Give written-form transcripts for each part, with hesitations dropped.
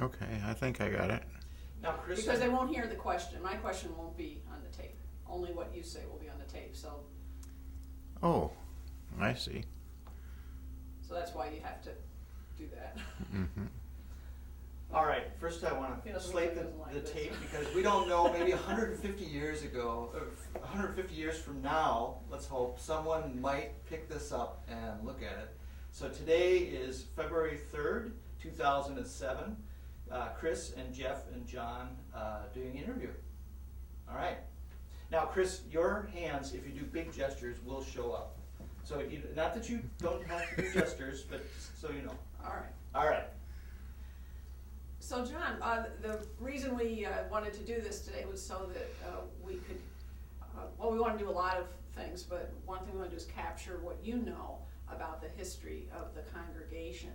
Okay, I think I got it. Now, Chris, Because they won't hear the question. My question won't be on the tape. Only what you say will be on the tape. So Oh, I see. that's why you have to do that. Mm-hmm. all right, first I want He to doesn't slate look like he doesn't like the this. tape because we don't know, maybe 150 years ago, or 150 years from now, let's hope, someone might pick this up and look at it. So today is February 3rd, 2007. Chris and Jeff and John doing an interview. All right. Now, Chris, your hands, if you do big gestures, will show up. So not that you don't have to do gestures, but just so you know. All right. All right. So John, the reason we wanted to do this today was so that we could, well, we want to do a lot of things, but one thing we want to do is capture what you know about the history of the congregation.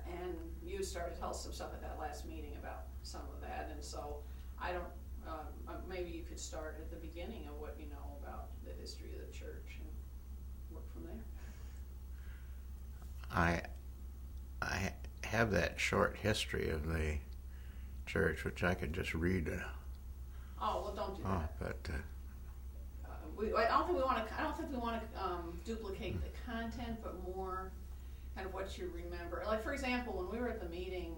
And you started to tell us some stuff at that last meeting about some of that, and so I don't, maybe you could start at the beginning of what you know about the history of the church and work from there. I have that short history of the church, which I could just read. Oh, well, don't do that. But I don't think we want to duplicate the content, but more kind of what you remember. Like, for example, when we were at the meeting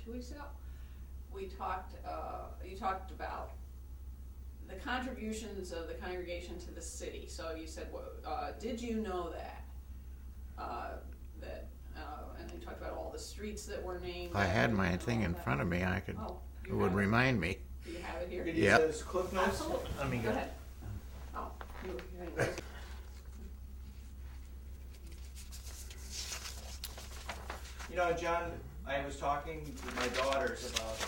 2 weeks ago, we talked. You talked about the contributions of the congregation to the city. So you said, "Did you know that?" And you talked about all the streets that were named. if I had my thing in front of me, I could. It would remind me. Do you have it here? You could use Yep. it as cliff notes. Absolutely. Let me Go go. ahead. Oh, anyways. You know, John, I was talking to my daughters about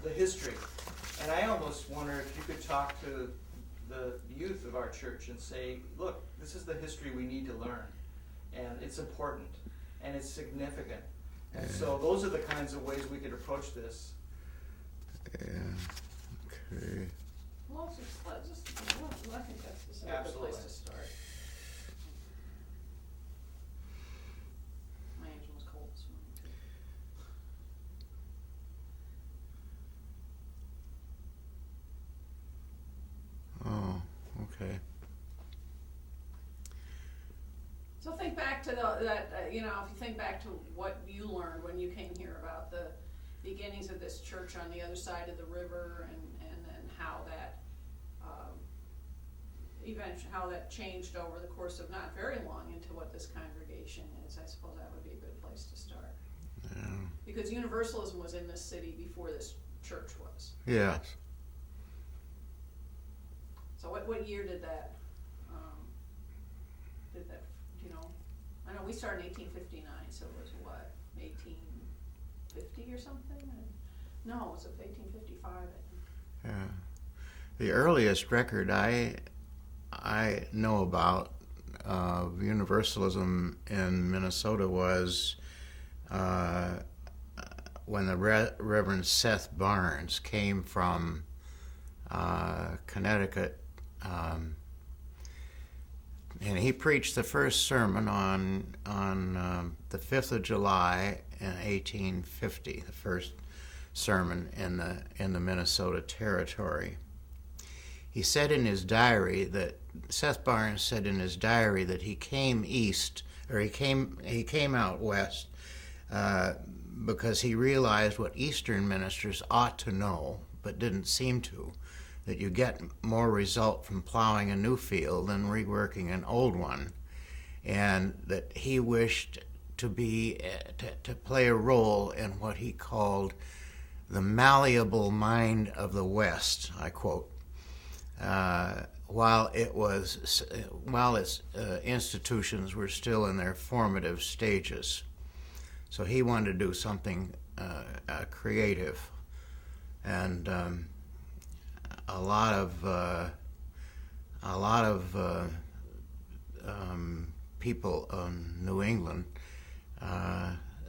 the history, and I almost wonder if you could talk to the youth of our church and say, look, this is the history we need to learn, and it's important, and it's significant. And so those are the kinds of ways we could approach this. Yeah. Okay. Well, I think that's a good Absolutely. place to start. My engine was cold this morning too. Oh, okay. So think back to if you think back to what you learned when you came here about the beginnings of this church on the other side of the river, and then how that how that changed over the course of not very long into what this congregation is. I suppose that would be a good place to start. Yeah. Because Universalism was in this city before this church was. Yes. So what year did that, do you know? I know we started in 1859, so it was what, 1850 or something? No, it was 1855, I think. Yeah. The earliest record I know about of Universalism in Minnesota was when the Reverend Seth Barnes came from Connecticut, and he preached the first sermon on the 5th of July in 1850, the first sermon in the Minnesota Territory. He said in his diary that Seth Barnes said in his diary that he came east, or he came out west because he realized what Eastern ministers ought to know but didn't seem to, that you get more result from plowing a new field than reworking an old one, and that he wished to play a role in what he called the malleable mind of the West, I quote, while its institutions were still in their formative stages. So he wanted to do something creative, and a lot of people in New England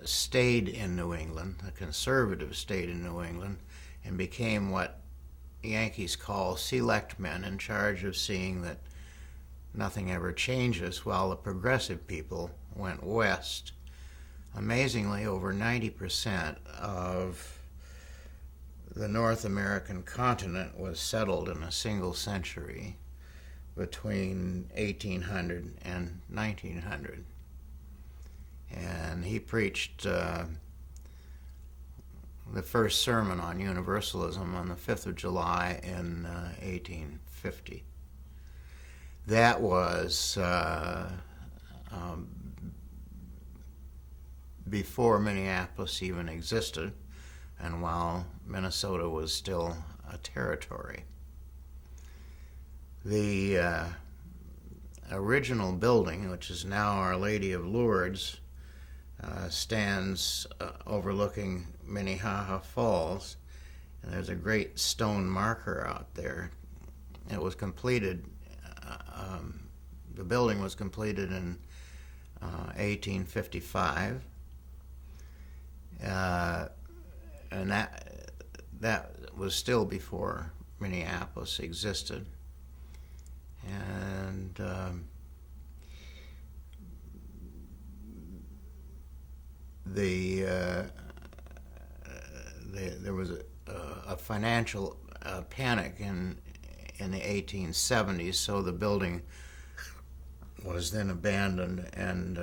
stayed in New England. The conservatives stayed in New England and became what Yankees call select men, in charge of seeing that nothing ever changes, while the progressive people went west amazingly, over 90% of the North American continent was settled in a single century between 1800 and 1900. And he preached the first sermon on universalism on the 5th of July in 1850. That was before Minneapolis even existed, and while Minnesota was still a territory. The original building, which is now Our Lady of Lourdes, stands overlooking Minnehaha Falls, and there's a great stone marker out there. It was completed, the building was completed in 1855, and that was still before Minneapolis existed. And there was a financial panic in the 1870s, so the building was then abandoned and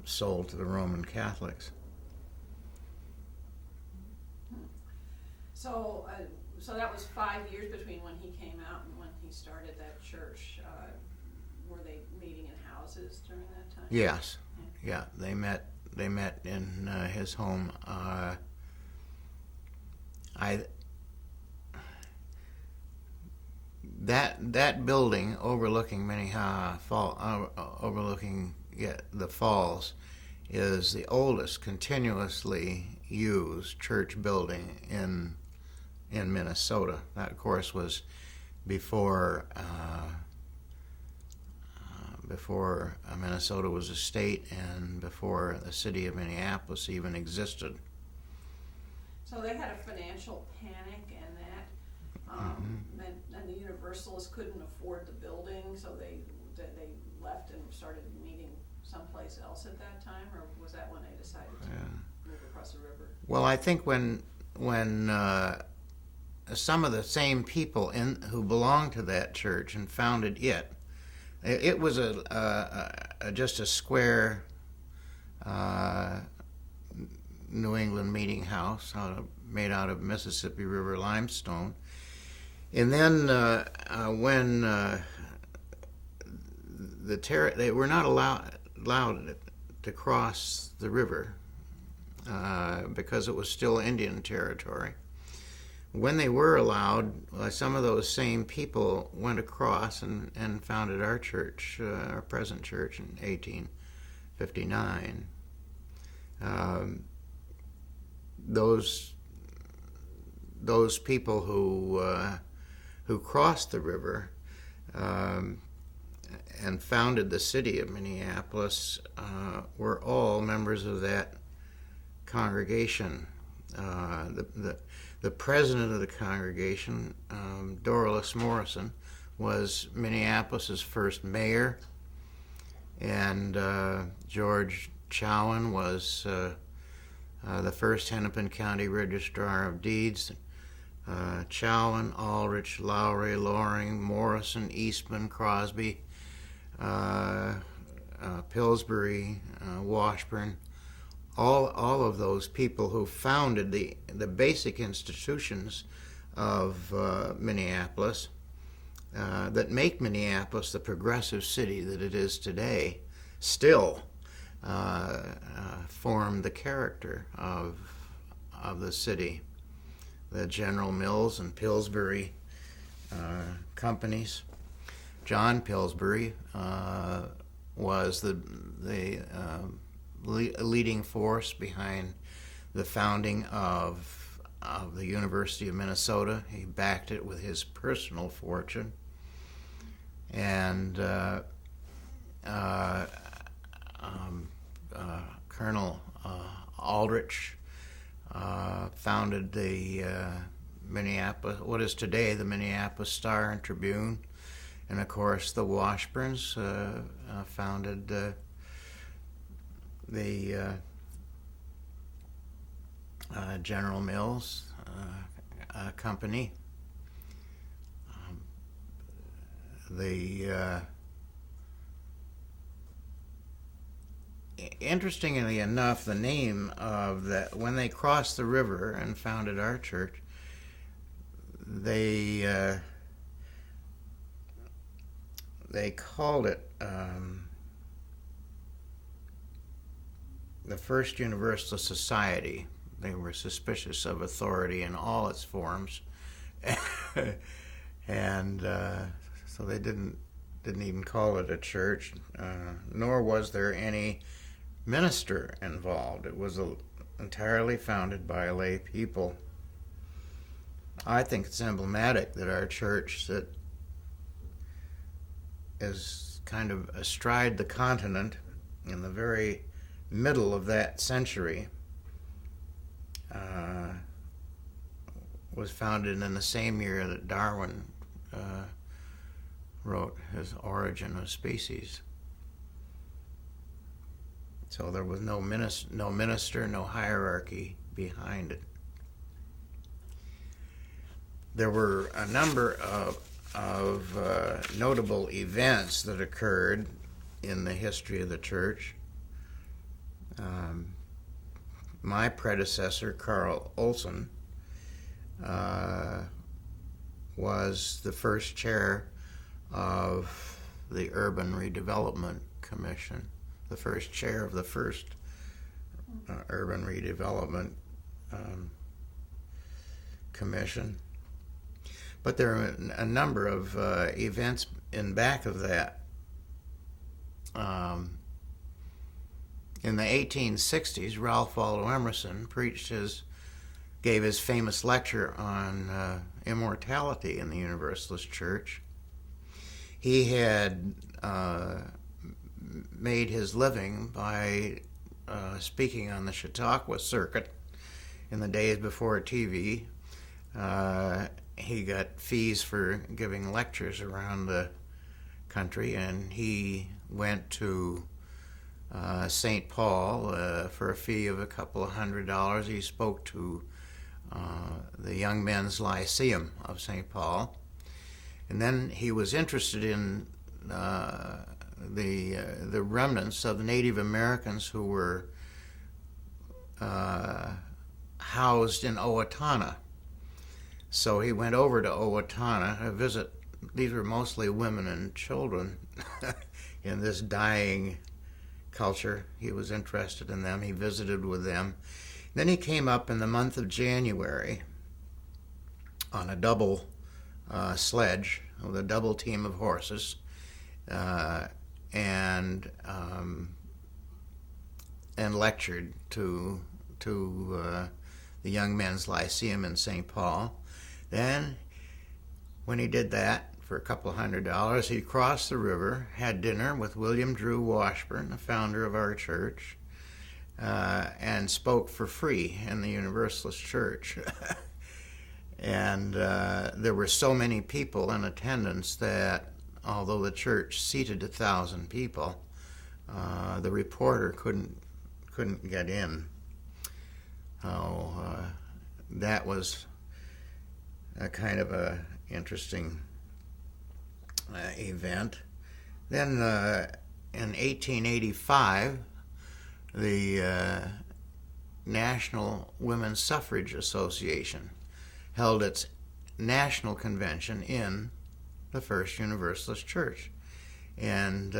sold to the Roman Catholics. So, so that was 5 years between when he came out and when he started that church. Were they meeting in houses during that time? Yes, yeah, they met in his home. That building overlooking Minnehaha overlooking the falls, is the oldest continuously used church building in Minnesota. That, of course, was before Minnesota was a state and before the city of Minneapolis even existed. So they had a financial panic, and and the Universalists couldn't afford the building, so they left and started meeting someplace else at that time, or was that when they decided to move across the river? Well, I think when some of the same people who belonged to that church and founded it was just a square New England meeting house made out of Mississippi River limestone. And then when they were not allowed to cross the river because it was still Indian territory. When they were allowed, some of those same people went across and founded our church, our present church, in 1859. Those people who crossed the river and founded the city of Minneapolis were all members of that congregation. The president of the congregation, Dorlis Morrison, was Minneapolis's first mayor, and George Chowan was the first Hennepin County Registrar of Deeds. Chowan, Aldrich, Lowry, Loring, Morrison, Eastman, Crosby, Pillsbury, Washburn, all of those people who founded the basic institutions of Minneapolis that make Minneapolis the progressive city that it is today, still formed the character of the city. The General Mills and Pillsbury companies. John Pillsbury was the leading force behind the founding of the University of Minnesota. He backed it with his personal fortune. And Colonel Aldrich founded the Minneapolis, what is today the Minneapolis Star and Tribune, and of course the Washburns founded the General Mills company. Interestingly enough, the name of that, when they crossed the river and founded our church, they called it the First Universalist Society. They were suspicious of authority in all its forms, and so they didn't even call it a church, nor was there any minister involved. It was entirely founded by lay people. I think it's emblematic that our church, that is kind of astride the continent in the very middle of that century, was founded in the same year that Darwin wrote his Origin of Species. So there was no minister, no hierarchy behind it. There were a number of notable events that occurred in the history of the church. My predecessor, Carl Olson, was the first chair of the Urban Redevelopment Commission, the first chair of the first Urban Redevelopment Commission. But there are a number of events in back of that. In the 1860s, Ralph Waldo Emerson gave his famous lecture on immortality in the Universalist Church. He had made his living by speaking on the Chautauqua circuit in the days before TV. He got fees for giving lectures around the country, and he went to St. Paul for a fee of a couple of $100. He spoke to the Young Men's Lyceum of St. Paul, and then he was interested in the remnants of the Native Americans who were housed in Owatonna. So he went over to Owatonna to visit. These were mostly women and children in this dying culture. He was interested in them. He visited with them. Then he came up in the month of January on a double sledge with a double team of horses, and lectured to the Young Men's Lyceum in St. Paul. Then, when he did that for a couple of $100, he crossed the river, had dinner with William Drew Washburn, the founder of our church, and spoke for free in the Universalist Church. And there were so many people in attendance that, although the church seated 1,000 people, the reporter couldn't get in. That was a kind of a interesting event. Then in 1885, the National Women's Suffrage Association held its national convention in the First Universalist Church. And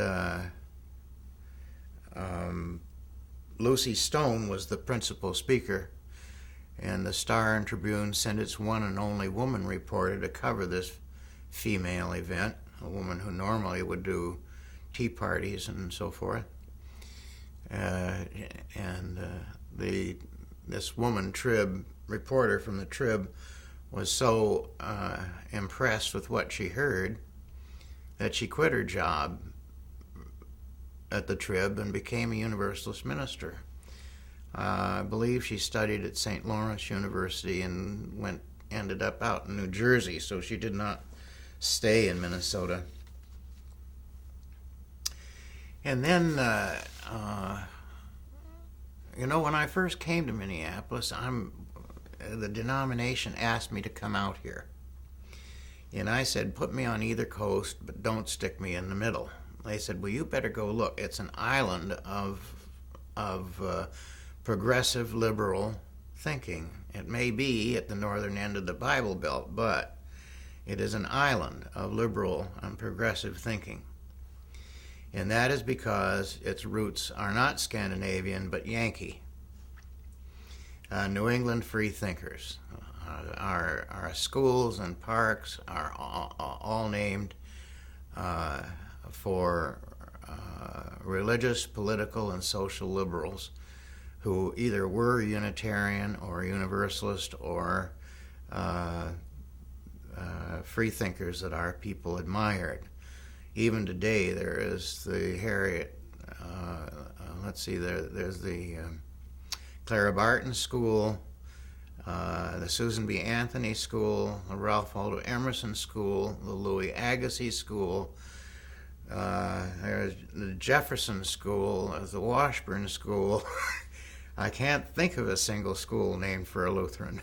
Lucy Stone was the principal speaker, and the Star and Tribune sent its one and only woman reporter to cover this female event, a woman who normally would do tea parties and so forth. This woman reporter from the Trib was so impressed with what she heard that she quit her job at the Trib and became a Universalist minister. I believe she studied at St. Lawrence University and ended up out in New Jersey, so she did not stay in Minnesota. And then when I first came to Minneapolis, the denomination asked me to come out here. And I said, put me on either coast, but don't stick me in the middle. They said, well, you better go look. It's an island of progressive liberal thinking. It may be at the northern end of the Bible Belt, but it is an island of liberal and progressive thinking. And that is because its roots are not Scandinavian, but Yankee. New England free thinkers. Our schools and parks are all named for religious, political, and social liberals who either were Unitarian or Universalist or free thinkers that our people admired. Even today, there is the Harriet, there's the Clara Barton School, the Susan B. Anthony School, the Ralph Waldo Emerson School, the Louis Agassiz School, there's the Jefferson School, there's the Washburn School. I can't think of a single school named for a Lutheran.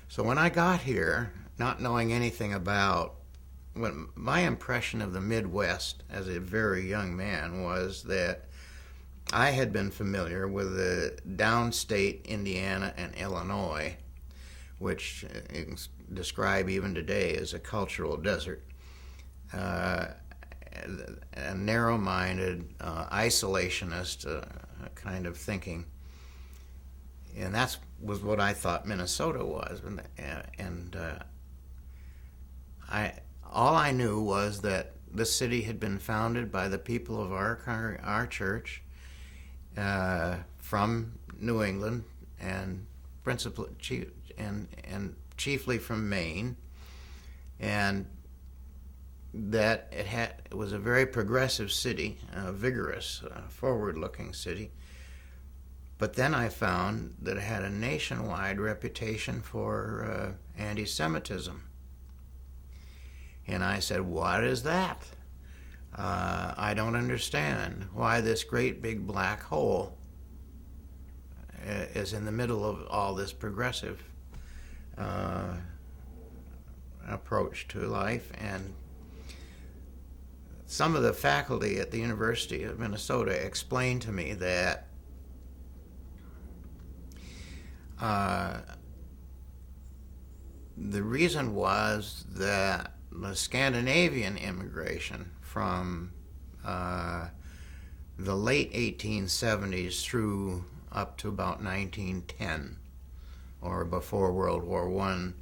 So when I got here, not knowing anything about, my impression of the Midwest as a very young man was that I had been familiar with the downstate Indiana and Illinois, which you can describe even today as a cultural desert, a narrow-minded, isolationist kind of thinking. And that was what I thought Minnesota was. All I knew was that the city had been founded by the people of our church from New England and chiefly from Maine, and that it was a very progressive city, a vigorous, forward-looking city. But then I found that it had a nationwide reputation for anti-Semitism. And I said, what is that? I don't understand why this great big black hole is in the middle of all this progressive approach to life. And some of the faculty at the University of Minnesota explained to me that the reason was that the Scandinavian immigration from the late 1870s through up to about 1910, or before World War I,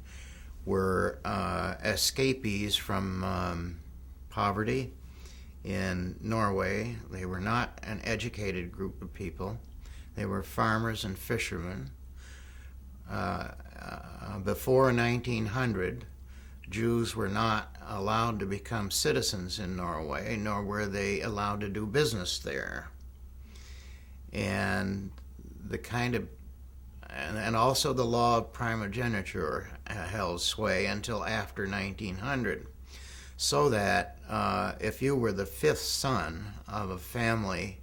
were escapees from poverty in Norway. They were not an educated group of people. They were farmers and fishermen. Before 1900, Jews were not allowed to become citizens in Norway, nor were they allowed to do business there. And and also the law of primogeniture held sway until after 1900, so that if you were the fifth son of a family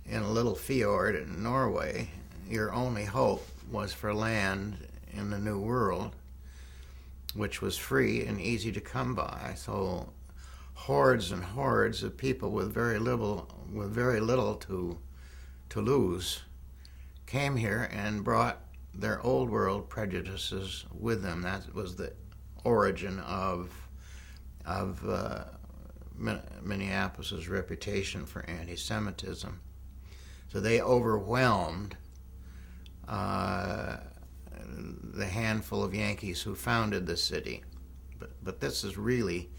in a little fjord in Norway, your only hope was for land in the New World, which was free and easy to come by. So hordes and hordes of people with very little to lose came here and brought their old world prejudices with them. That was the origin of Minneapolis's reputation for anti-Semitism. So they overwhelmed the handful of Yankees who founded the city. But this is really,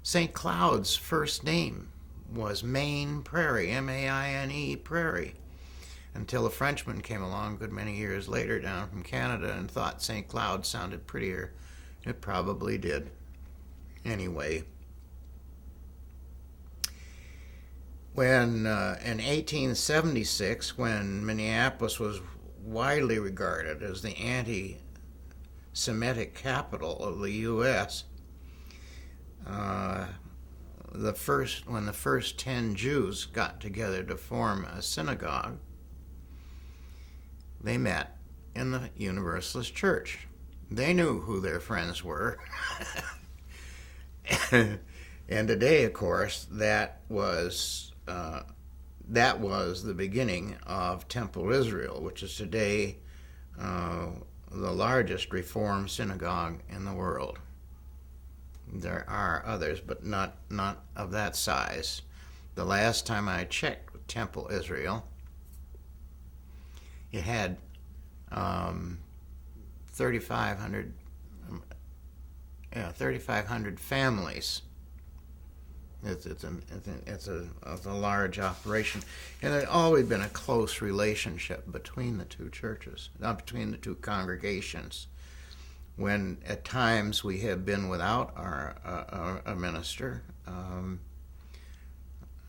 St. Cloud's first name was Maine Prairie, M-A-I-N-E, Prairie, until a Frenchman came along a good many years later down from Canada and thought St. Cloud sounded prettier. It probably did. Anyway, when in 1876, when Minneapolis was widely regarded as the anti-Semitic capital of the U.S., when the first 10 Jews got together to form a synagogue, they met in the Universalist Church. They knew who their friends were. And today, of course, that was the beginning of Temple Israel, which is today the largest Reform synagogue in the world. There are others, but not of that size. The last time I checked with Temple Israel, it had 3,500 families. It's a large operation, and there's always been a close relationship between the two churches, between the two congregations. When at times we have been without a minister,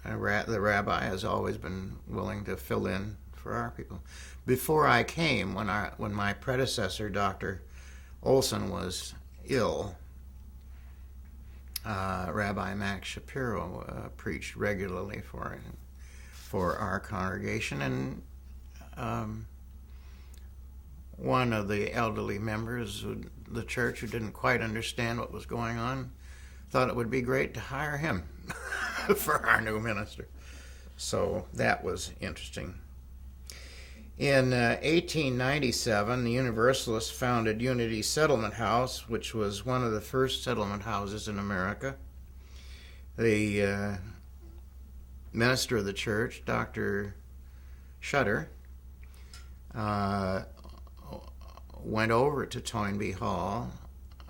the rabbi has always been willing to fill in for our people. Before I came, when my predecessor, Dr. Olson, was ill, Rabbi Max Shapiro preached regularly for our congregation, and one of the elderly members of the church who didn't quite understand what was going on thought it would be great to hire him for our new minister. So that was interesting. In 1897, the Universalists founded Unity Settlement House, which was one of the first settlement houses in America. The minister of the church, Dr. Shutter, went over to Toynbee Hall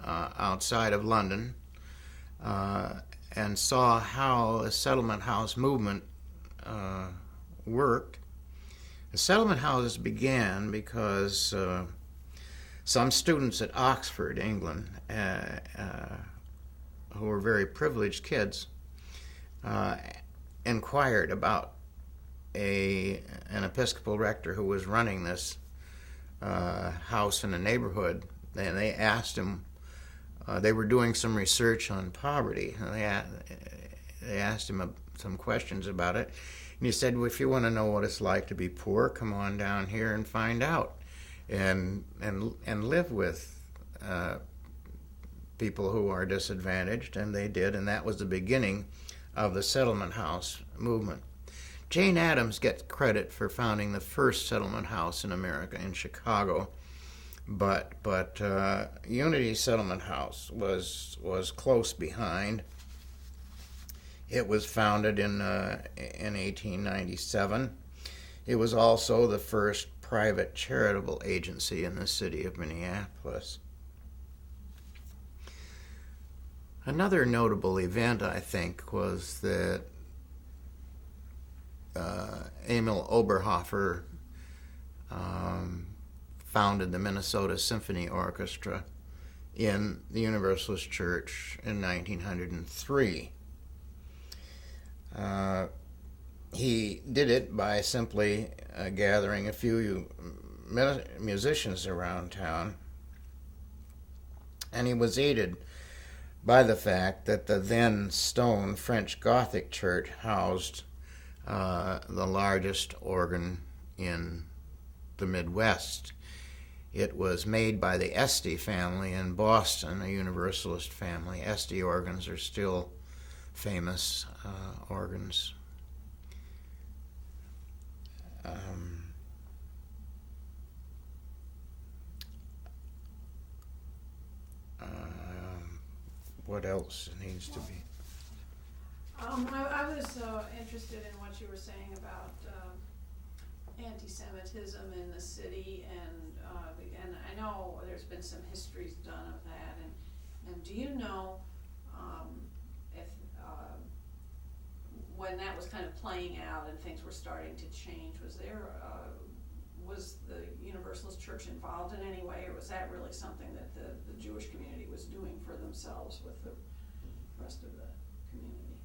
outside of London and saw how the settlement house movement worked. The settlement houses began because some students at Oxford, England, who were very privileged kids, inquired about an Episcopal rector who was running this house in the neighborhood, and they asked him. They were doing some research on poverty, and they asked him some questions about it. And he said, well, if you want to know what it's like to be poor, come on down here and find out, and live with people who are disadvantaged. And they did, and that was the beginning of the settlement house movement. Jane Addams gets credit for founding the first settlement house in America in Chicago, but Unity Settlement House was close behind. It was founded in 1897. It was also the first private charitable agency in the city of Minneapolis. Another notable event, I think, was that Emil Oberhofer founded the Minnesota Symphony Orchestra in the Universalist Church in 1903. He did it by simply gathering a few musicians around town, and he was aided by the fact that the then stone French Gothic church housed the largest organ in the Midwest. It was made by the Este family in Boston, a Universalist family. Este organs are still famous organs. What else needs to be? I was interested in what you were saying about anti-Semitism in the city, and I know there's been some histories done of that, and do you know if when that was kind of playing out and things were starting to change, was the Universalist Church involved in any way, or was that really something that the Jewish community was doing for themselves with the rest of the community?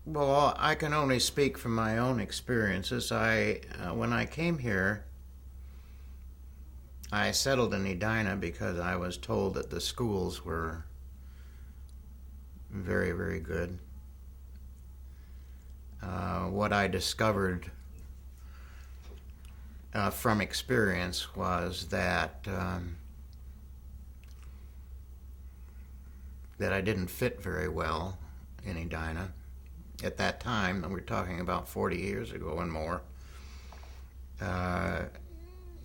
Well, I can only speak from my own experiences. When I came here, I settled in Edina because I was told that the schools were very, very good. what I discovered from experience was that that I didn't fit very well in Edina. At that time, and we're talking about 40 years ago and more,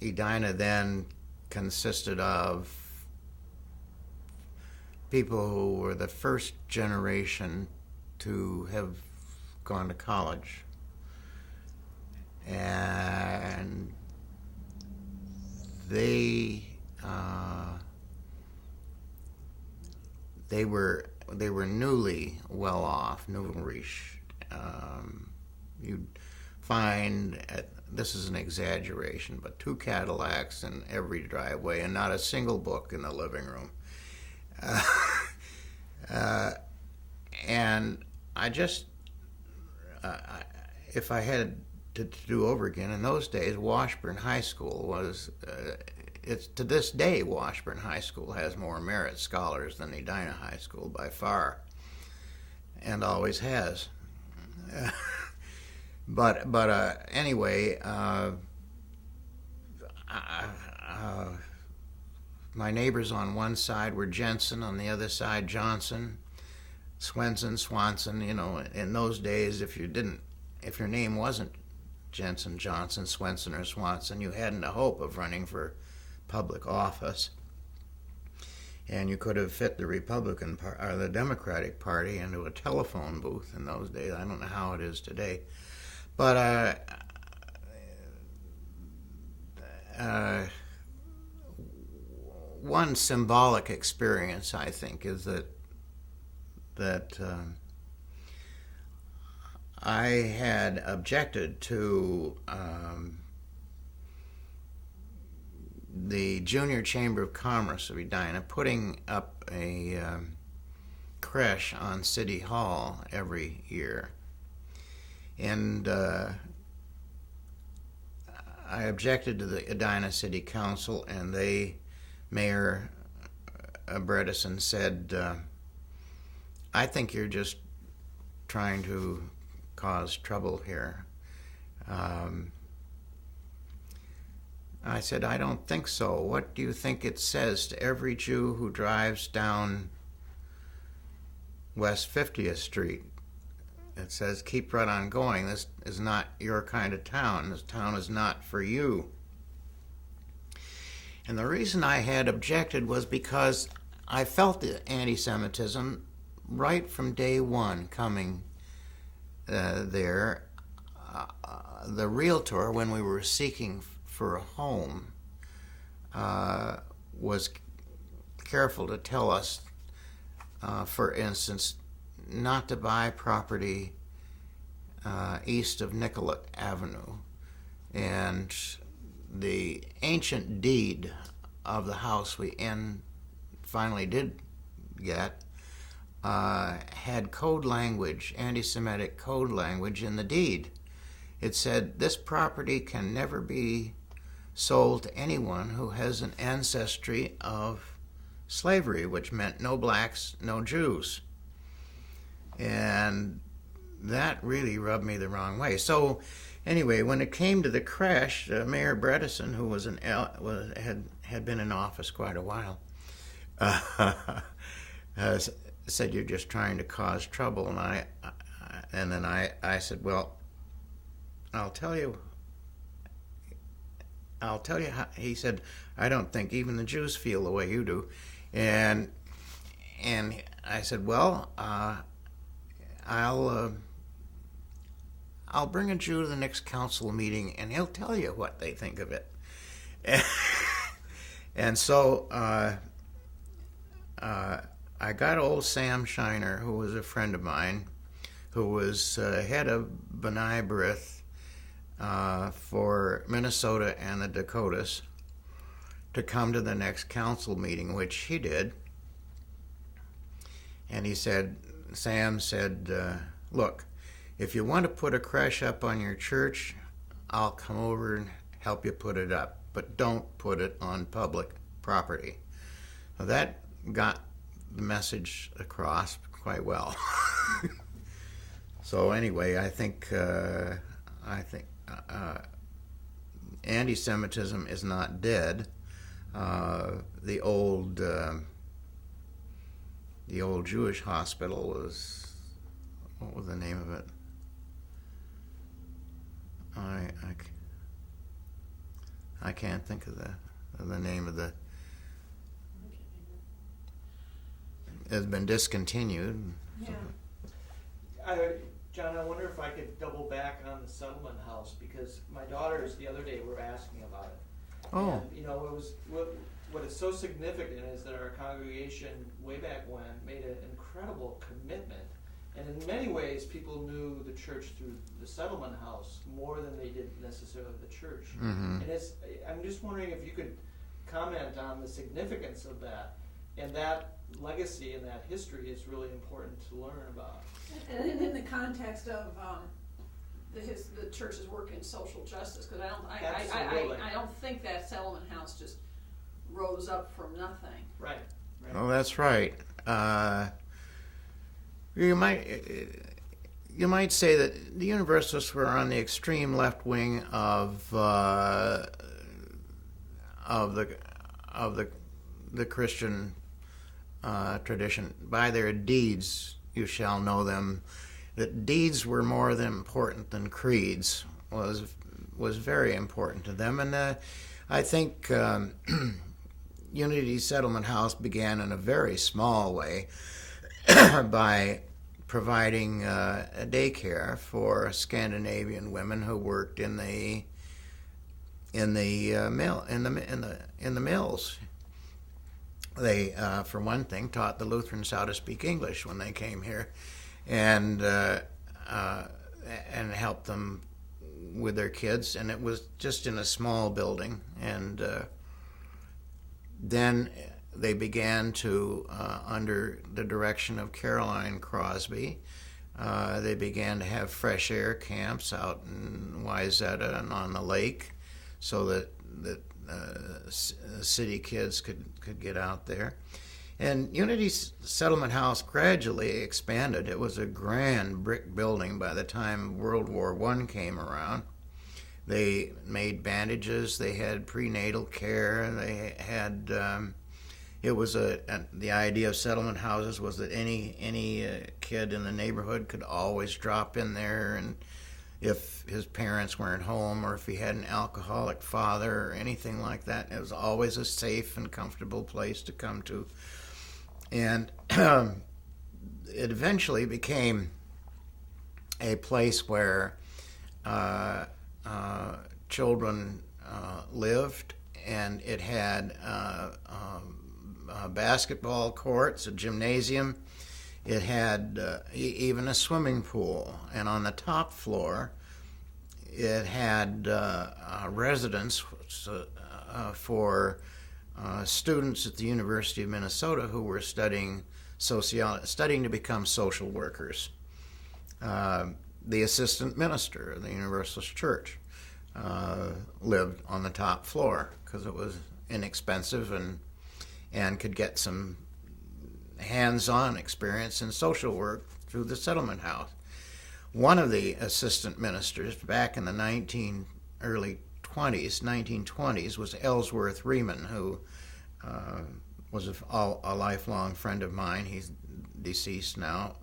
Edina then consisted of people who were the first generation to have gone to college. And they were newly well off, nouveau riche. You'd find, this is an exaggeration, but 2 Cadillacs in every driveway and not a single book in the living room. And I just, if I had to do over again, in those days, Washburn High School was, it's to this day, Washburn High School has more merit scholars than Edina High School by far, and always has. But anyway, my neighbors on one side were Jensen, on the other side Johnson, Swenson, Swanson. You know, in those days, if your name wasn't Jensen, Johnson, Swenson, or Swanson, you hadn't a hope of running for public office. And you could have fit the Republican or the Democratic Party into a telephone booth in those days. I don't know how it is today, but one symbolic experience, I think, is that I had objected to the Junior Chamber of Commerce of Edina putting up a creche on City Hall every year. And I objected to the Edina City Council, and Mayor Bredesen said, I think you're just trying to cause trouble here. I said, I don't think so. What do you think it says to every Jew who drives down West 50th Street? It says, keep right on going. This is not your kind of town. This town is not for you. And the reason I had objected was because I felt the anti-Semitism right from day one coming there. The realtor, when we were seeking for a home, was careful to tell us, for instance, not to buy property east of Nicollet Avenue. And the ancient deed of the house we finally did get had code language, anti-Semitic code language in the deed. It said, this property can never be sold to anyone who has an ancestry of slavery, which meant no blacks, no Jews. And that really rubbed me the wrong way. So anyway, when it came to the creche, Mayor Bredesen, who had been in office quite a while, said, you're just trying to cause trouble. And then I said, well, I'll tell you how. He said, I don't think even the Jews feel the way you do. And I said, well, I'll bring a Jew to the next council meeting, and he'll tell you what they think of it. And so I got old Sam Shiner, who was a friend of mine, who was head of B'nai B'rith for Minnesota and the Dakotas, to come to the next council meeting, which he did. And Sam said, look, if you want to put a creche up on your church, I'll come over and help you put it up, but don't put it on public property. Well, that got the message across quite well. So anyway, I think anti-Semitism is not dead. The old Jewish hospital was, what was the name of it? I can't think of the name of the. It's been discontinued. Yeah. John, I wonder if I could double back on the settlement house, because my daughters the other day were asking about it. Oh. And, it was what is so significant is that our congregation way back when made an incredible commitment, and in many ways people knew the church through the settlement house more than they did necessarily the church. Mm-hmm. And I'm just wondering if you could comment on the significance of that, and that legacy and that history is really important to learn about. And in the context of the church's work in social justice, because I don't think that settlement house just rose up from nothing. Right. Oh, that's right. You might say that the Universalists were on the extreme left wing of the Christian tradition. By their deeds you shall know them. That deeds were more important than creeds was very important to them, and I think Unity Settlement House began in a very small way by providing a daycare for Scandinavian women who worked in the mills. They, for one thing, taught the Lutherans how to speak English when they came here, and helped them with their kids. And it was just in a small building. And then they began to, under the direction of Caroline Crosby, they began to have fresh air camps out in Wayzata and on the lake, so that city kids could get out there. And Unity Settlement House gradually expanded. It was a grand brick building by the time World War I came around. They made bandages, they had prenatal care, they had it was the idea of settlement houses was that any kid in the neighborhood could always drop in there, and if his parents weren't home or if he had an alcoholic father or anything like that, it was always a safe and comfortable place to come to. And it eventually became a place where children lived, and it had basketball courts, a gymnasium. It had even a swimming pool, and on the top floor it had a residence for students at the University of Minnesota who were studying to become social workers. The assistant minister of the Universalist Church lived on the top floor because it was inexpensive and could get some hands-on experience in social work through the settlement house. One of the assistant ministers back in the early 1920s was Ellsworth Riemann, who was a lifelong friend of mine. He's deceased now.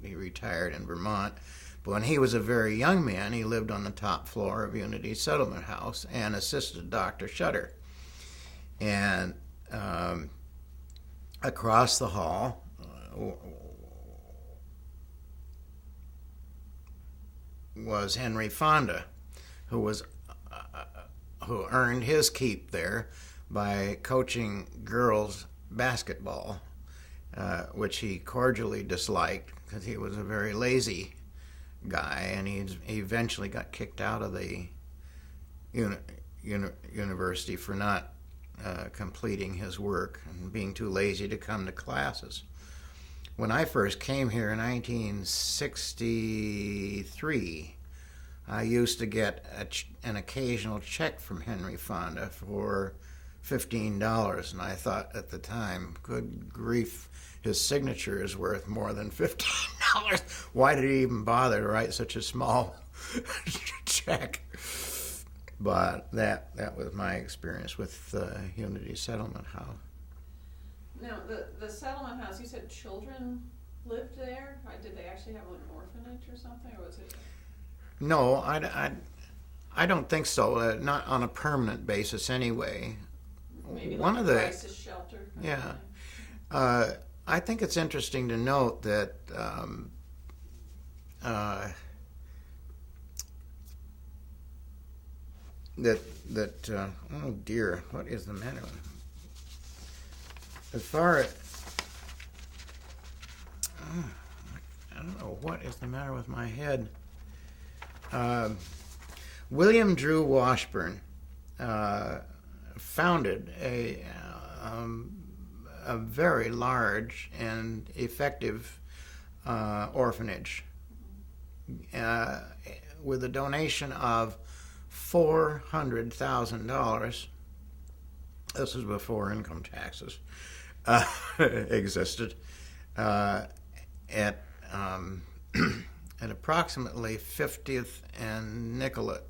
He retired in Vermont. But when he was a very young man, he lived on the top floor of Unity Settlement House and assisted Dr. Shutter. And across the hall was Henry Fonda, who earned his keep there by coaching girls basketball, which he cordially disliked because he was a very lazy guy, and he eventually got kicked out of the university for not completing his work and being too lazy to come to classes. When I first came here in 1963, I used to get an occasional check from Henry Fonda for $15, and I thought at the time, good grief, his signature is worth more than $15. Why did he even bother to write such a small check? But that was my experience with Unity Settlement House. Now, the settlement house, you said children lived there? Did they actually have an orphanage or something, or was it? No, I don't think so. Not on a permanent basis, anyway. Maybe One like of a the crisis shelter? kind of yeah. thing? I think it's interesting to note that oh dear, what is the matter? As far as I don't know what is the matter with my head. William Drew Washburn founded a very large and effective orphanage with a donation of $400,000. This was before income taxes existed. At approximately 50th and Nicollet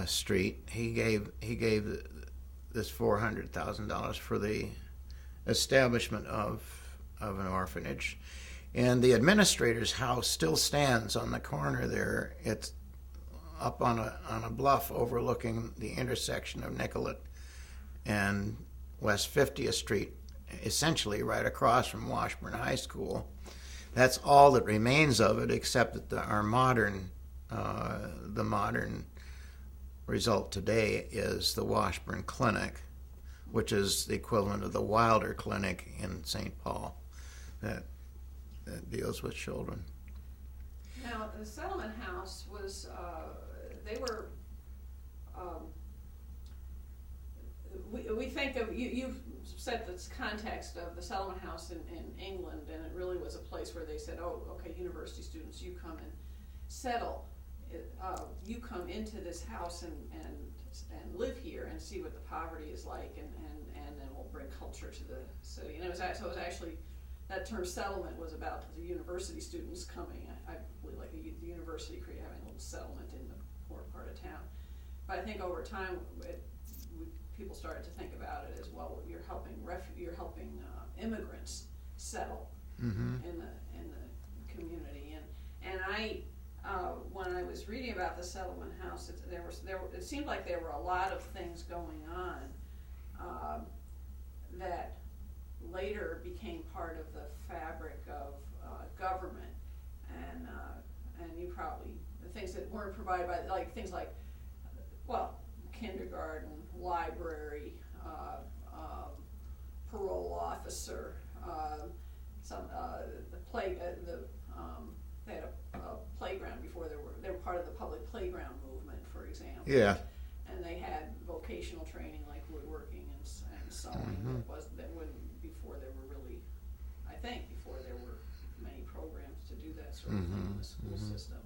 Street, he gave this $400,000 for the establishment of an orphanage, and the administrator's house still stands on the corner there. It's up on a bluff overlooking the intersection of Nicollet and West 50th Street, essentially right across from Washburn High School. That's all that remains of it, except that the modern result today is the Washburn Clinic, which is the equivalent of the Wilder Clinic in St. Paul, that deals with children. Now, the settlement house was, they were, we think of, you've set this context of the settlement house in England, and it really was a place where they said, oh, okay, university students, you come and settle. You come into this house and live here and see what the poverty is like, and then we'll bring culture to the city. And it was actually, that term settlement was about the university students coming. I believe like the university having a little settlement in the poor part of town. But I think over time, people started to think about it as well. You're helping immigrants settle in the community, and I. When I was reading about the settlement house, it seemed like there were a lot of things going on that later became part of the fabric of government, and you probably, the things that weren't provided by, like things like, well, kindergarten, library, parole officer, they had a playground before they were part of the public playground movement, for example. Yeah. And they had vocational training like woodworking and sewing. That wouldn't before there were really, I think before there were many programs to do that sort of thing in the school system.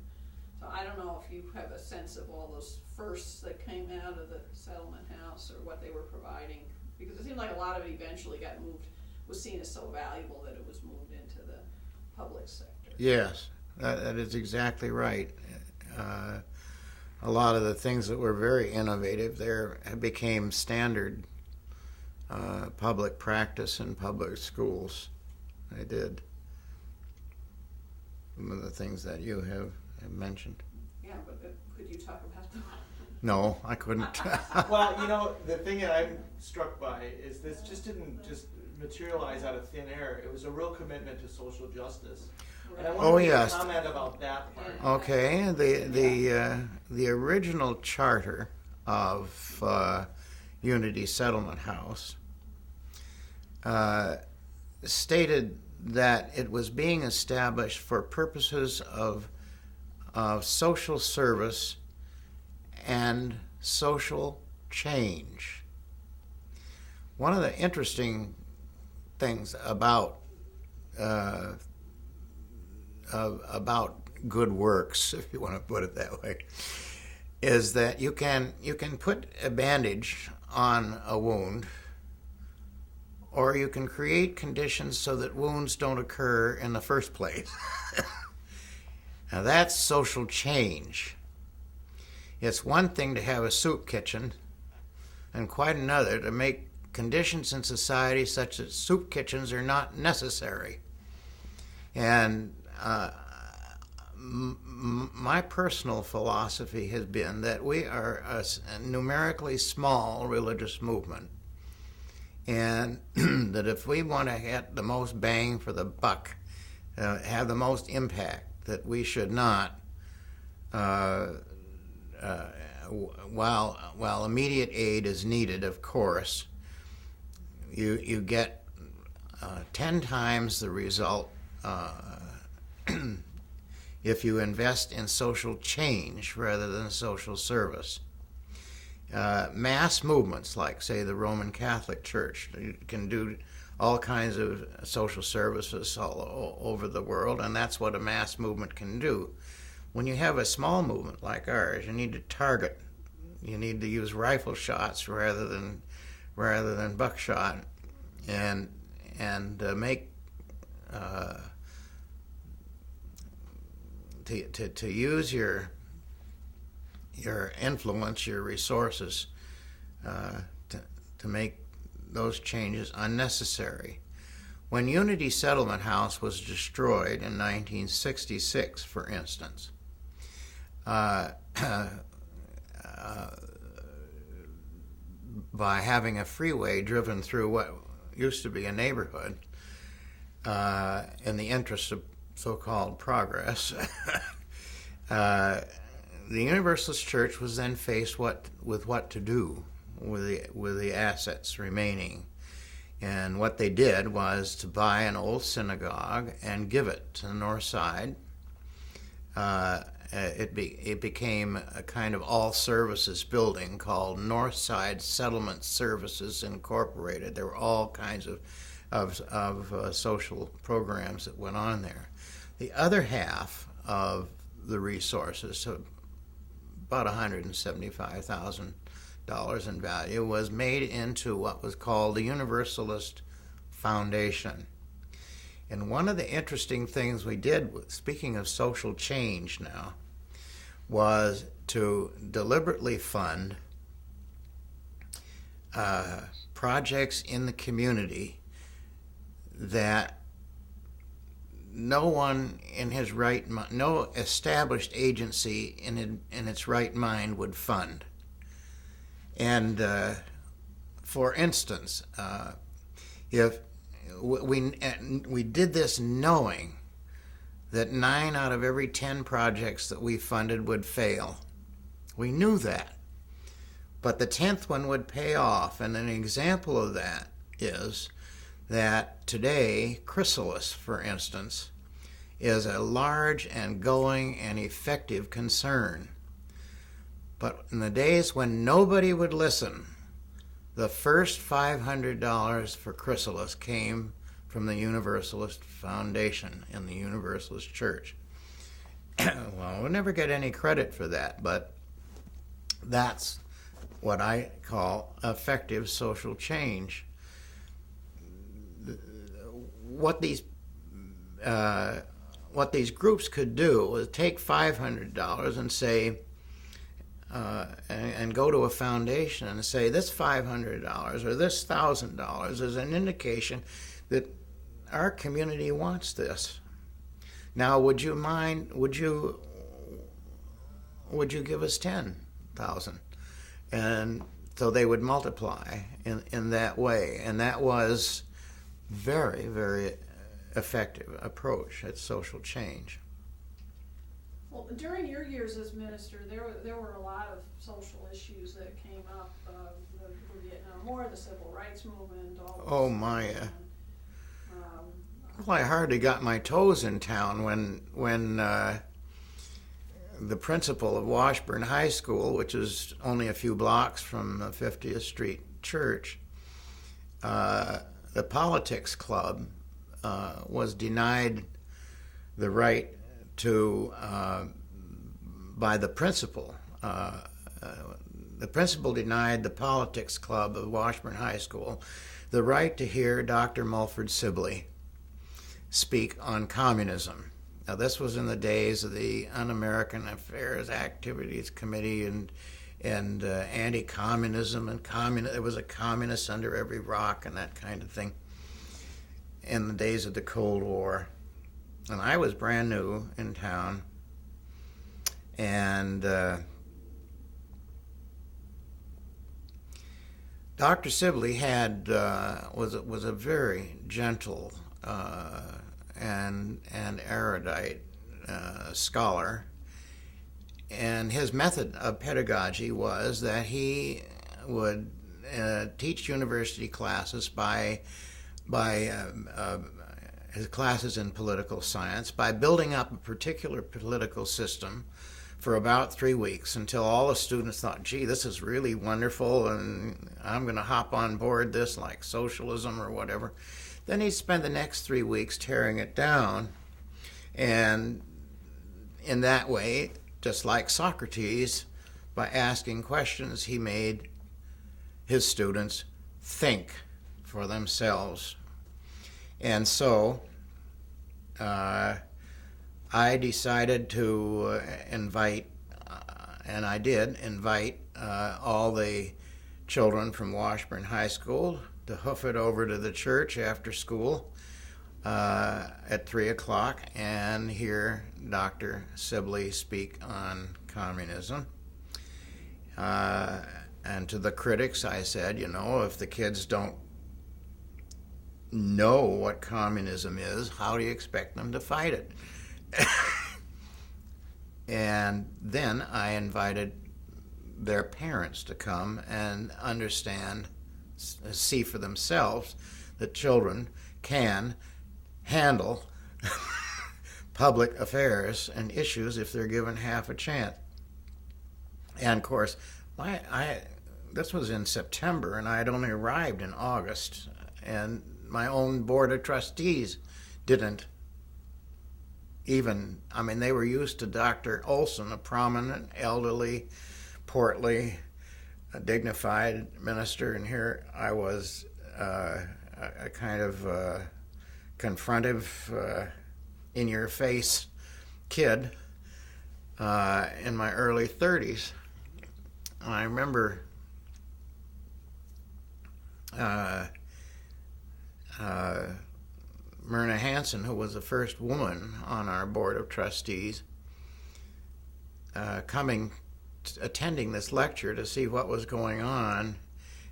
So I don't know if you have a sense of all those firsts that came out of the settlement house or what they were providing, because it seemed like a lot of it eventually was seen as so valuable that it was moved into the public sector. Yes, that is exactly right. A lot of the things that were very innovative there became standard public practice in public schools. They did. Some of the things that you have mentioned. Yeah, but could you talk about them? No, I couldn't. Well, the thing that I'm struck by is this just didn't just materialize out of thin air. It was a real commitment to social justice. And I want to comment about that part. Okay, the original charter of Unity Settlement House stated that it was being established for purposes of social service and social change. One of the interesting things about good works, if you want to put it that way, is that you can put a bandage on a wound, or you can create conditions so that wounds don't occur in the first place. Now that's social change. It's one thing to have a soup kitchen, and quite another to make conditions in society such that soup kitchens are not necessary. And my personal philosophy has been that we are a numerically small religious movement, and that if we want to get the most bang for the buck, have the most impact, that we should not, while immediate aid is needed, of course, you get 10 times the result if you invest in social change rather than social service. Mass movements like, say, the Roman Catholic Church can do all kinds of social services all over the world, and that's what a mass movement can do. When you have a small movement like ours, you need to target. You need to use rifle shots rather than buckshot, and make to use your influence, your resources, to make those changes unnecessary. When Unity Settlement House was destroyed in 1966, for instance, by having a freeway driven through what used to be a neighborhood, in the interest of so-called progress, the Universalist Church was then faced with what to do with the assets remaining. And what they did was to buy an old synagogue and give it to the north side. It became a kind of all-services building called Northside Settlement Services Incorporated. There were all kinds of social programs that went on there. The other half of the resources, so about $175,000 in value, was made into what was called the Universalist Foundation. And one of the interesting things we did, speaking of social change now, was to deliberately fund projects in the community that no one in his right mind, no established agency in its right mind would fund. And for instance, if we did this knowing that 9 out of every 10 projects that we funded would fail. We knew that. But the 10th one would pay off, and an example of that is that today, Chrysalis, for instance, is a large and going and effective concern. But in the days when nobody would listen, the first $500 for Chrysalis came from the Universalist Foundation in the Universalist Church. Well, we'll never get any credit for that, but that's what I call effective social change. What these groups could do was take $500 and say, and go to a foundation and say, this $500 or this $1,000 is an indication that our community wants this. Now, would you give us 10,000? And so they would multiply in that way, and that was very, very effective approach at social change. Well, during your years as minister, there were a lot of social issues that came up, the Vietnam War, the Civil Rights Movement, all those Oh my! Well, I hardly got my toes in town when the principal of Washburn High School, which is only a few blocks from the 50th Street Church, the politics club was denied the right to, by the principal, the principal denied the politics club of Washburn High School the right to hear Dr. Mulford Sibley speak on communism. Now, this was in the days of the Un-American Affairs Activities Committee and anti-communism and there was a communist under every rock and that kind of thing in the days of the Cold War. And I was brand new in town, and Dr. Sibley was a very gentle and erudite scholar, and his method of pedagogy was that he would teach university classes by his classes in political science by building up a particular political system for about 3 weeks until all the students thought, gee, this is really wonderful and I'm going to hop on board this, like socialism or whatever. Then he'd spend the next 3 weeks tearing it down, and in that way, just like Socrates, by asking questions, he made his students think for themselves. And so I decided to invite, and I did invite all the children from Washburn High School to hoof it over to the church after school at 3 o'clock and hear Dr. Sibley speak on communism. And to the critics, I said, you know, if the kids don't know what communism is, how do you expect them to fight it? And then I invited their parents to come and understand, see for themselves that children can handle public affairs and issues if they're given half a chance. And of course, this was in September, and I had only arrived in August, and my own board of trustees didn't even, I mean, they were used to Dr. Olson, a prominent, elderly, portly, dignified minister, and here I was a kind of confrontive, in-your-face kid in my early 30s. I remember Myrna Hansen, who was the first woman on our board of trustees, attending this lecture to see what was going on,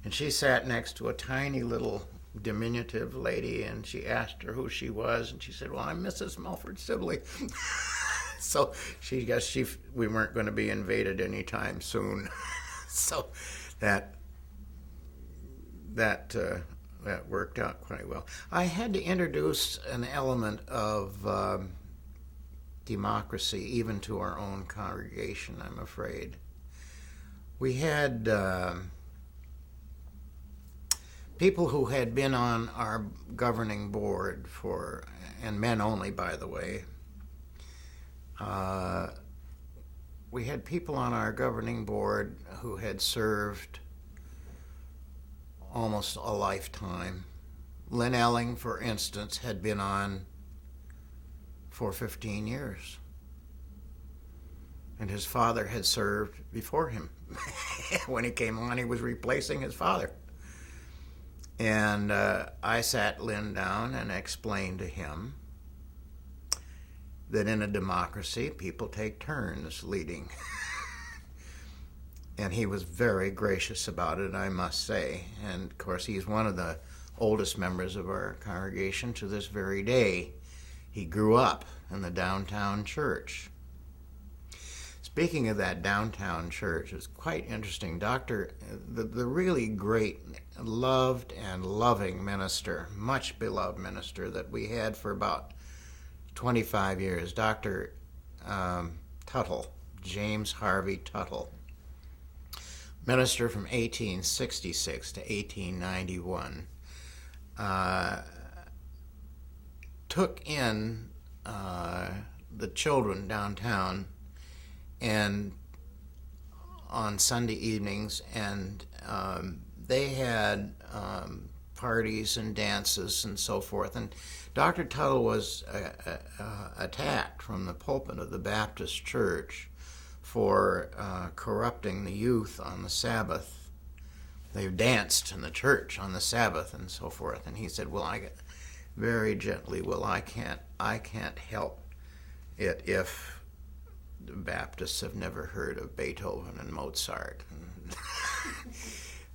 and she sat next to a tiny little diminutive lady, and she asked her who she was, and she said, well, I'm Mrs. Mulford Sibley. So she guessed we weren't going to be invaded anytime soon. So that worked out quite well. I had to introduce an element of democracy even to our own congregation, I'm afraid. We had people who had been on our governing board and men only, by the way. We had people on our governing board who had served almost a lifetime. Lynn Elling, for instance, had been on for 15 years. And his father had served before him. When he came on, he was replacing his father. And I sat Lynn down and explained to him that in a democracy, people take turns leading. And he was very gracious about it, I must say. And of course, he's one of the oldest members of our congregation to this very day. He grew up in the downtown church. Speaking of that downtown church, it's quite interesting. The really great, loved and loving minister, much beloved minister that we had for about 25 years, Dr. Tuttle, James Harvey Tuttle, minister from 1866 to 1891, took in the children downtown and on Sunday evenings, and they had parties and dances and so forth. And Dr. Tuttle was attacked from the pulpit of the Baptist church for corrupting the youth on the Sabbath. They danced in the church on the Sabbath and so forth. And he said, well, very gently, well, I can't help it if the Baptists have never heard of Beethoven and Mozart.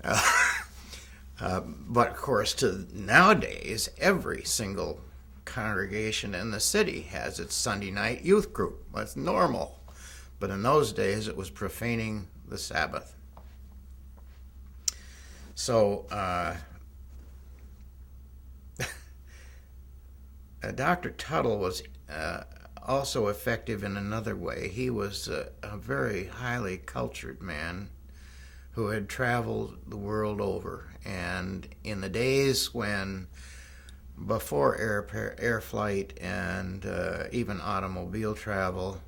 But of course, nowadays, every single congregation in the city has its Sunday night youth group. That's normal. But in those days, it was profaning the Sabbath. So, Dr. Tuttle was also effective in another way. He was a very highly cultured man who had traveled the world over. And in the days before air flight and even automobile travel,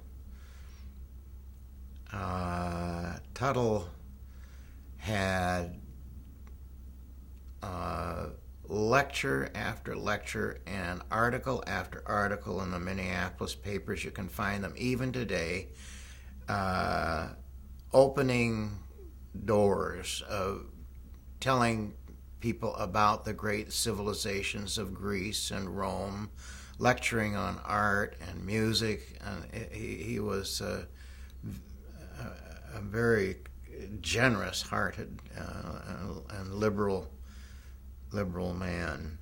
Tuttle had lecture after lecture and article after article in the Minneapolis papers. You can find them even today, opening doors, telling people about the great civilizations of Greece and Rome, lecturing on art and music. He was a very generous-hearted and liberal man.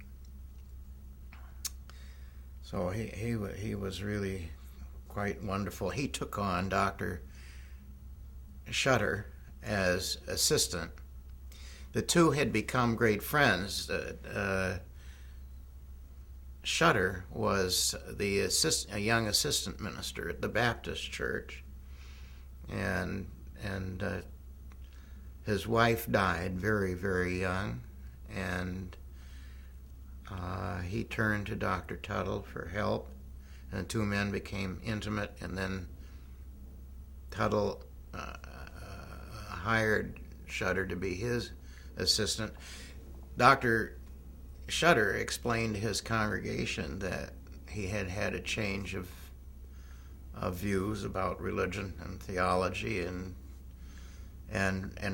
So he was really quite wonderful. He took on Dr. Shutter as assistant. The two had become great friends. Shutter was a young assistant minister at the Baptist church, and his wife died very, very young, and he turned to Dr. Tuttle for help, and the two men became intimate, and then Tuttle hired Shutter to be his assistant. Dr. Shutter explained to his congregation that he had had a change of views about religion and theology, and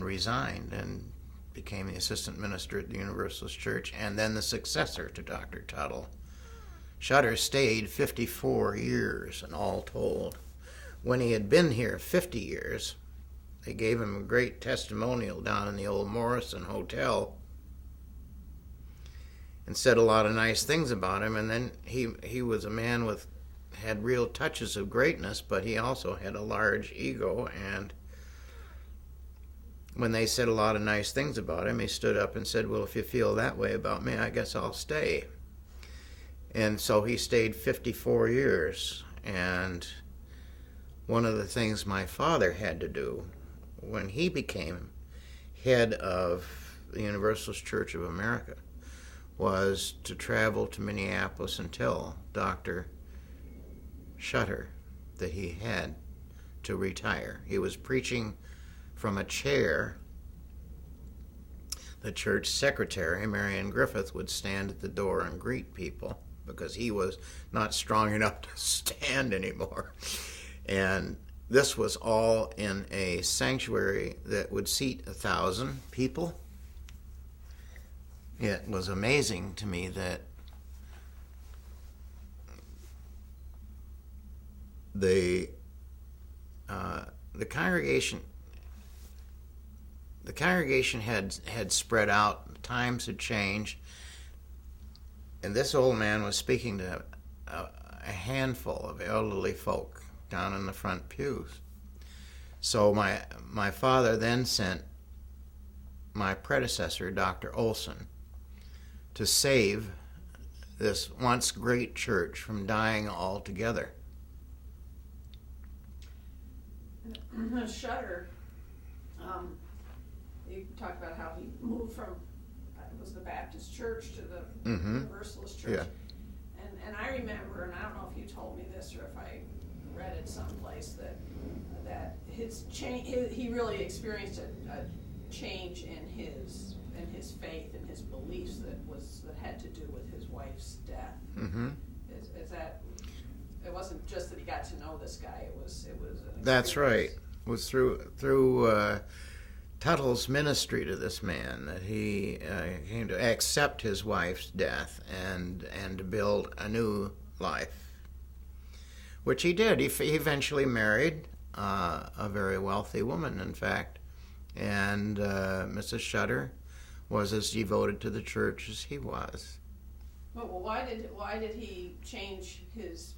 resigned and became the assistant minister at the Universalist Church, and then the successor to Dr. Tuttle. Shutter stayed 54 years, and all told. When he had been here 50 years, they gave him a great testimonial down in the old Morrison Hotel and said a lot of nice things about him. And then he was a man had real touches of greatness, but he also had a large ego. And when they said a lot of nice things about him, he stood up and said, well, if you feel that way about me, I guess I'll stay. And so he stayed 54 years. And one of the things my father had to do when he became head of the Universalist Church of America was to travel to Minneapolis and tell Dr. Shutter that he had to retire. He was preaching from a chair. The church secretary, Marion Griffith, would stand at the door and greet people because he was not strong enough to stand anymore. And this was all in a sanctuary that would seat 1,000 people. It was amazing to me that the congregation had spread out. Times had changed, and this old man was speaking to a handful of elderly folk down in the front pews. So my father then sent my predecessor, Dr. Olson, to save this once great church from dying altogether. Shutter, you talked about how he moved from, it was the Baptist church to the Universalist church. Yeah. And I remember, and I don't know if you told me this or if I read it someplace that his change, he really experienced a change in his faith and his beliefs that had to do with his wife's death. Mm-hmm. Is that, it wasn't just that he got to know this guy, it was an That's right. experience. It was through Tuttle's ministry to this man that he came to accept his wife's death and to build a new life, which he did. He eventually married a very wealthy woman, in fact, and Mrs. Shutter was as devoted to the church as he was. Well, why did he change his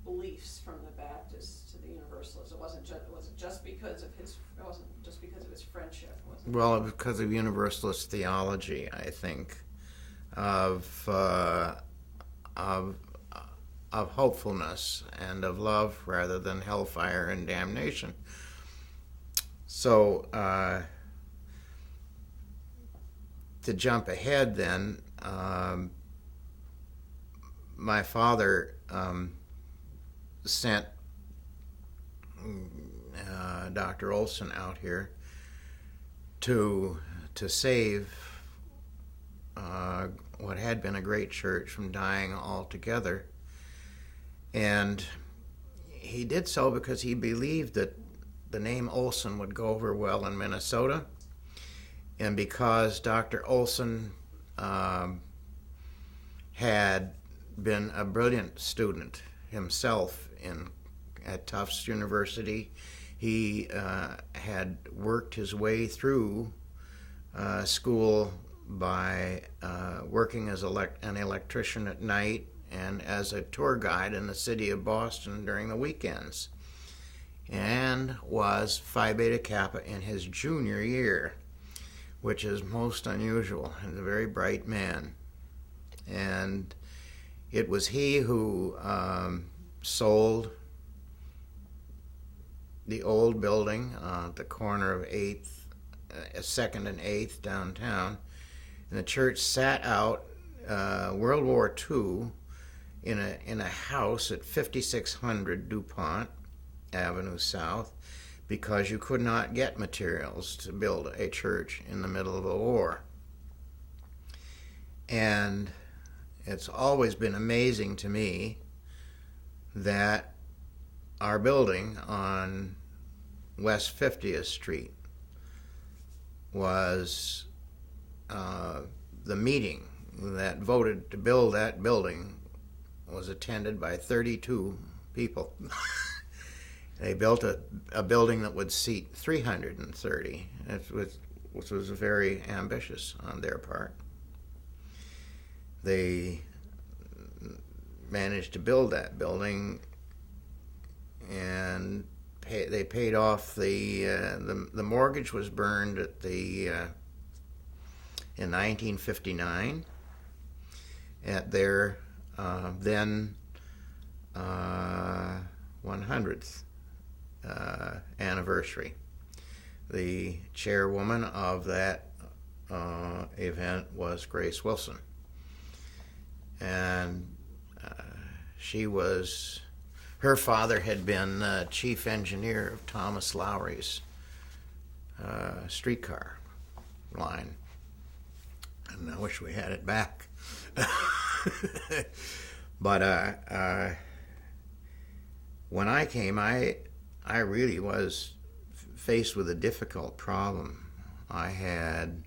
beliefs from the Baptists to the Universalists? It wasn't just because of his friendship, was it? Well, because of Universalist theology, I think, of hopefulness and of love rather than hellfire and damnation. So, to jump ahead then, my father sent Dr. Olson out here to save what had been a great church from dying altogether. And he did so because he believed that the name Olson would go over well in Minnesota, and because Dr. Olson had been a brilliant student himself at Tufts University. He had worked his way through school by working as an electrician at night and as a tour guide in the city of Boston during the weekends, and was Phi Beta Kappa in his junior year, which is most unusual. He's a very bright man. And it was he who sold the old building at the corner of 2nd and 8th downtown. And the church sat out World War II in a house at 5600 DuPont Avenue South, because you could not get materials to build a church in the middle of a war. And it's always been amazing to me that our building on West 50th Street was the meeting that voted to build that building was attended by 32 people. They built a building that would seat 330, which was very ambitious on their part. They managed to build that building, and they paid off the mortgage was burned in 1959 at their then 100th anniversary. The chairwoman of that event was Grace Wilson, and her father had been chief engineer of Thomas Lowry's streetcar line, and I wish we had it back. But when I came, I really was faced with a difficult problem. I had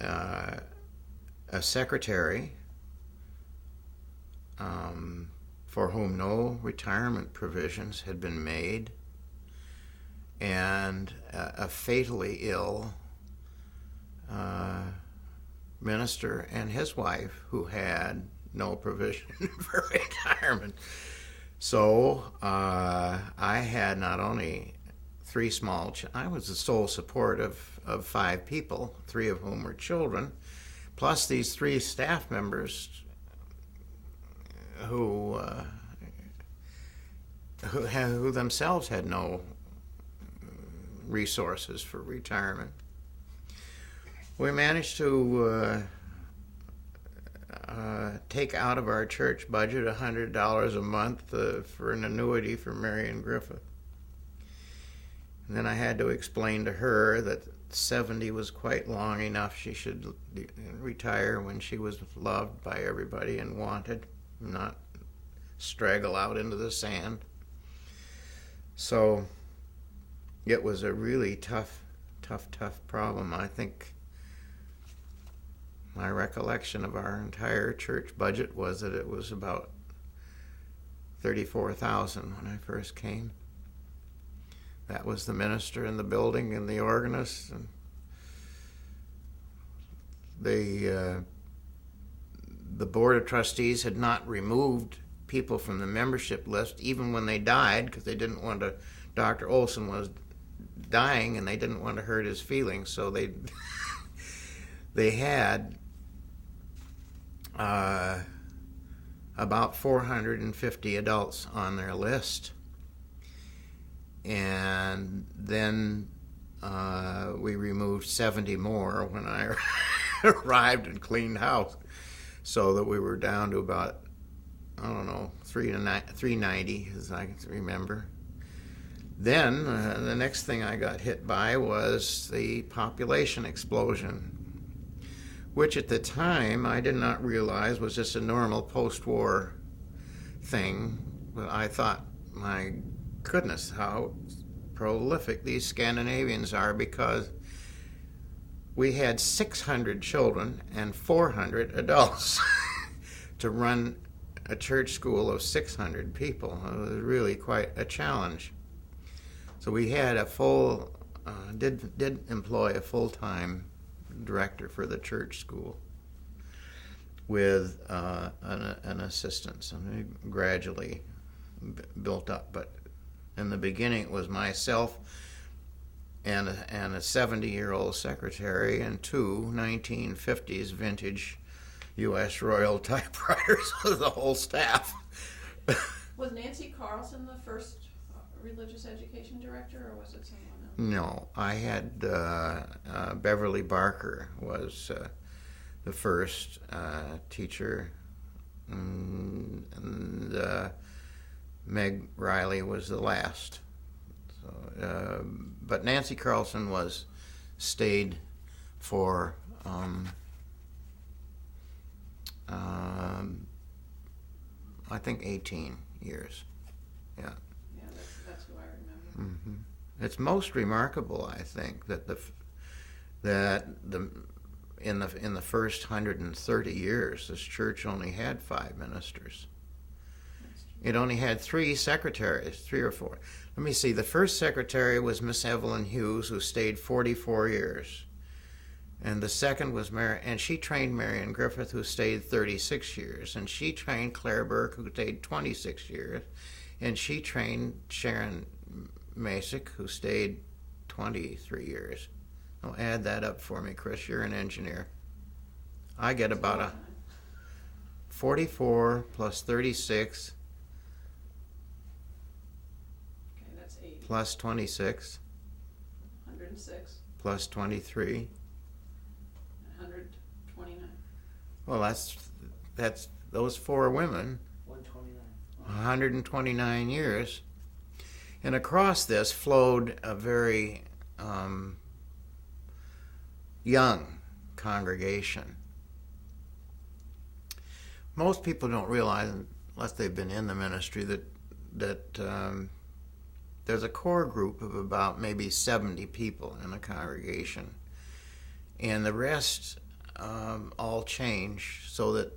a secretary for whom no retirement provisions had been made, and a fatally ill minister and his wife who had no provision for retirement. So I had not only three small I was the sole support of 5 people, 3 of whom were children, plus these 3 staff members who themselves had no resources for retirement. We managed to take out of our church budget $100 a month for an annuity for Marion Griffith. And then I had to explain to her that 70 was quite long enough. She should retire when she was loved by everybody and wanted, not straggle out into the sand. So it was a really tough problem. I think my recollection of our entire church budget was that it was about $34,000 when I first came. That was the minister in the building and the organist, and the board of trustees had not removed people from the membership list even when they died, because they didn't want to. Dr. Olson was dying and they didn't want to hurt his feelings, so they they had about 450 adults on their list. And then we removed 70 more when I arrived and cleaned house, so that we were down to about, I don't know, 390, as I can remember. Then the next thing I got hit by was the population explosion, which at the time I did not realize was just a normal post-war thing. But I thought, my goodness, how prolific these Scandinavians are, because we had 600 children and 400 adults to run a church school of 600 people. It was really quite a challenge. So we had a full, did employ a full-time director for the church school with an assistant. And we gradually built up, but in the beginning it was myself and a 70-year-old secretary and two 1950s vintage U.S. Royal typewriters with the whole staff. Was Nancy Carlson the first religious education director, or was it someone else? No, I had Beverly Barker was the first teacher, and Meg Riley was the last. So, but Nancy Carlson stayed for I think 18 years. Yeah. Yeah, that's who I remember. Mm-hmm. It's most remarkable, I think, that in the first 130 years, this church only had 5 ministers. It only had 3 secretaries, 3 or 4. Let me see. The first secretary was Miss Evelyn Hughes, who stayed 44 years. And the second was and she trained Marion Griffith, who stayed 36 years. And she trained Claire Burke, who stayed 26 years. And she trained Sharon Masick, who stayed 23 years. Oh, add that up for me, Chris. You're an engineer. I get about a 44 plus 36 that's 80. plus 26 106. plus 23. 129. Well, that's those 4 women. 129. 129 years. And across this flowed a very young congregation. Most people don't realize, unless they've been in the ministry, that there's a core group of about maybe 70 people in a congregation. And the rest all change, so that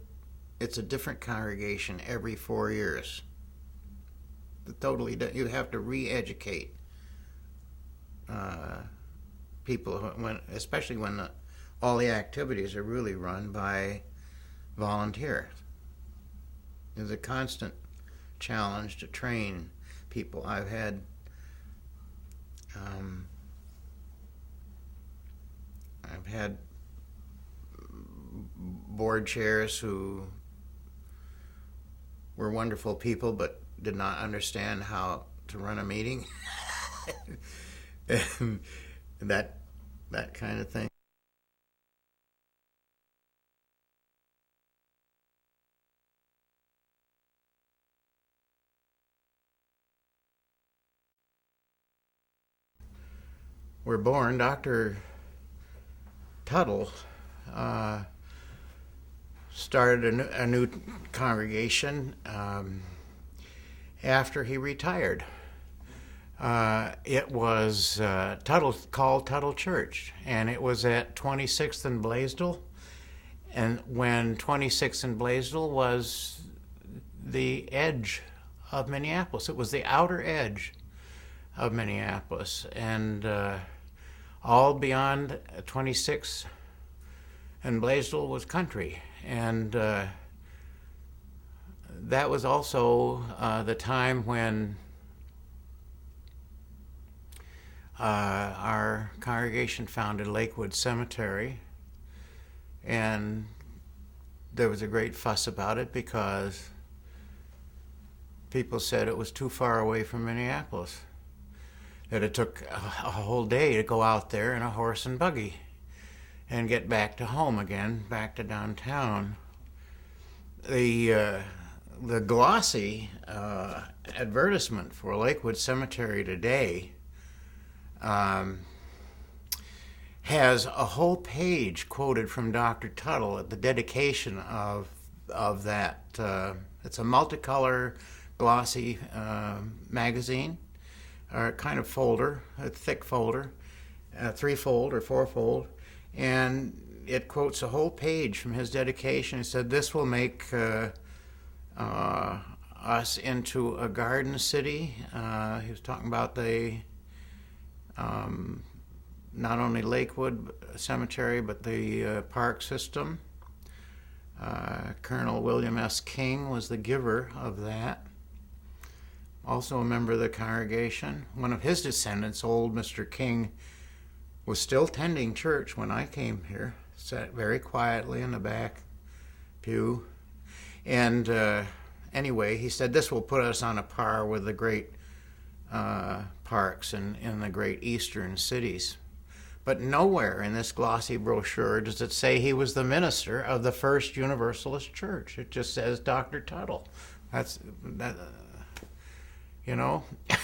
it's a different congregation every 4 years. Totally, you have to re-educate people, especially when all the activities are really run by volunteers. There's a constant challenge to train people. I've had board chairs who were wonderful people, but did not understand how to run a meeting, and that kind of thing. were born, Dr. Tuttle started a new congregation after he retired. It was called Tuttle Church, and it was at 26th and Blaisdell. And when 26th and Blaisdell was the edge of Minneapolis, it was the outer edge of Minneapolis, and all beyond 26th and Blaisdell was country, and that was also the time when our congregation founded Lakewood Cemetery, and there was a great fuss about it because people said it was too far away from Minneapolis, that it took a whole day to go out there in a horse and buggy and get back to home again, back to downtown. The glossy advertisement for Lakewood Cemetery today has a whole page quoted from Dr. Tuttle at the dedication of that. It's a multicolor, glossy magazine, or kind of folder, a thick folder, threefold or fourfold, and it quotes a whole page from his dedication. He said, "This will make us into a garden city." He was talking about the not only Lakewood Cemetery, but the park system. Colonel William S. King was the giver of that. Also a member of the congregation. One of his descendants, old Mr. King, was still tending church when I came here. Sat very quietly in the back pew. And anyway, he said, "This will put us on a par with the great parks in the great eastern cities." But nowhere in this glossy brochure does it say he was the minister of the First Universalist Church. It just says Dr. Tuttle.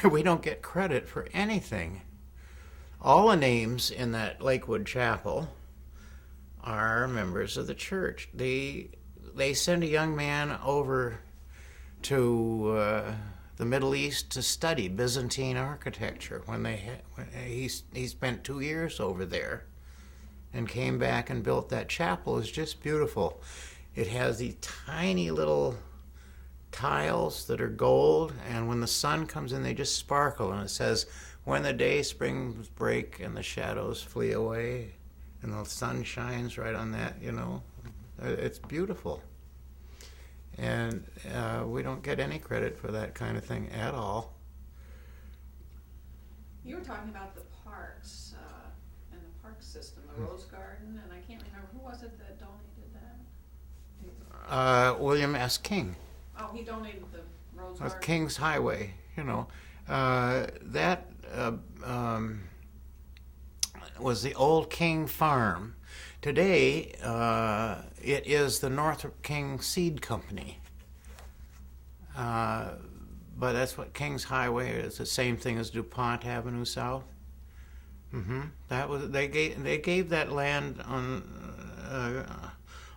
We don't get credit for anything. All the names in that Lakewood chapel are members of the church. They send a young man over to the Middle East to study Byzantine architecture. He spent 2 years over there and came back and built that chapel. It's just beautiful. It has these tiny little tiles that are gold, and when the sun comes in, they just sparkle. And it says, "When the day springs break and the shadows flee away," and the sun shines right on that. It's beautiful. And we don't get any credit for that kind of thing at all. You were talking about the parks and the park system, the Rose Garden, and I can't remember, who was it that donated that? William S. King. Oh, he donated the Rose With Garden. King's Highway, that was the old King Farm. Today, it is the Northrop King Seed Company. But that's what King's Highway is. The same thing as DuPont Avenue South. That was they gave that land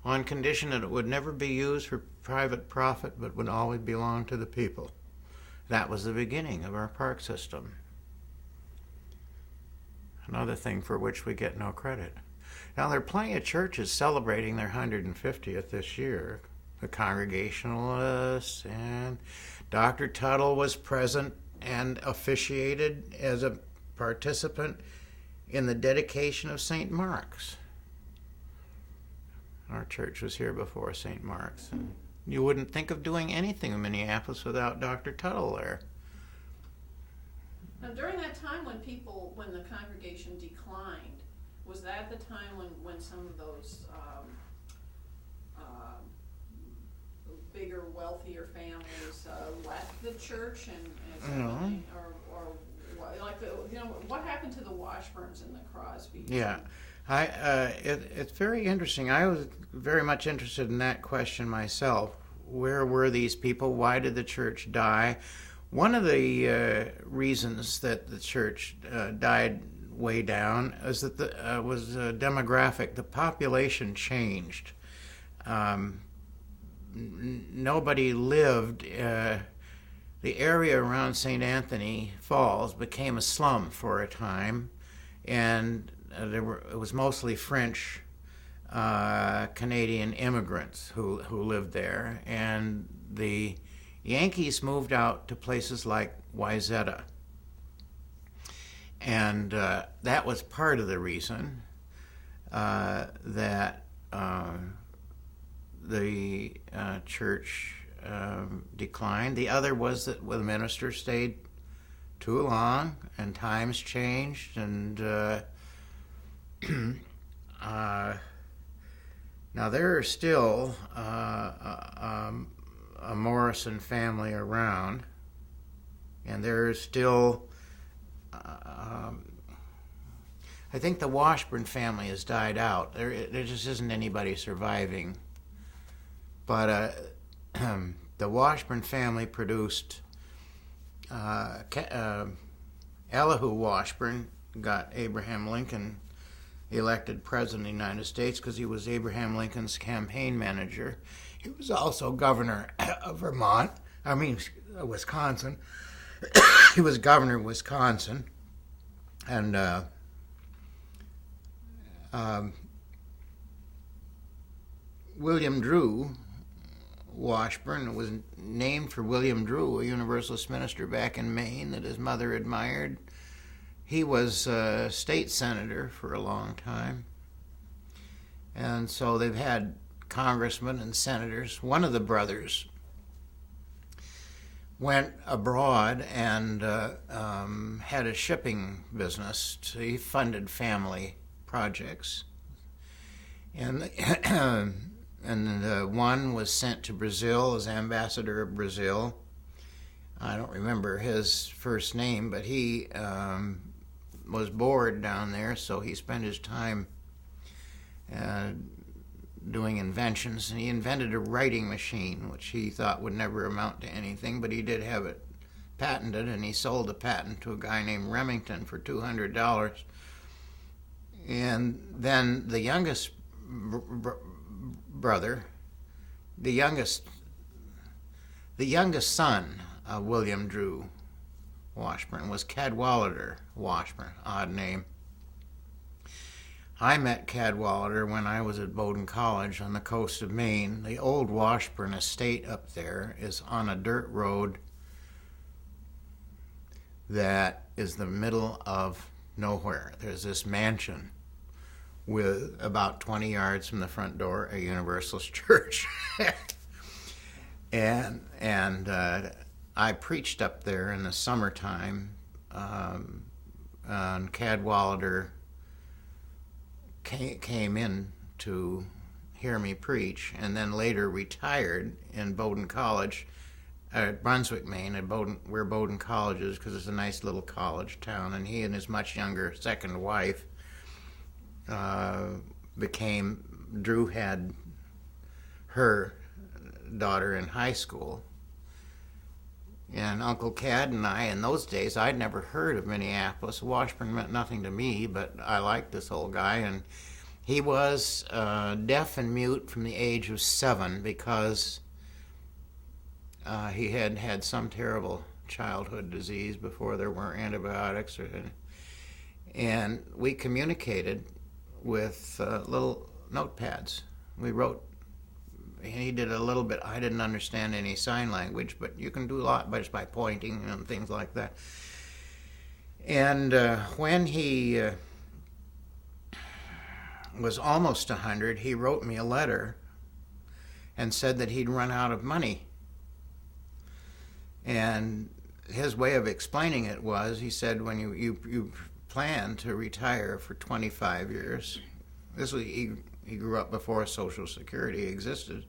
on condition that it would never be used for private profit, but would always belong to the people. That was the beginning of our park system. Another thing for which we get no credit. Now, there are plenty of churches celebrating their 150th this year. The Congregationalists, and Dr. Tuttle was present and officiated as a participant in the dedication of St. Mark's. Our church was here before St. Mark's. And you wouldn't think of doing anything in Minneapolis without Dr. Tuttle there. Now, during that time when the congregation declined, was that the time when some of those bigger, wealthier families left the church and what happened to the Washburns and the Crosbys? Yeah, it's very interesting. I was very much interested in that question myself. Where were these people? Why did the church die? One of the reasons that the church died way down is that was demographic. The population changed. Nobody lived. The area around St. Anthony Falls became a slum for a time, and it was mostly French Canadian immigrants who lived there, and the Yankees moved out to places like Wayzata, and that was part of the reason that the church declined. The other was that the minister stayed too long, and times changed, and now there are still a Morrison family around, and there is still I think the Washburn family has died out. There just isn't anybody surviving. But the Washburn family produced Elihu Washburn got Abraham Lincoln elected president of the United States because he was Abraham Lincoln's campaign manager. He was also governor of Wisconsin. He was governor of Wisconsin. And William Drew Washburn was named for William Drew, a Universalist minister back in Maine that his mother admired. He was a state senator for a long time. And so they've had congressmen and senators. One of the brothers went abroad and had a shipping business. He funded family projects. And one was sent to Brazil as ambassador of Brazil. I don't remember his first name, but he was bored down there, so he spent his time doing inventions, and he invented a writing machine, which he thought would never amount to anything, but he did have it patented, and he sold the patent to a guy named Remington for $200. And then the youngest brother, the youngest son of William Drew Washburn was Cadwallader Washburn, odd name. I met Cadwallader when I was at Bowdoin College on the coast of Maine. The old Washburn estate up there is on a dirt road that is the middle of nowhere. There's this mansion with about 20 yards from the front door a Universalist church. and I preached up there in the summertime, and Cadwallader came in to hear me preach, and then later retired in Bowdoin College at Brunswick, Maine, at where Bowdoin College is, because it's a nice little college town. And he and his much younger second wife Drew had her daughter in high school. And Uncle Cad and I, in those days, I'd never heard of Minneapolis. Washburn meant nothing to me, but I liked this old guy. And he was deaf and mute from the age of 7 because he had had some terrible childhood disease before there were antibiotics. And we communicated with little notepads. We wrote. He did a little bit. I didn't understand any sign language, but you can do a lot just by pointing and things like that. And when he was almost 100, he wrote me a letter and said that he'd run out of money. And his way of explaining it was, he said, when you plan to retire for 25 years, he grew up before Social Security existed.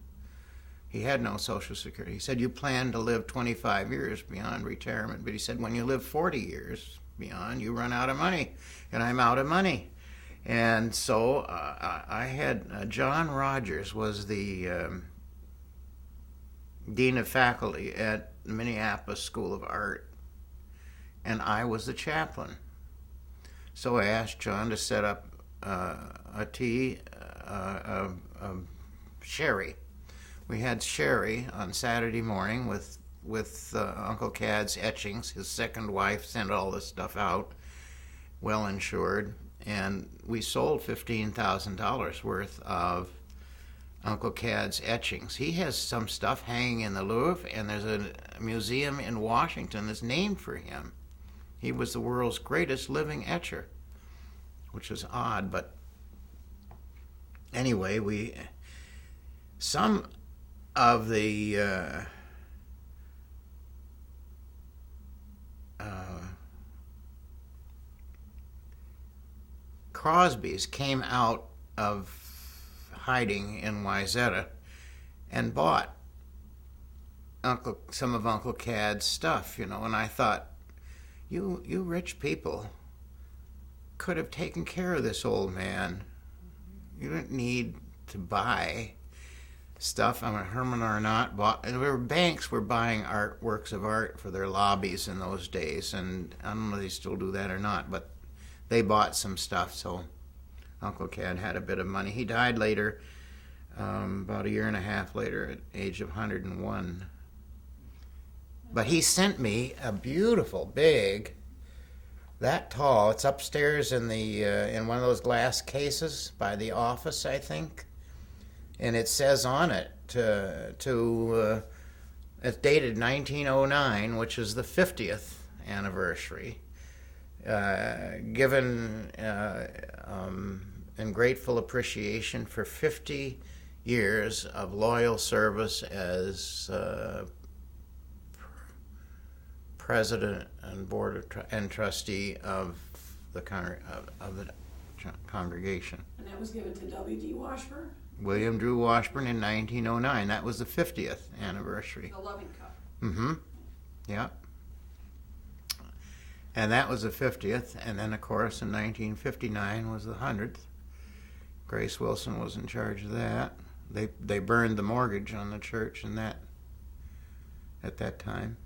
He had no Social Security. He said, you plan to live 25 years beyond retirement. But he said, when you live 40 years beyond, you run out of money. And I'm out of money. And so I had John Rogers was the dean of faculty at the Minneapolis School of Art. And I was the chaplain. So I asked John to set up a sherry. We had sherry on Saturday morning with Uncle Cad's etchings. His second wife sent all this stuff out, well insured, and we sold $15,000 worth of Uncle Cad's etchings. He has some stuff hanging in the Louvre, and there's a museum in Washington that's named for him. He was the world's greatest living etcher, which is odd, but anyway, some of the Crosbys came out of hiding in Wyzetta and bought some of Uncle Cad's stuff, and I thought, you rich people could have taken care of this old man. You didn't need to buy stuff. Herman Arnott bought, and banks were buying works of art for their lobbies in those days, and I don't know if they still do that or not, but they bought some stuff, so Uncle Cad had a bit of money. He died later, about a year and a half later, at the age of 101. But he sent me a beautiful, big, that tall. It's upstairs in in one of those glass cases by the office, I think. And it says on it it's dated 1909, which is the 50th anniversary. Given in grateful appreciation for 50 years of loyal service as president and board and trustee of the congregation. And that was given to W.D. Washburn? William Drew Washburn in 1909. That was the 50th anniversary. The Loving Cup. Mm-hmm. Yeah. And that was the 50th, and then, of course, in 1959 was the 100th. Grace Wilson was in charge of that. They burned the mortgage on the church and that at that time.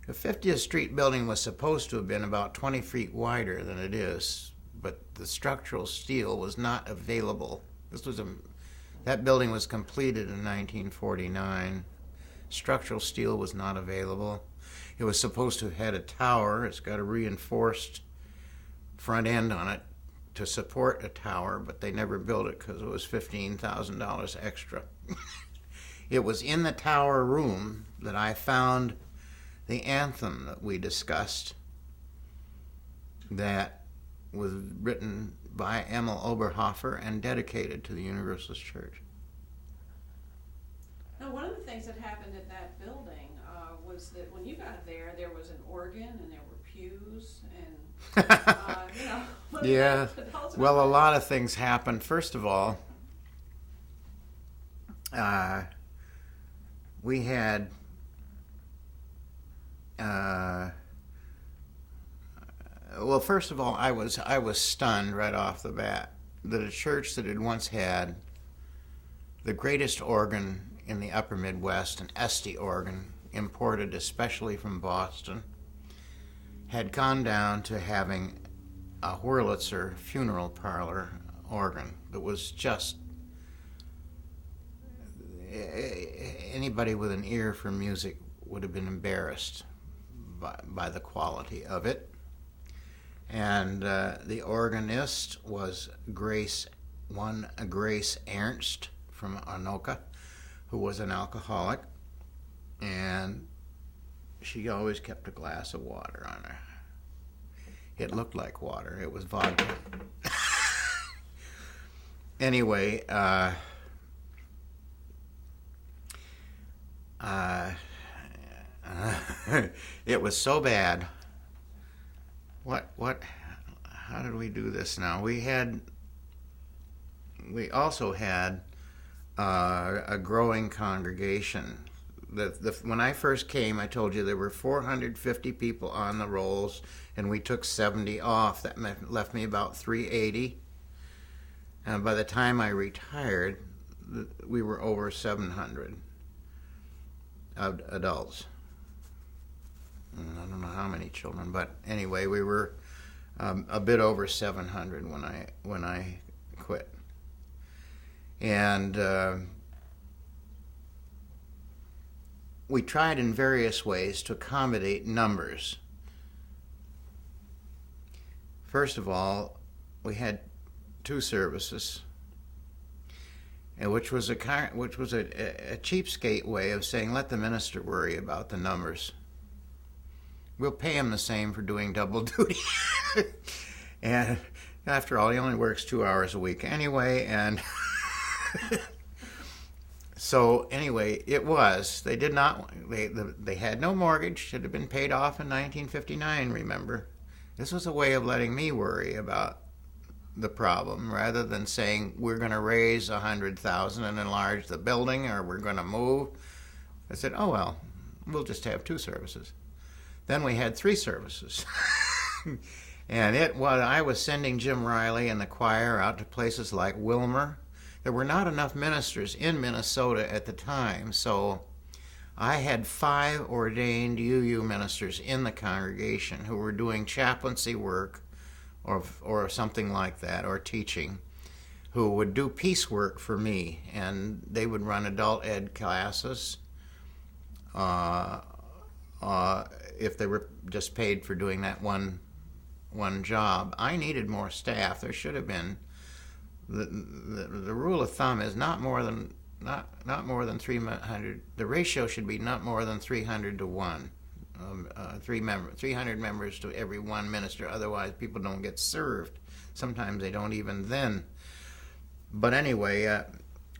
The 50th Street building was supposed to have been about 20 feet wider than it is, but the structural steel was not available. That building was completed in 1949. Structural steel was not available. It was supposed to have had a tower. It's got a reinforced front end on it to support a tower, but they never built it because it was $15,000 extra. It was in the tower room that I found the anthem that we discussed that was written by Emil Oberhofer and dedicated to the Universalist Church. Now, one of the things that happened in that building was that when you got there was an organ and there were pews and, Yeah. Well, a lot of things happened. First of all, we had well, first of all, I was stunned right off the bat that a church that had once had the greatest organ in the upper Midwest, an Este organ, imported especially from Boston, had gone down to having a Wurlitzer funeral parlor organ that was just, anybody with an ear for music would have been embarrassed by the quality of it. And the organist was Grace Ernst from Anoka, who was an alcoholic, and she always kept a glass of water on her. It looked like water. It was vodka. Anyway, it was so bad. How did we do this now? We also had a growing congregation. When I first came, I told you there were 450 people on the rolls, and we took 70 off. That left me about 380. And by the time I retired, we were over 700 adults. I don't know how many children, but anyway, we were a bit over 700 when I quit. And we tried in various ways to accommodate numbers. First of all, we had 2 services, and which was a cheapskate way of saying, let the minister worry about the numbers. We'll pay him the same for doing double duty. And after all, he only works 2 hours a week anyway, and so anyway, they did not, they had no mortgage, should have been paid off in 1959, remember. This was a way of letting me worry about the problem, rather than saying we're going to raise $100,000 and enlarge the building, or we're going to move. I said, oh well, we'll just have 2 services. Then we had 3 services. And I was sending Jim Riley and the choir out to places like Wilmer. There were not enough ministers in Minnesota at the time, so I had 5 ordained UU ministers in the congregation who were doing chaplaincy work or something like that, or teaching, who would do piecework for me, and they would run adult ed classes if they were just paid for doing that one job. I needed more staff. There should have been, the rule of thumb is not more than 300. The ratio should be not more than 300 to 1. 300 members to every 1 minister. Otherwise, people don't get served. Sometimes they don't even then. But anyway,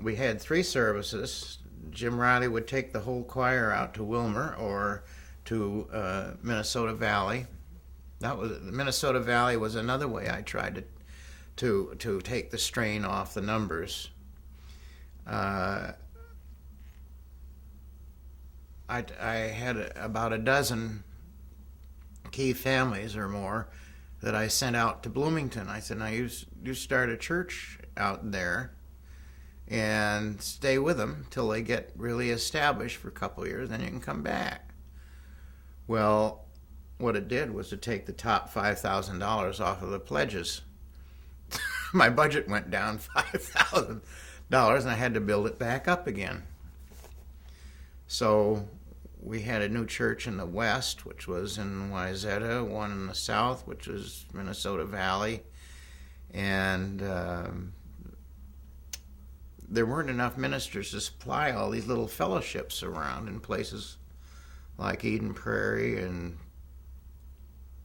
we had 3 services. Jim Riley would take the whole choir out to Wilmer or to Minnesota Valley. Minnesota Valley was another way I tried to take the strain off the numbers. I had about a dozen key families or more that I sent out to Bloomington. I said, now you start a church out there and stay with them till they get really established for a couple of years, then you can come back. Well, what it did was to take the top $5,000 off of the pledges. My budget went down $5,000 and I had to build it back up again. So we had a new church in the west, which was in Wayzata, one in the south, which was Minnesota Valley, and there weren't enough ministers to supply all these little fellowships around in places like Eden Prairie and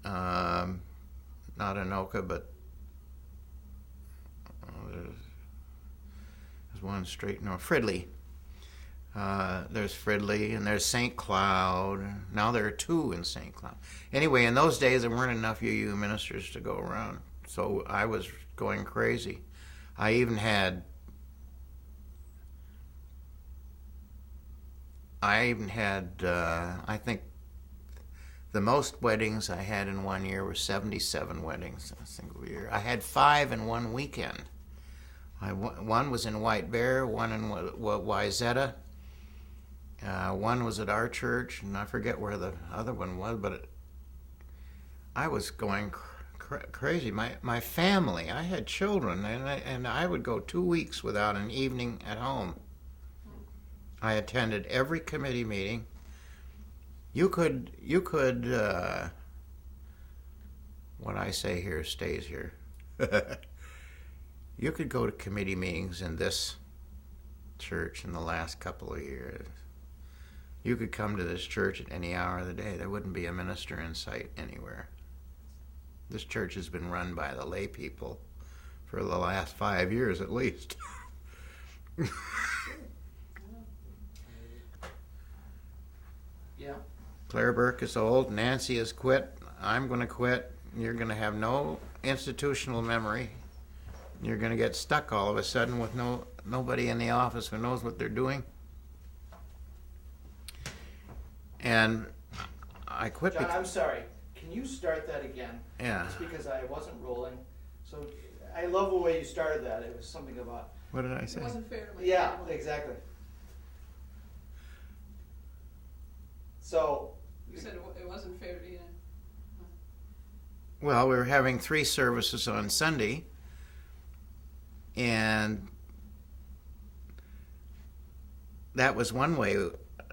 not Anoka, but there's one straight north, Fridley. There's Fridley, and there's St. Cloud. Now there are 2 in St. Cloud. Anyway, in those days, there weren't enough UU ministers to go around, so I was going crazy. I even had, I think the most weddings I had in 1 year were 77 weddings in a single year. I had 5 in 1 weekend. One was in White Bear, one in Wayzata. One was at our church, and I forget where the other one was, but I was going crazy. My family, I had children, and I would go 2 weeks without an evening at home. I attended every committee meeting. You could what I say here stays here. You could go to committee meetings in this church in the last couple of years. You could come to this church at any hour of the day. There wouldn't be a minister in sight anywhere. This church has been run by the lay people for the last 5 years at least. Yeah. Claire Burke is old. Nancy has quit. I'm going to quit. You're going to have no institutional memory. You're going to get stuck all of a sudden with nobody in the office who knows what they're doing. And I quit. John, I'm sorry. Can you start that again? Yeah. Just because I wasn't rolling. So I love the way you started that. It was something about. What did I say? It wasn't fair to my Yeah, family. exactly. So. You said it wasn't fair to you. Well, we were having 3 services on Sunday, and that was one way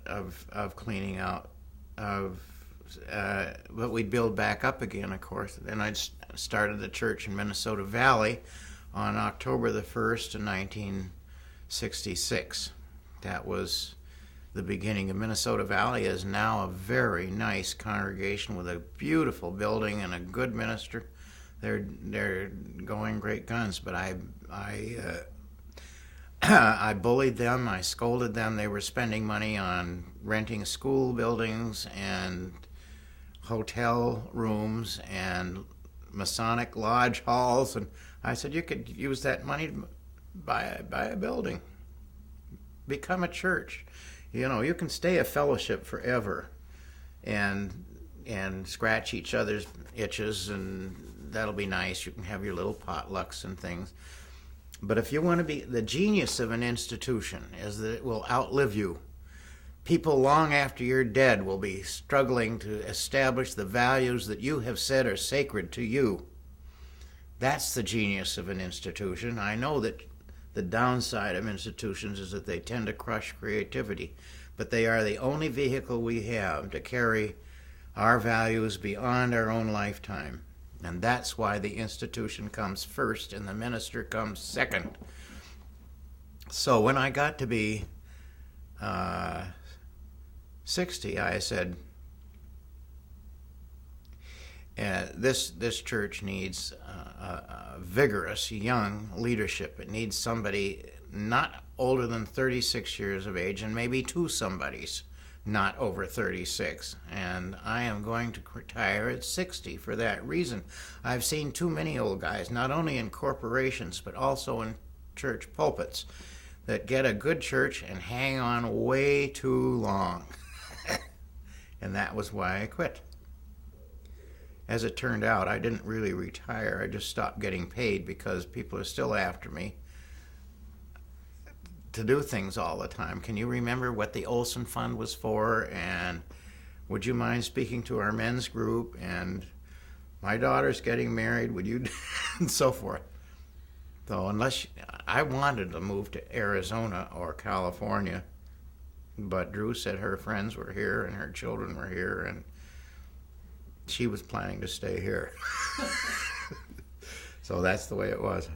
of cleaning out. But we'd build back up again, of course. Then I started the church in Minnesota Valley on October the 1st in 1966. That was the beginning of Minnesota Valley. Is now a very nice congregation with a beautiful building and a good minister. They're going great guns, but I I bullied them, I scolded them. They were spending money on renting school buildings and hotel rooms and Masonic lodge halls, and I said, you could use that money to buy a building, become a church. You know, you can stay a fellowship forever and scratch each other's itches, and that'll be nice. You can have your little potlucks and things. But if you want to be, the genius of an institution is that it will outlive you. People long after you're dead will be struggling to establish the values that you have said are sacred to you. That's the genius of an institution. I know that the downside of institutions is that they tend to crush creativity, but they are the only vehicle we have to carry our values beyond our own lifetime. And that's why the institution comes first and the minister comes second. So when I got to be 60, I said, this church needs a vigorous young leadership. It needs somebody not older than 36 years of age, and maybe 2 somebodies not over 36. And I am going to retire at 60 for that reason. I've seen too many old guys, not only in corporations, but also in church pulpits, that get a good church and hang on way too long. And that was why I quit. As it turned out, I didn't really retire. I just stopped getting paid because people are still after me to do things all the time. Can you remember what the Olson Fund was for? And would you mind speaking to our men's group? And my daughter's getting married, would you? And so forth. So I wanted to move to Arizona or California, but Drew said her friends were here and her children were here, and she was planning to stay here. So that's the way it was.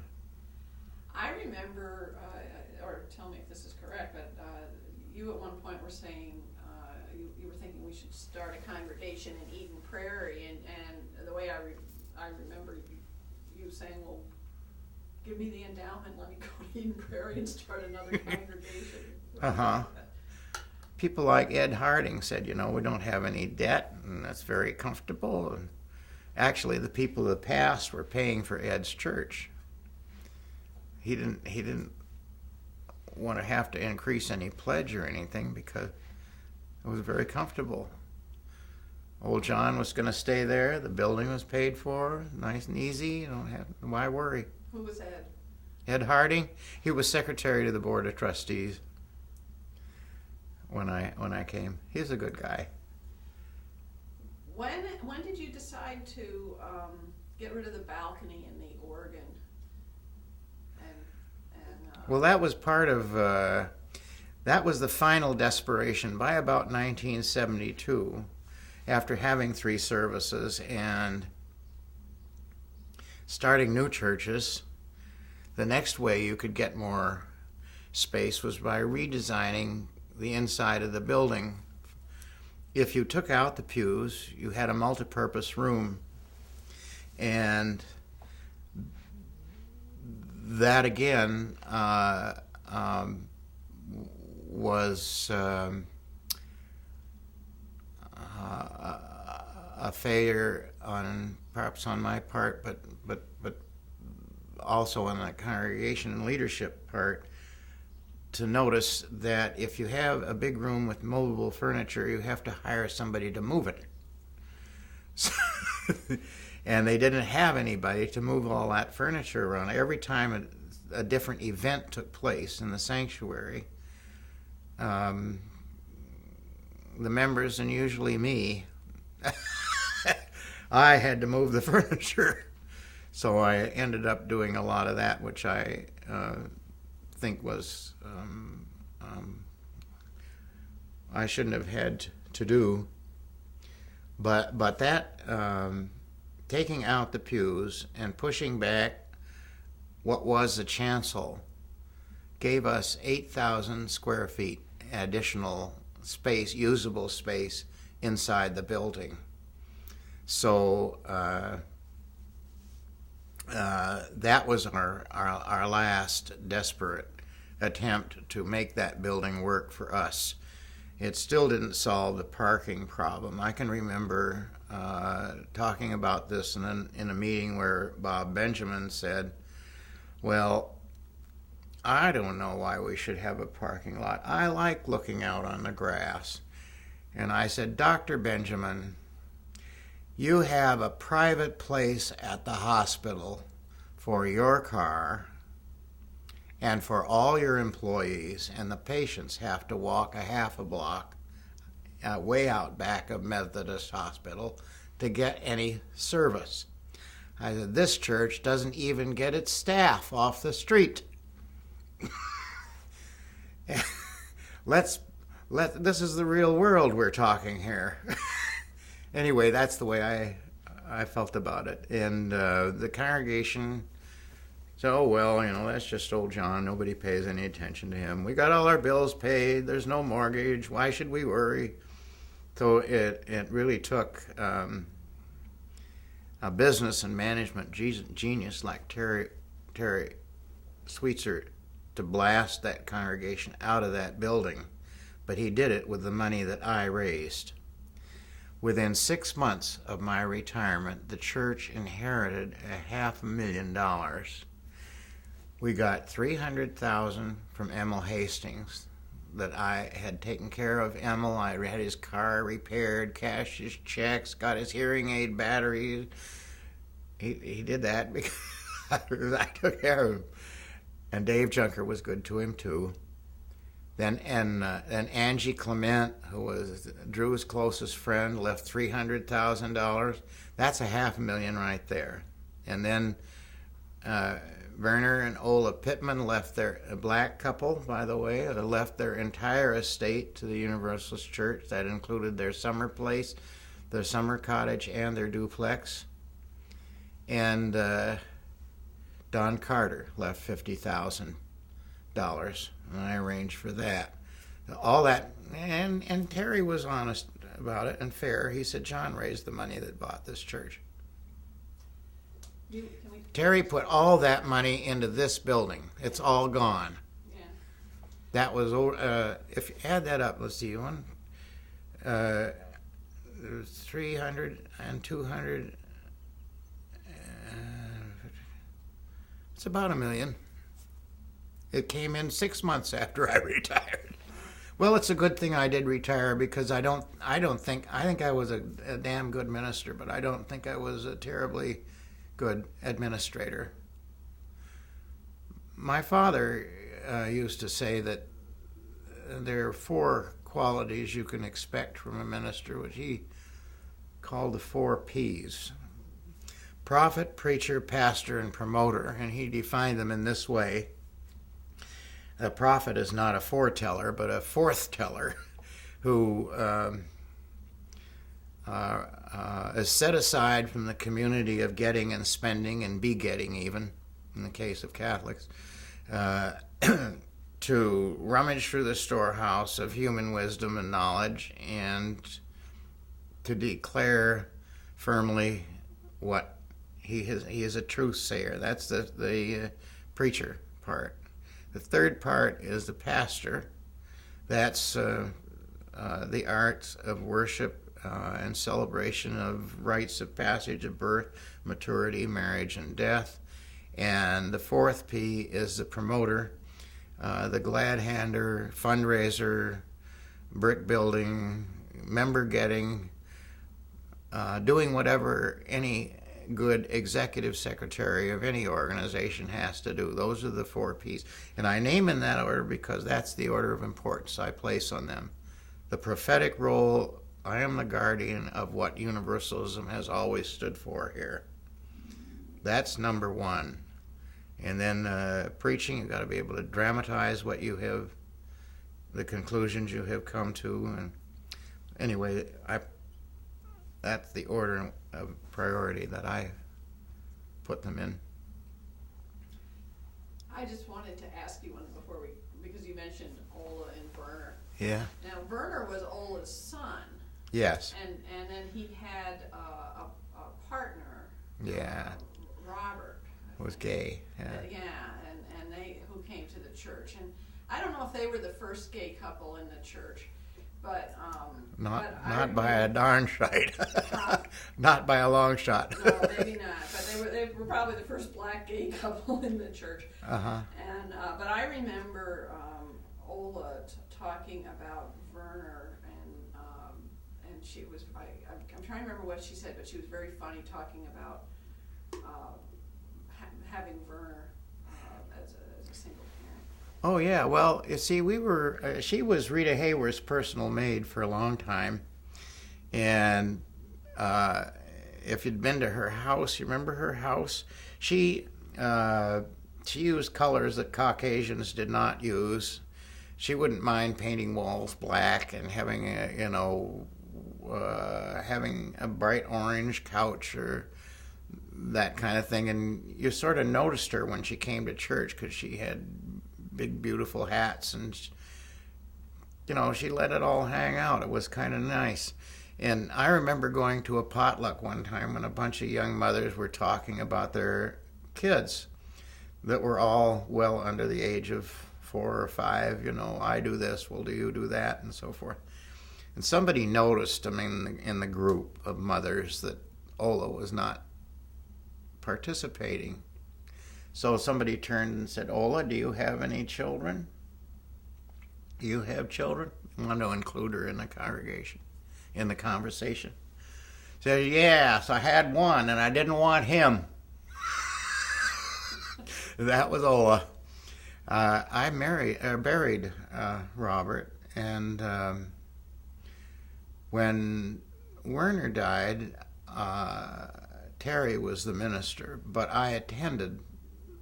I remember, or tell me if this is correct, but you at one point were saying, you were thinking we should start a congregation in Eden Prairie, and the way I remember you saying, well, give me the endowment, let me go to Eden Prairie and start another congregation. Uh-huh. People like Ed Harding said, you know, we don't have any debt, and that's very comfortable. And actually, the people of the past were paying for Ed's church. He didn't want to have to increase any pledge or anything because it was very comfortable. Old John was going to stay there. The building was paid for, nice and easy. You don't have, why worry? Who was Ed? Ed Harding. He was secretary to the board of trustees when I came. He's a good guy. When did you decide to get rid of the balcony in the organ? Well, that was part of that was the final desperation. By about 1972, after having 3 services and starting new churches, the next way you could get more space was by redesigning the inside of the building. If you took out the pews, you had a multipurpose room, and that again was a failure perhaps on my part, but also on the congregation and leadership part, to notice that if you have a big room with movable furniture, you have to hire somebody to move it. And they didn't have anybody to move all that furniture around. Every time a different event took place in the sanctuary, the members, and usually me, I had to move the furniture. So I ended up doing a lot of that, which I think was I shouldn't have had to do. But that taking out the pews and pushing back what was the chancel gave us 8,000 square feet additional space, usable space inside the building. So that was our last desperate attempt to make that building work for us. It still didn't solve the parking problem. I can remember talking about this in a meeting where Bob Benjamin said, well, I don't know why we should have a parking lot. I like looking out on the grass. And I said, Dr. Benjamin, you have a private place at the hospital for your car and for all your employees, and the patients have to walk a half a block way out back of Methodist Hospital to get any service. I said, this church doesn't even get its staff off the street. This is the real world we're talking here. Anyway, that's the way I felt about it. And the congregation said, oh, well, that's just old John. Nobody pays any attention to him. We got all our bills paid. There's no mortgage. Why should we worry? So it really took a business and management genius like Terry Sweetser to blast that congregation out of that building. But he did it with the money that I raised. Within 6 months of my retirement, the church inherited $500,000. We got $300,000 from Emil Hastings that I had taken care of. Emil, I had his car repaired, cashed his checks, got his hearing aid batteries. He did that because I took care of him. And Dave Junker was good to him too. Then Angie Clement, who was Drew's closest friend, left $300,000. That's $500,000 right there. And then Werner and Ola Pittman left a black couple, by the way, left their entire estate to the Universalist Church. That included their summer place, their summer cottage, and their duplex. And Don Carter left $50,000, and I arranged for that. All that, and Terry was honest about it and fair. He said, John raised the money that bought this church. Terry put all that money into this building. It's all gone. Yeah. That was, if you add that up, let's see, 300 and 200, it's about $1 million. It came in 6 months after I retired. Well, it's a good thing I did retire because I think I was a damn good minister, but I don't think I was a terribly good administrator. My father used to say that there are 4 qualities you can expect from a minister, which he called the 4 P's. Prophet, preacher, pastor, and promoter, and he defined them in this way. A prophet is not a foreteller, but a forth-teller who is set aside from the community of getting and spending and begetting, even in the case of Catholics, to rummage through the storehouse of human wisdom and knowledge and to declare firmly what he is a truth sayer. That's the preacher part. The third part is the pastor. That's the arts of worship and celebration of rites of passage of birth, maturity, marriage, and death. And the 4th P is the promoter, the glad-hander, fundraiser, brick building, member getting, doing whatever any good executive secretary of any organization has to do. Those are the 4 P's. And I name in that order because that's the order of importance I place on them. The prophetic role the guardian of what universalism has always stood for here. That's number one. And then preaching, you've got to be able to dramatize what you have, the conclusions you have come to. And anyway, that's the order of priority that I put them in. I just wanted to ask you one because you mentioned Ola and Werner. Yeah. Now, Werner was Ola's son. Yes. And then he had a partner. Yeah. Robert. Was gay. Yeah. And they who came to the church, and I don't know if they were the first gay couple in the church, but not by a darn sight. Not by a long shot. No, maybe not. But they were probably the first black gay couple in the church. And but I remember Ola talking about Werner, and she was I'm trying to remember what she said, but she was very funny talking about having Werner as a single parent. Oh yeah, well, you see, she was Rita Hayworth's personal maid for a long time, and if you'd been to her house, you remember her house? She used colors that Caucasians did not use. She wouldn't mind painting walls black and having having a bright orange couch or that kind of thing, and you sort of noticed her when she came to church because she had big, beautiful hats, and she let it all hang out. It was kind of nice. And I remember going to a potluck one time when a bunch of young mothers were talking about their kids that were all well under the age of 4 or 5. I do this, well, do you do that, and so forth. And somebody noticed, in the group of mothers, that Ola was not participating. So somebody turned and said, Ola, do you have any children? Do you have children? I want to include her in the congregation, in the conversation. Said, yes, I had one, and I didn't want him. That was Ola. I buried Robert, and when Werner died, Terry was the minister, but I attended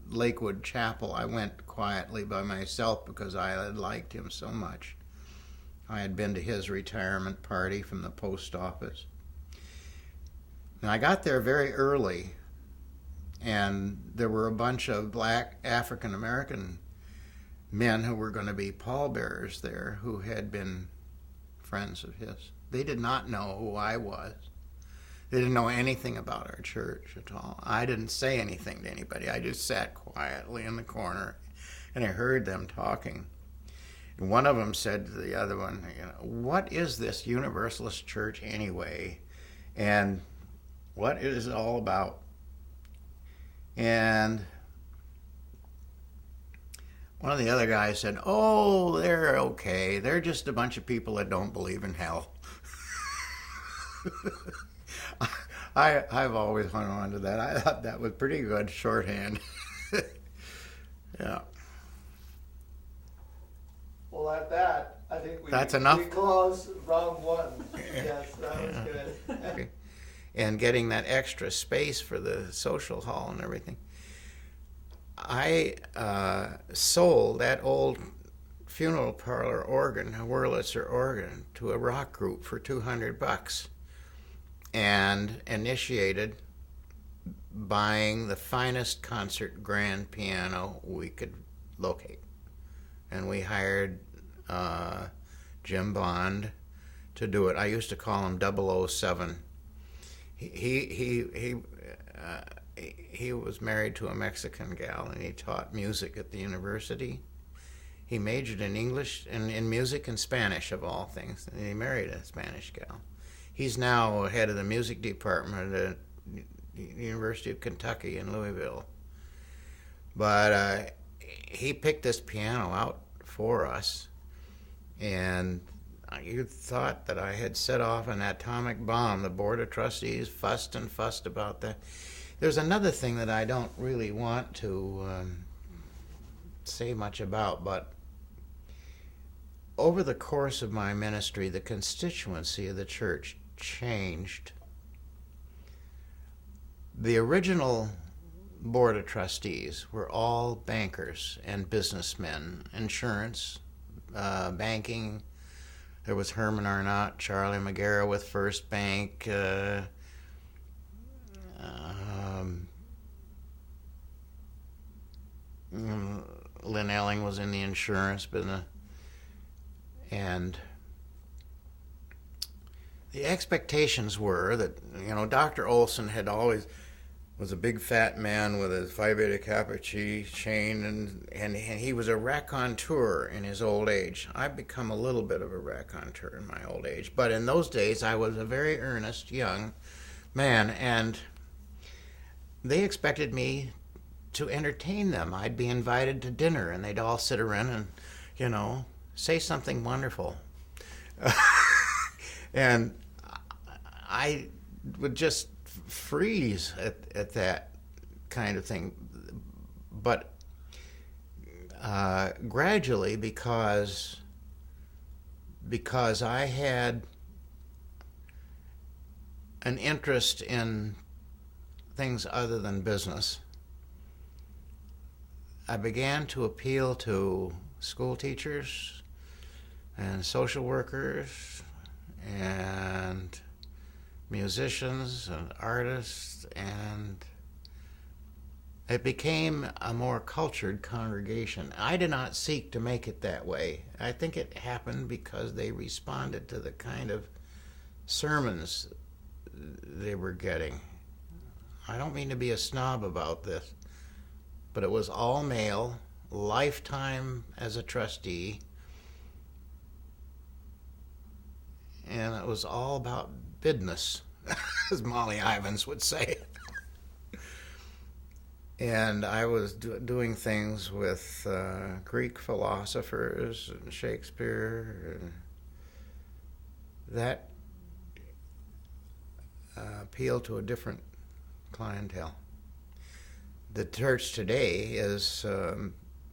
Lakewood Chapel. I went quietly by myself because I had liked him so much. I had been to his retirement party from the post office. And I got there very early, and there were a bunch of black African-American men who were going to be pallbearers there who had been friends of his. They did not know who I was. They didn't know anything about our church at all. I didn't say anything to anybody. I just sat quietly in the corner, and I heard them talking. And one of them said to the other one, what is this Universalist church anyway? And what is it all about? And one of the other guys said, oh, they're okay. They're just a bunch of people that don't believe in hell. I've always hung on to that. I thought that was pretty good shorthand. Yeah. Well, at that, I think That's enough? We close round one. Yes, that was good. Okay. And getting that extra space for the social hall and everything. I sold that old funeral parlor organ, a Wurlitzer organ, to a rock group for $200 and initiated buying the finest concert grand piano we could locate. And we hired Jim Bond to do it. I used to call him 007. He was married to a Mexican gal, and he taught music at the university. He majored in English and in music and Spanish, of all things, and he married a Spanish gal. He's now head of the music department at the University of Kentucky in Louisville. But he picked this piano out for us, and you thought that I had set off an atomic bomb. The Board of Trustees fussed and fussed about that. There's another thing that I don't really want to say much about, but over the course of my ministry, the constituency of the church changed. The original board of trustees were all bankers and businessmen, insurance, banking. There was Herman Arnott, Charlie McGarrah with First Bank, Lynn Elling was in the insurance business, and the expectations were that, Dr. Olson had always was a big fat man with a Phi Beta Kappa Chi chain, and he was a raconteur in his old age. I've become a little bit of a raconteur in my old age, but in those days I was a very earnest young man, and they expected me to entertain them. I'd be invited to dinner, and they'd all sit around and, say something wonderful. And I would just freeze at that kind of thing. But gradually, because I had an interest in things other than business, I began to appeal to school teachers and social workers and musicians and artists, and it became a more cultured congregation. I did not seek to make it that way. I think it happened because they responded to the kind of sermons they were getting. I don't mean to be a snob about this, but it was all male, lifetime as a trustee, and it was all about business, as Molly Ivins would say. And I was doing things with Greek philosophers and Shakespeare, and that appealed to a different clientele. The church today is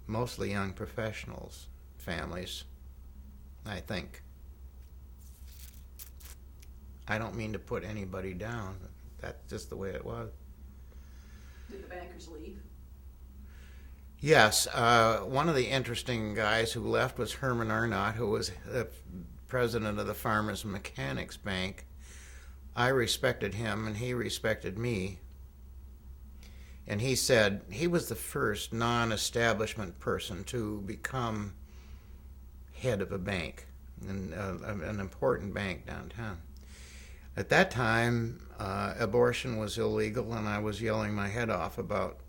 mostly young professionals, families, I think. I don't mean to put anybody down. That's just the way it was. Did the bankers leave? Yes. One of the interesting guys who left was Herman Arnott, who was the president of the Farmers and Mechanics Bank. I respected him, and he respected me. And he said he was the first non-establishment person to become head of a bank, an important bank downtown. At that time, abortion was illegal, and I was yelling my head off about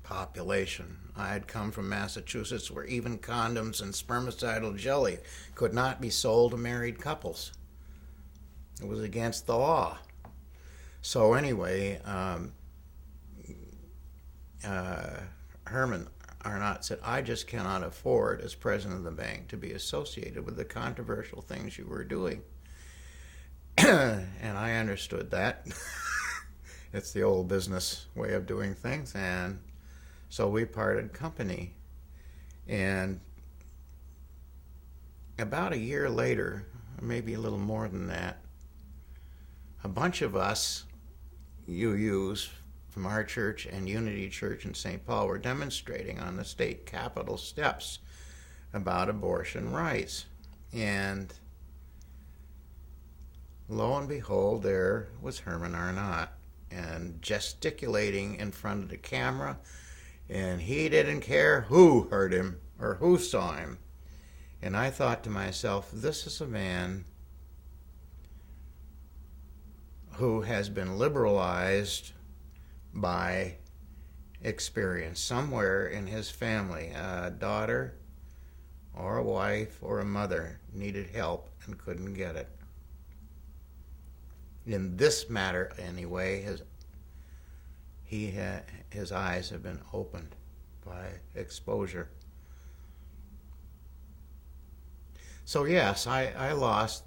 population. I had come from Massachusetts, where even condoms and spermicidal jelly could not be sold to married couples. It was against the law. So anyway, Herman Arnott said, I just cannot afford, as president of the bank, to be associated with the controversial things you were doing. And I understood that. It's the old business way of doing things. And so we parted company. And about a year later, maybe a little more than that, a bunch of us UUs from our church and Unity Church in St. Paul were demonstrating on the state capitol steps about abortion rights. And lo and behold, there was Herman Arnott, and gesticulating in front of the camera, and he didn't care who heard him or who saw him. And I thought to myself, this is a man who has been liberalized by experience. Somewhere in his family, a daughter or a wife or a mother needed help and couldn't get it. In this matter, anyway, his eyes have been opened by exposure. So yes, I lost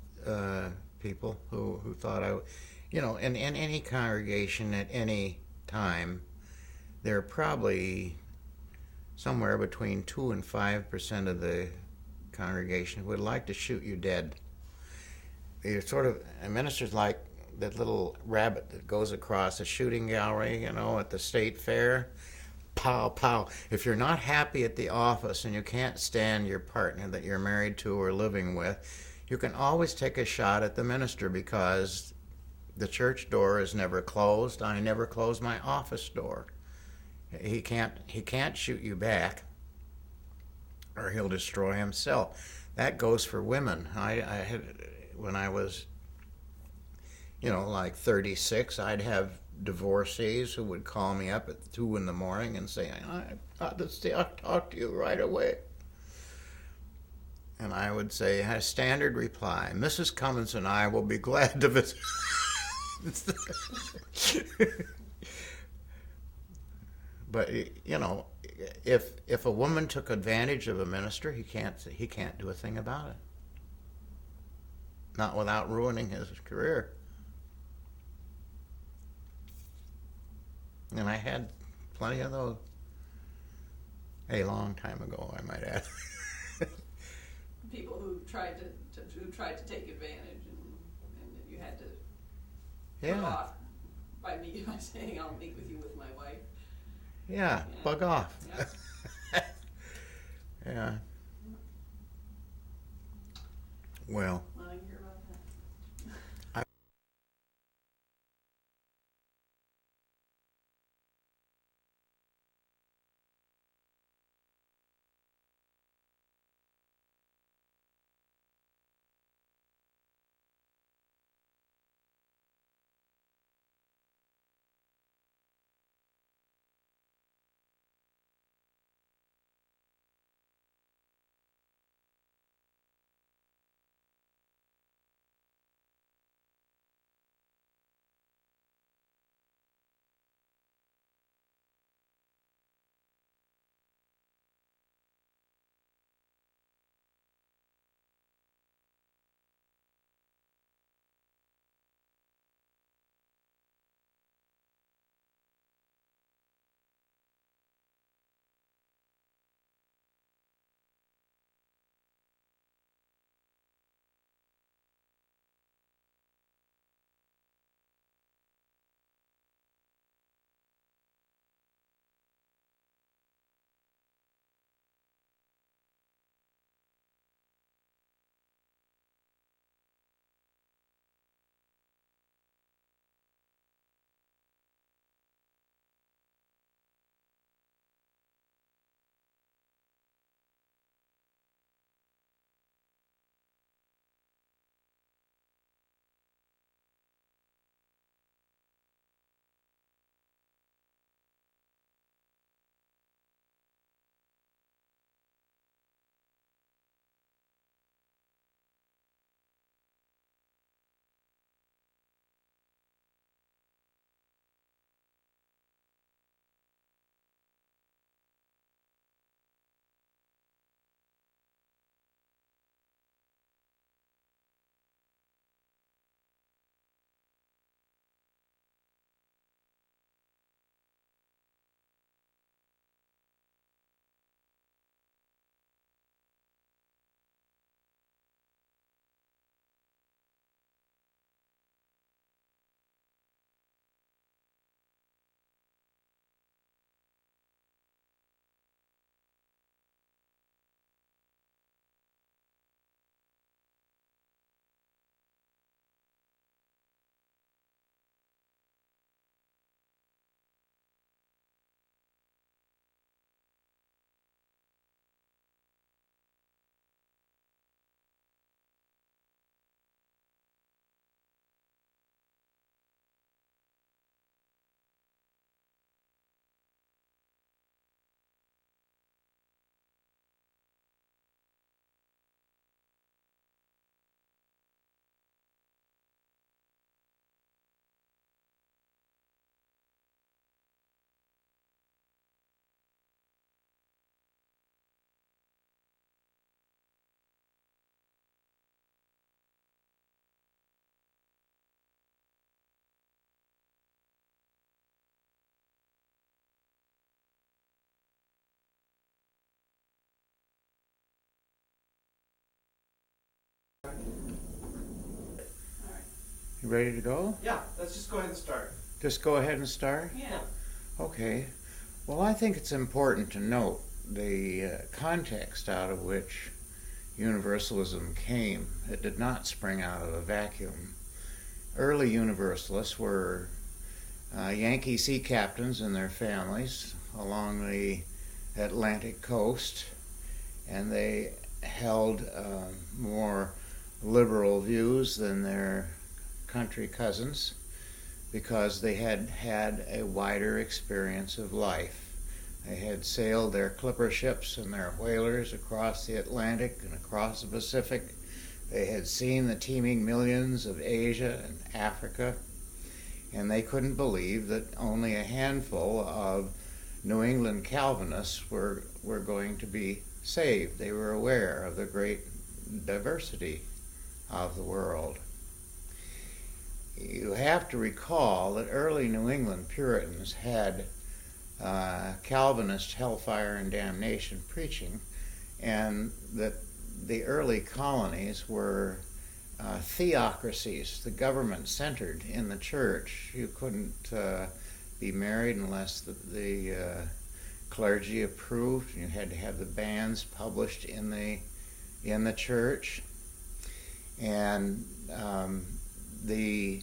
people who thought in any congregation at any time, there are probably somewhere between 2 and 5% of the congregation would like to shoot you dead. You're sort of, a minister's like that little rabbit that goes across a shooting gallery, you know, at the state fair. Pow, pow. If you're not happy at the office and you can't stand your partner that you're married to or living with, you can always take a shot at the minister, because the church door is never closed. I never close my office door. He can't shoot you back, or he'll destroy himself. That goes for women. I had, when I was, you know, like 36, I'd have divorcees who would call me up at 2 in the morning and say, I'll talk to you right away. And I would say, a standard reply, Mrs. Cummins and I will be glad to visit. But, you know, if a woman took advantage of a minister, he can't do a thing about it. Not without ruining his career. And I had plenty of those. A long time ago, I might add. People who tried to take advantage, and you had to put Yeah. off by saying, I'll meet with you with my wife. Yeah, bug off. Yeah. Yeah. Well, Want to hear about that? You ready to go? Yeah, let's just go ahead and start. Just go ahead and start? Yeah. Okay. Well, I think it's important to note the context out of which Universalism came. It did not spring out of a vacuum. Early Universalists were Yankee sea captains and their families along the Atlantic coast, and they held more liberal views than their country cousins because they had had a wider experience of life. They had sailed their clipper ships and their whalers across the Atlantic and across the Pacific. They had seen the teeming millions of Asia and Africa, and they couldn't believe that only a handful of New England Calvinists were going to be saved. They were aware of the great diversity of the world. You have to recall that early New England Puritans had Calvinist hellfire and damnation preaching, and that the early colonies were theocracies, the government centered in the church. You couldn't be married unless the clergy approved. You had to have the banns published in the church, and the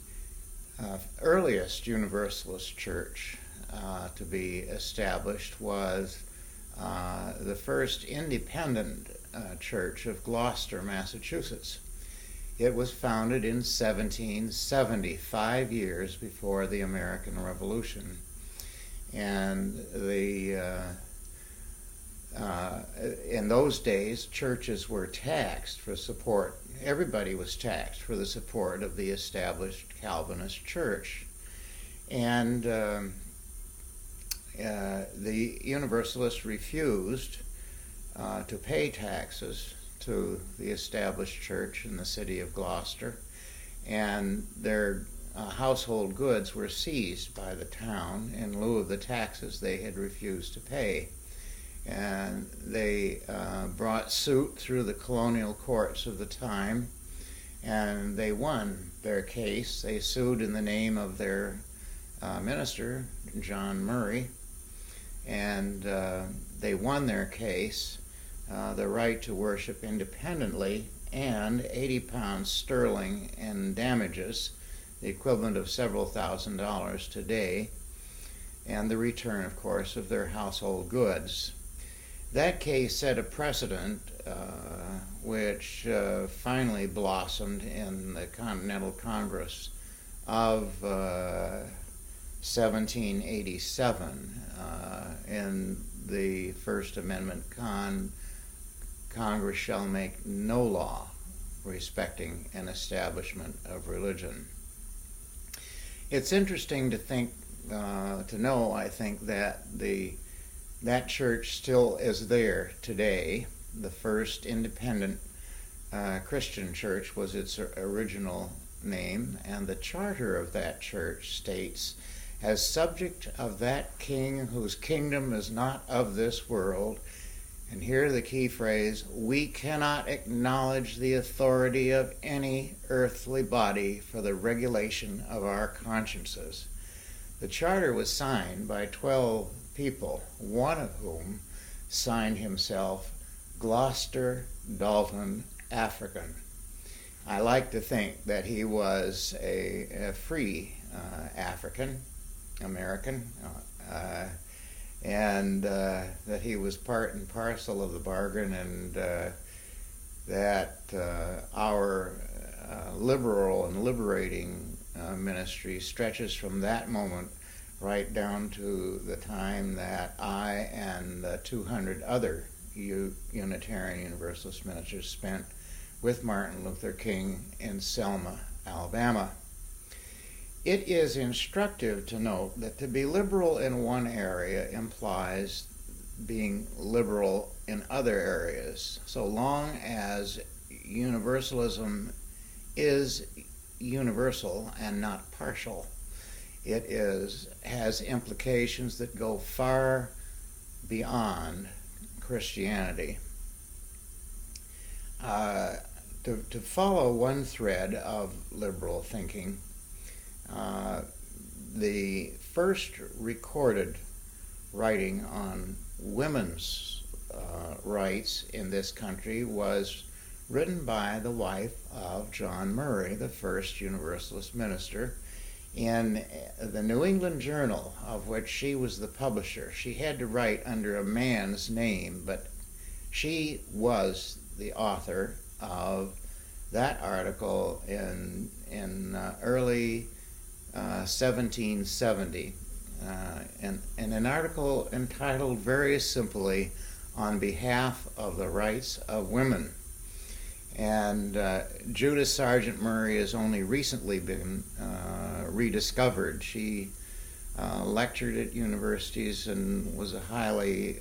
earliest Universalist church to be established was the first independent church of Gloucester, Massachusetts. It was founded in 1770, 5 years before the American Revolution. And in those days, churches were taxed for support. Everybody was taxed for the support of the established Calvinist church. And the Universalists refused to pay taxes to the established church in the city of Gloucester, and their household goods were seized by the town in lieu of the taxes they had refused to pay. And they brought suit through the colonial courts of the time, and they won their case. They sued in the name of their minister, John Murray, and they won their case, the right to worship independently, and 80 pounds sterling in damages, the equivalent of several $1,000s today, and the return, of course, of their household goods. That case set a precedent which finally blossomed in the Continental Congress of 1787. In the First Amendment, Congress shall make no law respecting an establishment of religion. It's interesting to think, to know, I think, that that church still is there today. The first independent Christian church was its original name, and the charter of that church states, "As subject of that king whose kingdom is not of this world," and here the key phrase, "we cannot acknowledge the authority of any earthly body for the regulation of our consciences." The charter was signed by 12 people, one of whom signed himself Gloucester Dalton African. I like to think that he was a free African American, and that he was part and parcel of the bargain, and that our liberal and liberating ministry stretches from that moment right down to the time that I and 200 other Unitarian Universalist ministers spent with Martin Luther King in Selma, Alabama. It is instructive to note that to be liberal in one area implies being liberal in other areas, so long as universalism is universal and not partial. It has implications that go far beyond Christianity. To follow one thread of liberal thinking, The first recorded writing on women's rights in this country was written by the wife of John Murray, the first Universalist minister, in the New England Journal, of which she was the publisher. She had to write under a man's name, but she was the author of that article in early 1770, and an article entitled very simply, "On Behalf of the Rights of Women." And Judith Sargent Murray has only recently been rediscovered. She lectured at universities and was a highly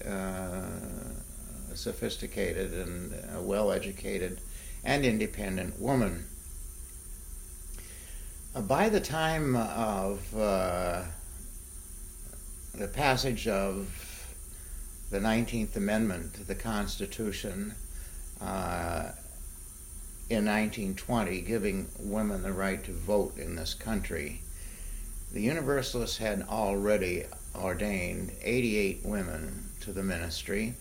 sophisticated and well-educated and independent woman. By the time of the passage of the 19th Amendment to the Constitution in 1920, giving women the right to vote in this country, the Universalists had already ordained 88 women to the ministry.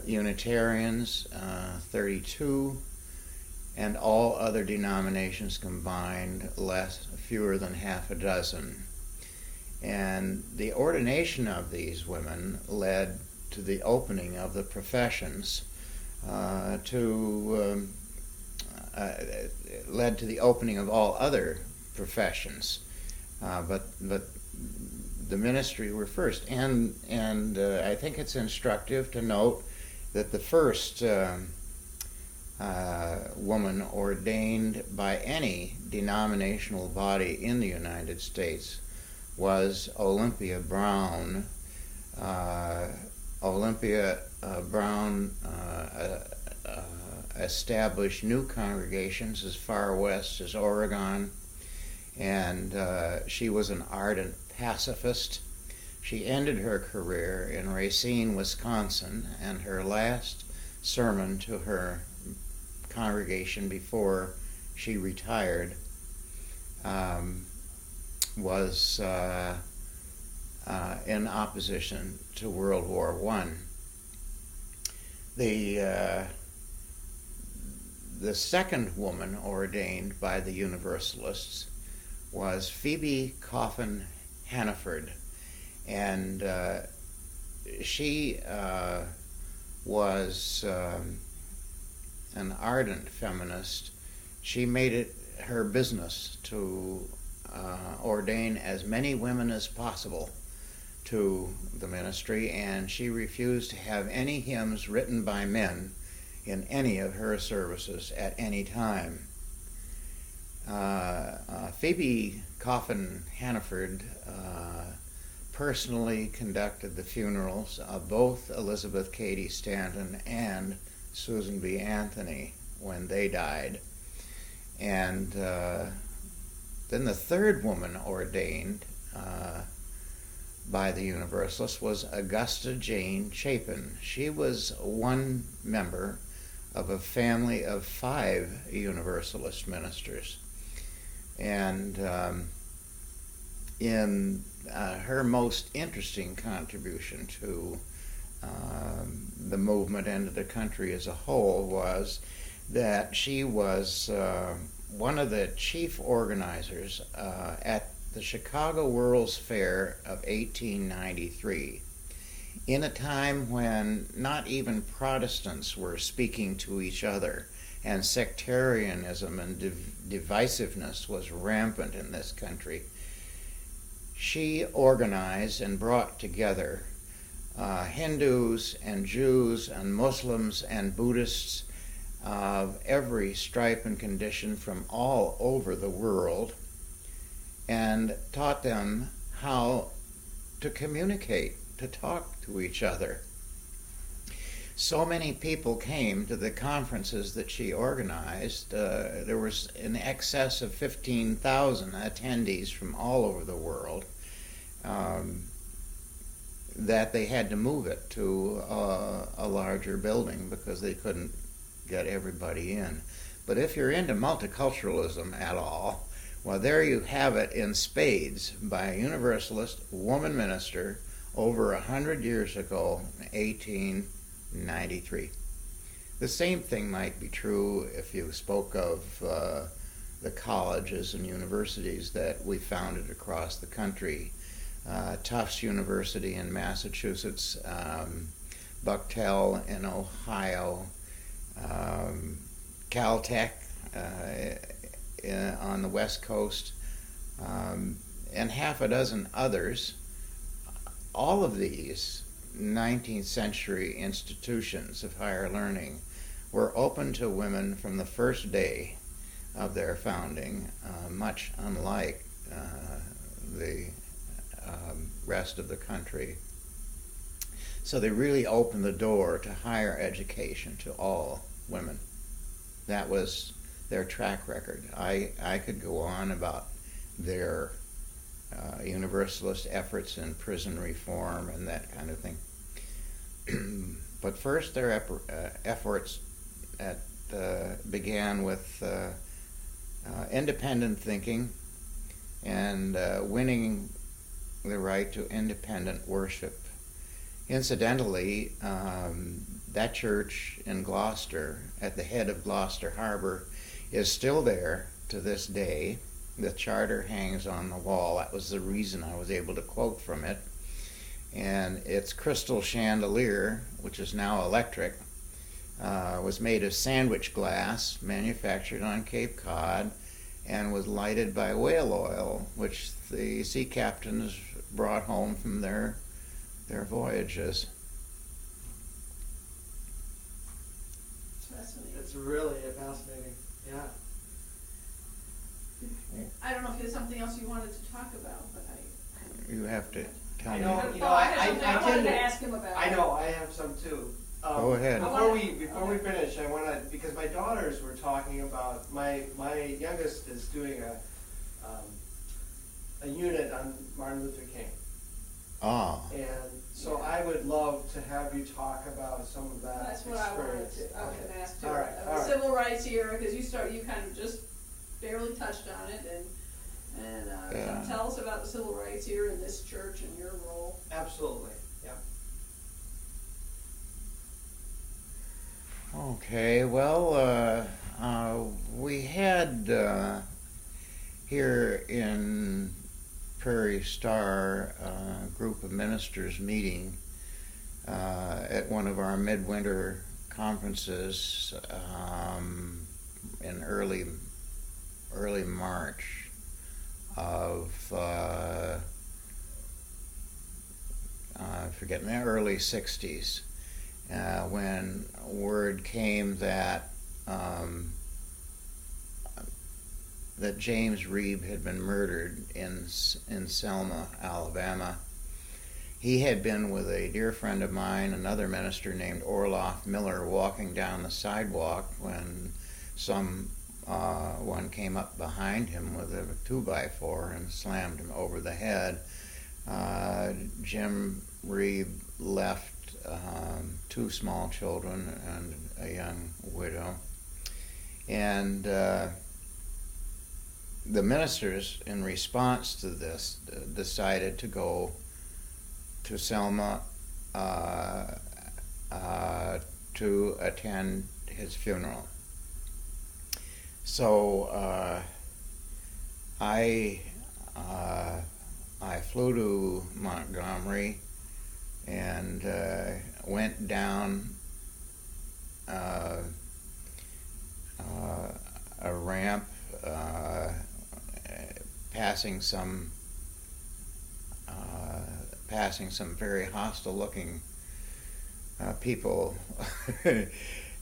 Unitarians, 32, and all other denominations combined, fewer than half a dozen. And the ordination of these women led to the opening of the professions, led to the opening of all other professions, but the ministry were first. And I think it's instructive to note that the first woman ordained by any denominational body in the United States was Olympia Brown. Olympia Brown established new congregations as far west as Oregon, and she was an ardent pacifist. She ended her career in Racine, Wisconsin, and her last sermon to her congregation before she retired was in opposition to World War I. The second woman ordained by the Universalists was Phoebe Coffin Hannaford, and she was an ardent feminist. She made it her business to ordain as many women as possible to the ministry, and she refused to have any hymns written by men in any of her services at any time. Phoebe Coffin Hannaford personally conducted the funerals of both Elizabeth Cady Stanton and Susan B. Anthony when they died. And then the third woman ordained by the Universalists was Augusta Jane Chapin. She was one member of a family of 5 Universalist ministers. And in her most interesting contribution to the movement and to the country as a whole was that she was one of the chief organizers at the Chicago World's Fair of 1893, in a time when not even Protestants were speaking to each other, and sectarianism and divisiveness was rampant in this country. She organized and brought together Hindus and Jews and Muslims and Buddhists of every stripe and condition from all over the world, and taught them how to communicate, to talk to each other. So many people came to the conferences that she organized. There was in excess of 15,000 attendees from all over the world, that they had to move it to a larger building because they couldn't get everybody in. But if you're into multiculturalism at all, Well, there you have it in spades by a Universalist woman minister over 100 years ago, 1893. The same thing might be true if you spoke of the colleges and universities that we founded across the country. Tufts University in Massachusetts, Bucktel in Ohio, Caltech on the West Coast, and half a dozen others. All of these 19th century institutions of higher learning were open to women from the first day of their founding, much unlike the rest of the country. So they really opened the door to higher education to all women. That was their track record. I could go on about their Universalist efforts in prison reform and that kind of thing. But first, their efforts began with independent thinking and winning the right to independent worship. Incidentally, that church in Gloucester, at the head of Gloucester Harbor, is still there to this day. The charter hangs on the wall. That was the reason I was able to quote from it. And its crystal chandelier, which is now electric, was made of sandwich glass, manufactured on Cape Cod, and was lighted by whale oil, which the sea captains brought home from their voyages. It's really fascinating. Yeah. I don't know if there's something else you wanted to talk about, but You have to tell I me. know. I wanted to ask him about. I know. I have some too. Go ahead. Before we finish, I want to, because my daughters were talking about, my youngest is doing a unit on Martin Luther King. Ah. And so I would love to have you talk about some of that That's what I wanted experience. to, I was gonna ask too. All right, all right. Civil rights here, because you kind of just barely touched on it, and Yeah. tell us about the civil rights here in this church and your role. Absolutely, yeah. Okay, well, we had here in Prairie Star a group of ministers meeting at one of our midwinter conferences in early March of forgetting the early 60s, when word came that that James Reeb had been murdered in Selma, Alabama. He had been with a dear friend of mine, another minister named Orloff Miller, walking down the sidewalk when one came up behind him with a 2x4 and slammed him over the head. Jim Reeb left two small children and a young widow. And the ministers, in response to this, decided to go to Selma to attend his funeral. So I flew to Montgomery and went down a ramp, passing some very hostile-looking people.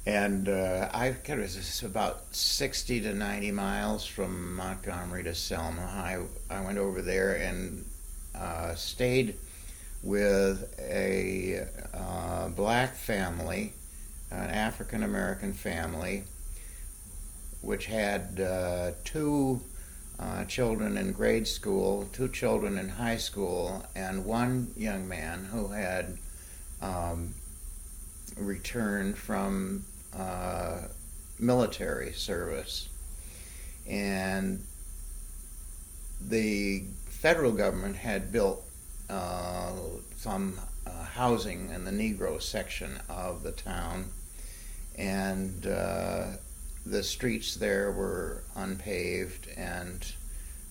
And I was about 60 to 90 miles from Montgomery to Selma. I went over there and stayed with a black family, an African-American family, which had two children in grade school, two children in high school, and one young man who had returned from military service. And the federal government had built some housing in the Negro section of the town, and the streets there were unpaved, and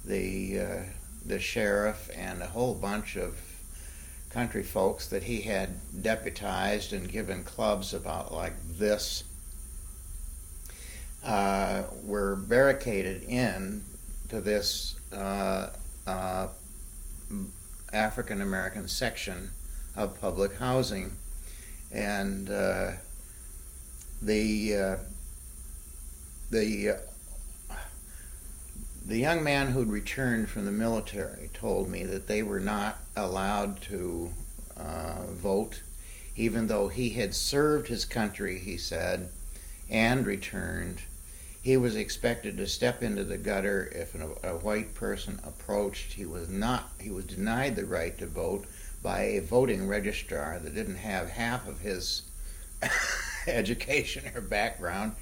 the sheriff and a whole bunch of country folks that he had deputized and given clubs about like this were barricaded in to this African American section of public housing, and the young man who'd returned from the military told me that they were not allowed to vote, even though he had served his country, he said, and returned. He was expected to step into the gutter if a white person approached. He was denied the right to vote by a voting registrar that didn't have half of his education or background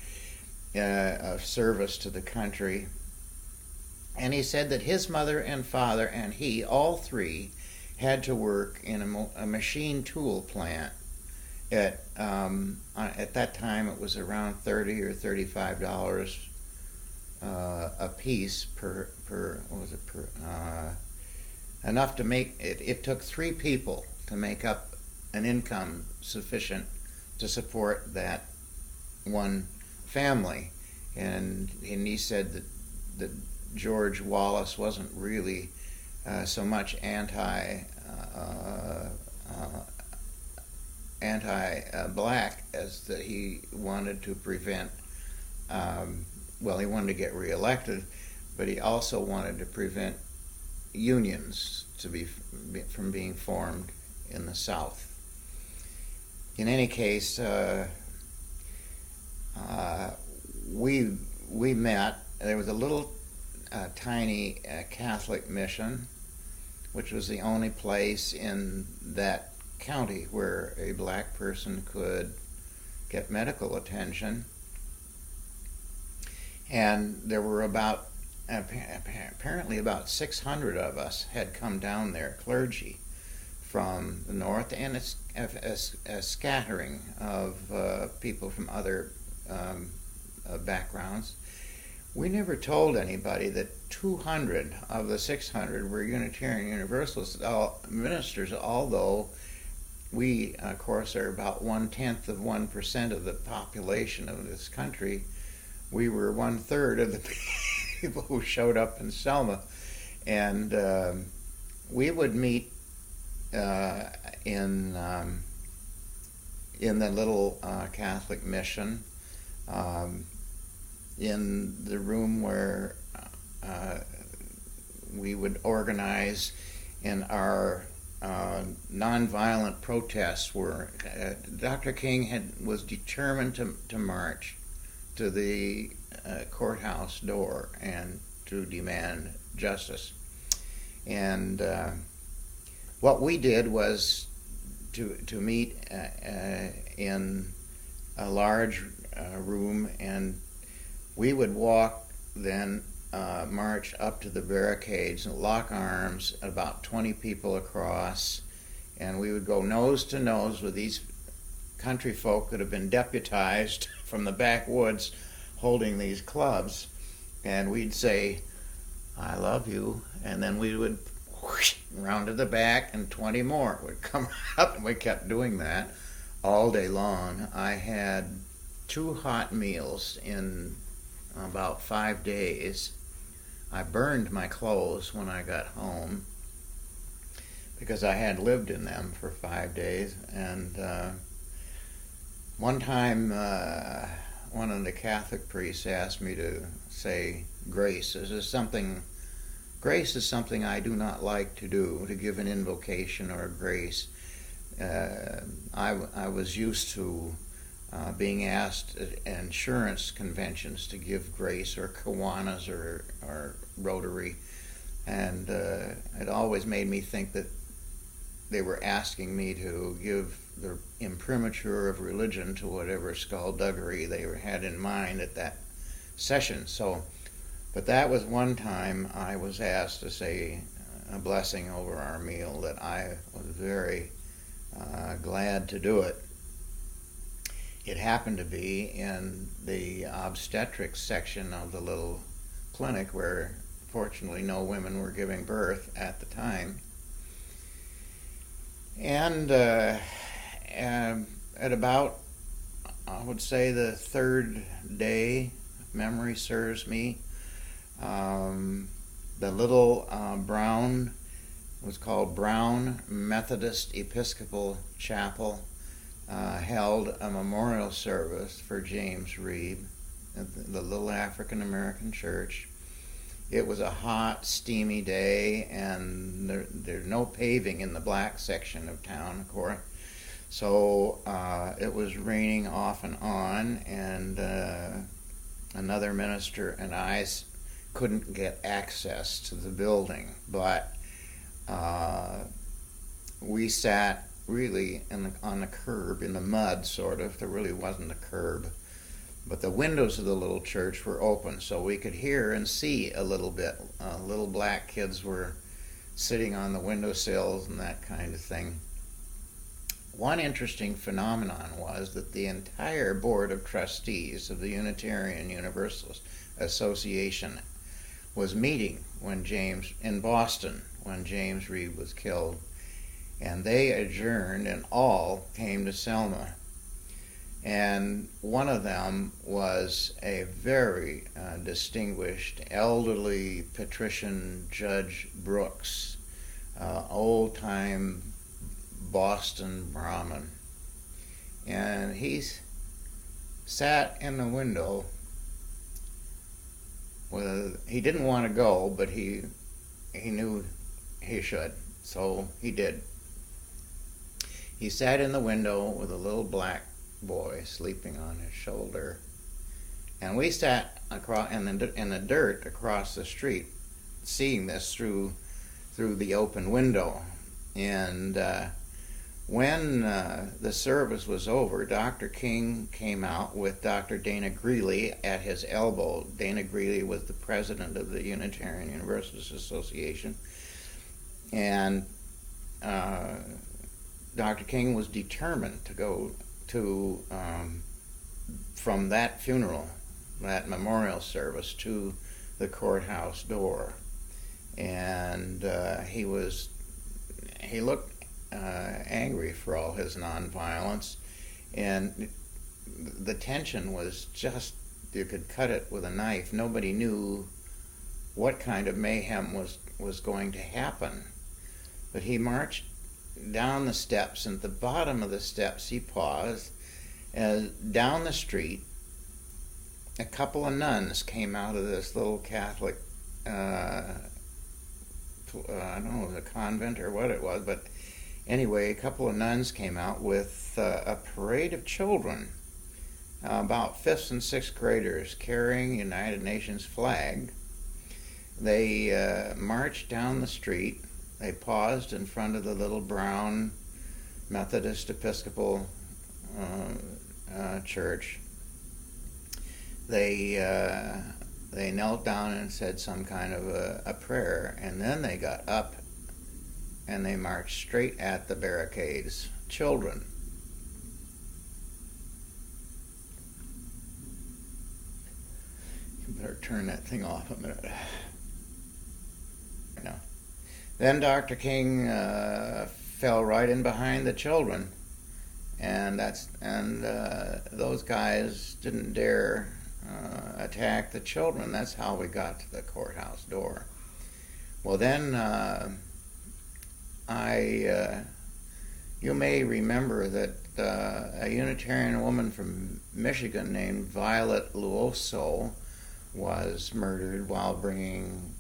of service to the country. And he said that his mother and father and he, all three, had to work in a machine tool plant. At that time, it was around $30 or $35 a piece per enough to make it. It took 3 people to make up an income sufficient to support that one family, and he said that George Wallace wasn't really so much anti-black as that he wanted to prevent. He wanted to get reelected, but he also wanted to prevent unions from being formed in the South. In any case, we met. There was a little tiny Catholic mission, which was the only place in that county where a black person could get medical attention. And there were apparently about 600 of us had come down there, clergy from the north, and a scattering of people from other backgrounds. We never told anybody that 200 of the 600 were Unitarian Universalist ministers, although we, of course, are about 0.1% of the population of this country. We were 1/3 of the people who showed up in Selma, and we would meet in the little Catholic mission, in the room where we would organize in our nonviolent protests. Where Dr. King was determined to march to the courthouse door and to demand justice. And what we did was to meet in a large room, and we would walk, then march up to the barricades and lock arms, about 20 people across, and we would go nose to nose with these country folk that have been deputized from the backwoods holding these clubs, and we'd say, "I love you," and then we would whoosh, round to the back, and 20 more would come up, and we kept doing that all day long. I had 2 hot meals in about 5 days. I burned my clothes when I got home because I had lived in them for 5 days. And one time one of the Catholic priests asked me to say grace. Grace is something I do not like to do, to give an invocation or a grace. I was used to being asked at insurance conventions to give grace, or Kiwanis, or Rotary, and it always made me think that they were asking me to give the imprimatur of religion to whatever skullduggery they had in mind at that session. So But that was one time I was asked to say a blessing over our meal that I was very glad to do it. It happened to be in the obstetrics section of the little clinic where fortunately no women were giving birth at the time. And at about, I would say, the third day, if memory serves me, the little Brown, was called Brown Methodist Episcopal Chapel, held a memorial service for James Reeb at the little African American church. It was a hot, steamy day, and there's no paving in the black section of town, of course. So it was raining off and on, and another minister and I couldn't get access to the building, but we sat really on the curb, in the mud, sort of. There really wasn't a curb. But the windows of the little church were open, so we could hear and see a little bit. Little black kids were sitting on the windowsills and that kind of thing. One interesting phenomenon was that the entire board of trustees of the Unitarian Universalist Association was meeting in Boston when James Reeb was killed, and they adjourned and all came to Selma. And one of them was a very distinguished elderly patrician, Judge Brooks, old-time Boston Brahmin. And he sat in the window he didn't want to go, but he knew he should, so he did. He sat in the window with a little black boy sleeping on his shoulder, and we sat in the dirt across the street, seeing this through the open window. And when the service was over, Dr. King came out with Dr. Dana Greeley at his elbow. Dana Greeley was the president of the Unitarian Universalist Association, and Dr. King was determined to go from that funeral, that memorial service, to the courthouse door. And he looked angry for all his nonviolence, and the tension was just, you could cut it with a knife. Nobody knew what kind of mayhem was going to happen. But he marched down the steps, and at the bottom of the steps he paused, and down the street a couple of nuns came out of this little Catholic, I don't know, a convent or what it was, but anyway, a couple of nuns came out with a parade of children, about 5th and 6th graders, carrying United Nations flag. They marched down the street. They paused in front of the little Brown Methodist Episcopal church. They knelt down and said some kind of a prayer, and then they got up and they marched straight at the barricades. Children. You better turn that thing off a minute. No. Then Dr. King fell right in behind the children, and those guys didn't dare attack the children. That's how we got to the courthouse door. Well, then you may remember that a Unitarian woman from Michigan named Violet Luoso was murdered while bringing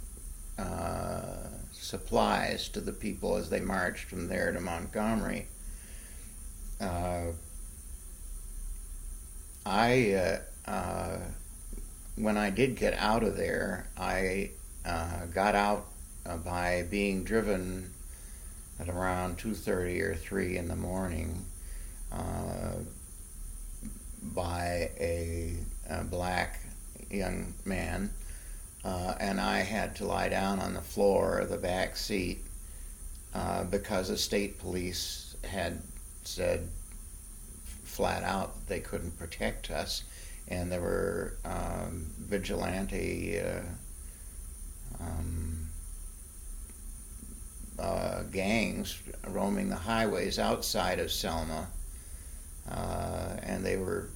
supplies to the people as they marched from there to Montgomery. When I did get out of there, I got out by being driven at around 2:30 or 3 in the morning by a black young man and I had to lie down on the floor of the back seat because the state police had said flat out they couldn't protect us, and there were vigilante gangs roaming the highways outside of Selma, and they were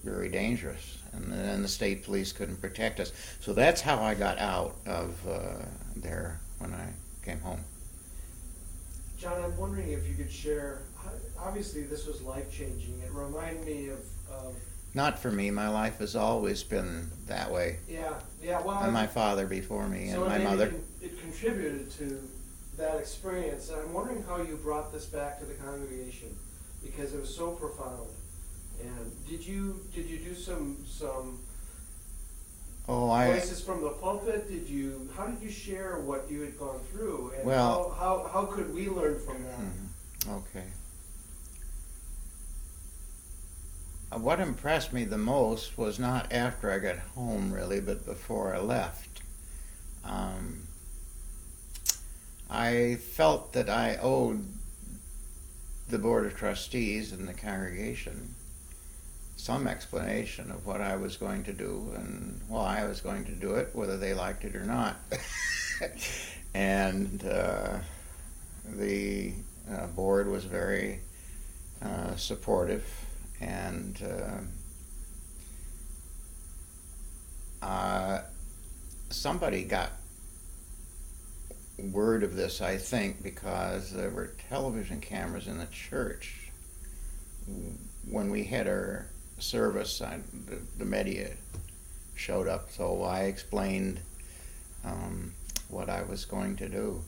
very dangerous, and then the state police couldn't protect us. So that's how I got out of there when I came home. John, I'm wondering if you could share, obviously this was life-changing. It reminded me of Not for me. My life has always been that way. yeah, well, And my father before me, and my maybe mother. it contributed to that experience, and I'm wondering how you brought this back to the congregation, because it was so profound. And did you do some voices from the pulpit? How did you share what you had gone through, and Well, how could we learn from that? Okay. What impressed me the most was not after I got home, really, but before I left. I felt that I owed the Board of Trustees and the congregation some explanation of what I was going to do and why I was going to do it, whether they liked it or not. And the board was very supportive, and somebody got word of this, I think, because there were television cameras in the church. When we had our service, the media showed up, so I explained what I was going to do.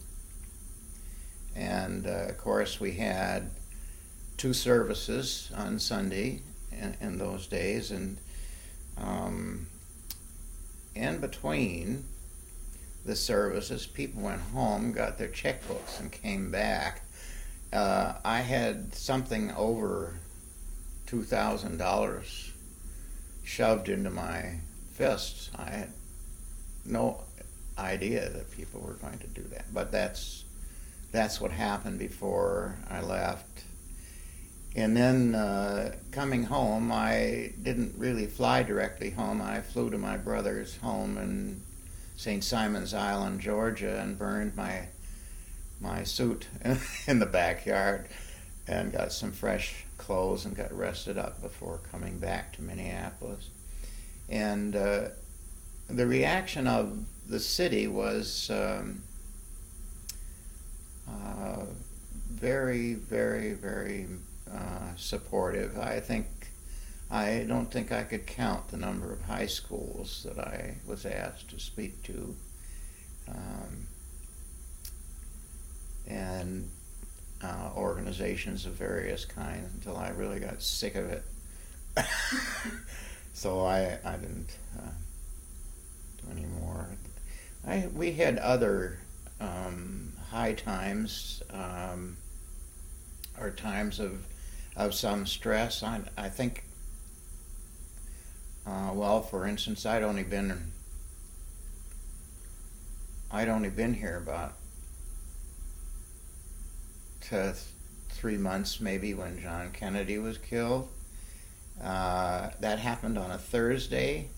And of course we had 2 services on Sunday in those days, and in between the services, people went home, got their checkbooks, and came back. I had something over $2,000 shoved into my fists. I had no idea that people were going to do that, but that's what happened before I left. And then coming home, I didn't really fly directly home. I flew to my brother's home in St. Simon's Island, Georgia, and burned my suit in the backyard, and got some fresh clothes and got rested up before coming back to Minneapolis. And the reaction of the city was very, very, very supportive. I don't think I could count the number of high schools that I was asked to speak to, and organizations of various kinds, until I really got sick of it. So I didn't do any more. We had other high times, or times of some stress. I think, well, for instance, I'd only been here about 3 months maybe when John Kennedy was killed. That happened on a Thursday,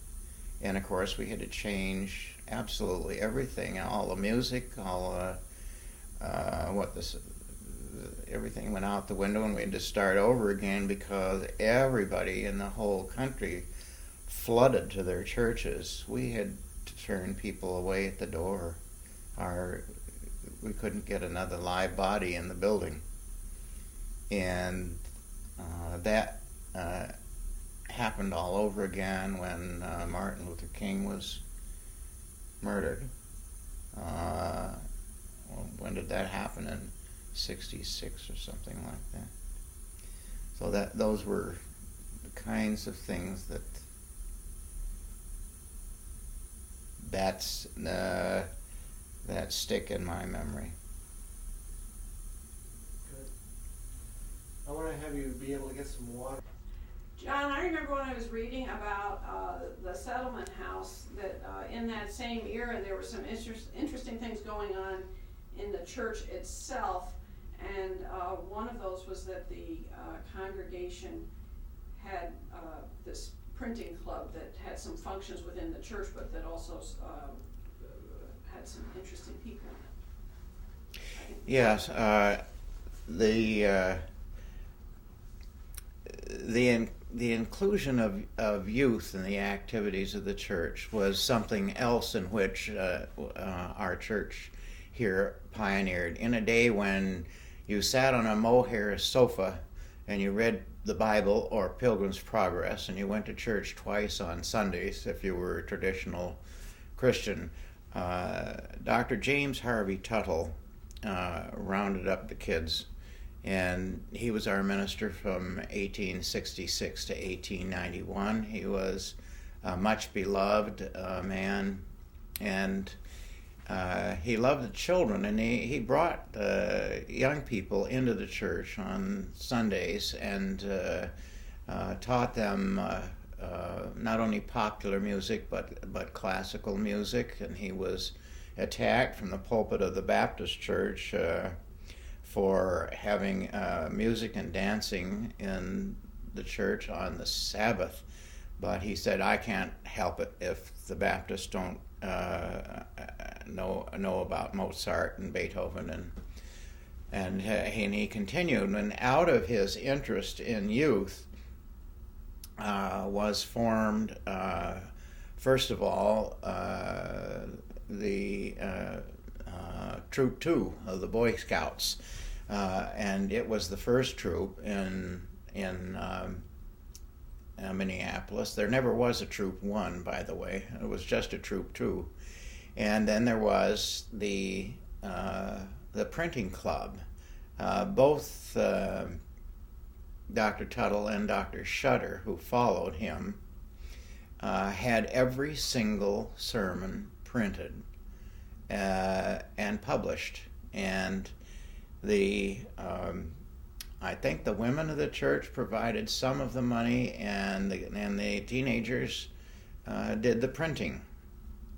and of course we had to change absolutely everything, all the music, everything went out the window, and we had to start over again because everybody in the whole country flooded to their churches. We had to turn people away at the door. We couldn't get another live body in the building. And that happened all over again when Martin Luther King was murdered. When did that happen? In 66 or something like that. So those were the kinds of things that stick in my memory. Good. I want to have you be able to get some water. John, I remember when I was reading about the settlement house, that in that same era there were some interesting things going on in the church itself, and one of those was that the congregation had this printing club that had some functions within the church, but that also had some interesting people in it. Yes, the inclusion of youth in the activities of the church was something else in which our church here pioneered. In a day when you sat on a mohair sofa and you read the Bible or Pilgrim's Progress, and you went to church twice on Sundays if you were a traditional Christian, Dr. James Harvey Tuttle rounded up the kids, and he was our minister from 1866 to 1891. He was a much beloved man, and he loved the children, and he brought young people into the church on Sundays and taught them not only popular music but classical music. And he was attacked from the pulpit of the Baptist church for having music and dancing in the church on the Sabbath. But he said, I can't help it if the Baptists don't know about Mozart and Beethoven, and he continued. And out of his interest in youth was formed, first of all, the Troop 2 of the Boy Scouts, and it was the first troop in Minneapolis. There never was a Troop 1, by the way. It was just a Troop 2. And then there was the printing club. Both Dr. Tuttle and Dr. Shutter, who followed him, had every single sermon printed and published. And I think the women of the church provided some of the money, and the teenagers did the printing.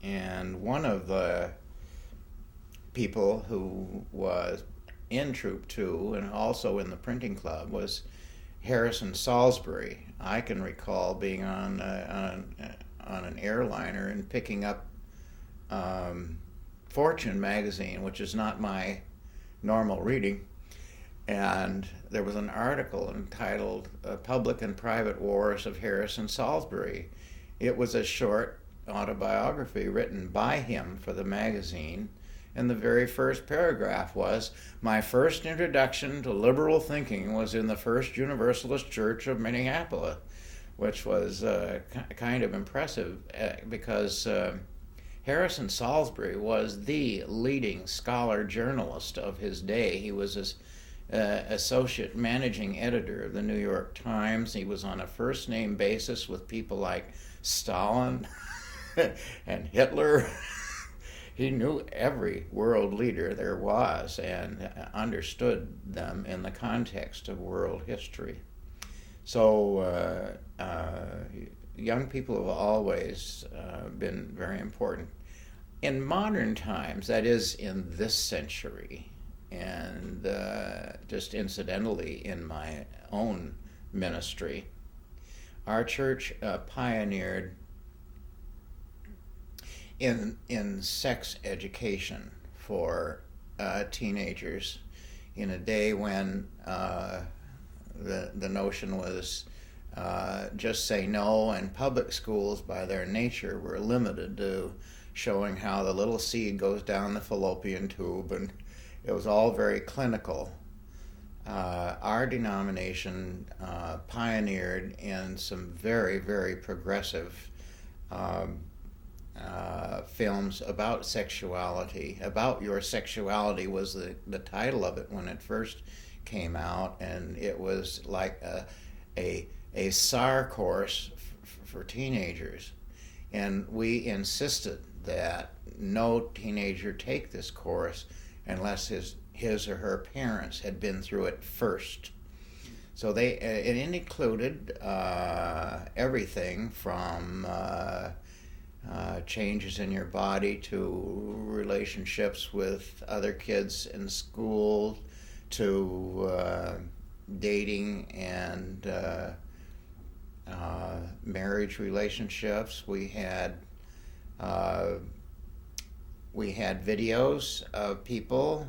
And one of the people who was in Troop 2 and also in the printing club was Harrison Salisbury. I can recall being on an airliner and picking up Fortune magazine, which is not my normal reading. And there was an article entitled Public and Private Wars of Harrison Salisbury. It was a short autobiography written by him for the magazine, and the very first paragraph was, my first introduction to liberal thinking was in the First Universalist Church of Minneapolis, which was kind of impressive because Harrison Salisbury was the leading scholar journalist of his day. He was associate managing editor of the New York Times. He was on a first-name basis with people like Stalin and Hitler. He knew every world leader there was and understood them in the context of world history. So young people have always been very important. In modern times, that is in this century, and just incidentally in my own ministry, our church pioneered in sex education for teenagers in a day when the notion was just say no, and public schools by their nature were limited to showing how the little seed goes down the fallopian tube, and it was all very clinical. Our denomination pioneered in some very, very progressive films about sexuality. About Your Sexuality was the title of it when it first came out, and it was like a SAR course for teenagers. And we insisted that no teenager take this course unless his or her parents had been through it first. So it included everything from changes in your body to relationships with other kids in school to dating and marriage relationships. We had videos of people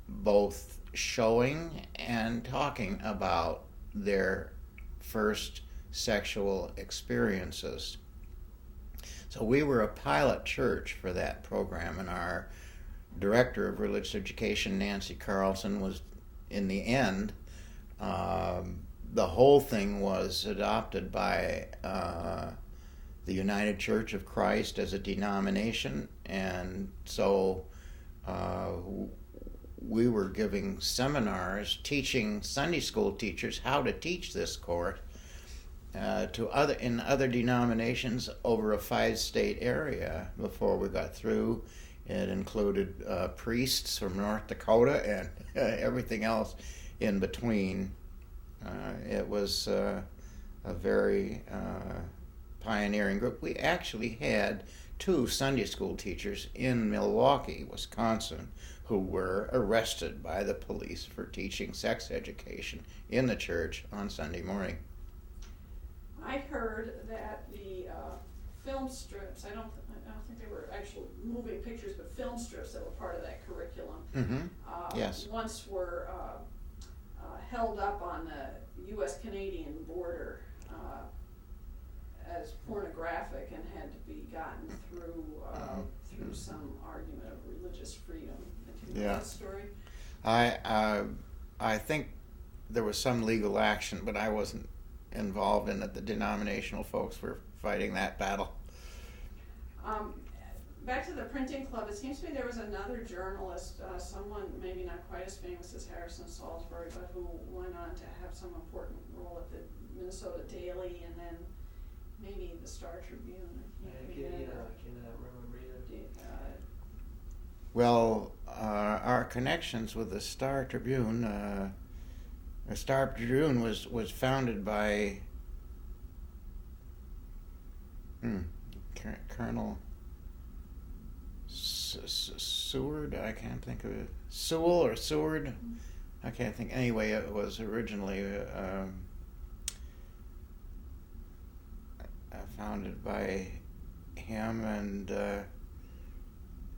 both showing and talking about their first sexual experiences. So we were a pilot church for that program, and our director of religious education, Nancy Carlson, was, in the end, the whole thing was adopted by the United Church of Christ as a denomination, and so we were giving seminars teaching Sunday school teachers how to teach this course in other denominations over a 5-state area before we got through. It included priests from North Dakota and everything else in between. It was a very pioneering group. We actually had 2 Sunday school teachers in Milwaukee, Wisconsin, who were arrested by the police for teaching sex education in the church on Sunday morning. I heard that the film strips, I don't think they were actual moving pictures, but film strips that were part of that curriculum, Yes. once were held up on the U.S.-Canadian border as pornographic and had to be gotten through some argument of religious freedom. Do you know that story? I think there was some legal action, but I wasn't involved in it. The denominational folks were fighting that battle. Back to the printing club, it seems to me there was another journalist, someone maybe not quite as famous as Harrison Salisbury, but who went on to have some important role at the Minnesota Daily and then maybe the Star Tribune. I cannot remember either. Well, our connections with the Star Tribune, was founded by Colonel Seward. I can't think of it. Sewell or Seward. I can't think. Anyway, it was originally founded by him, and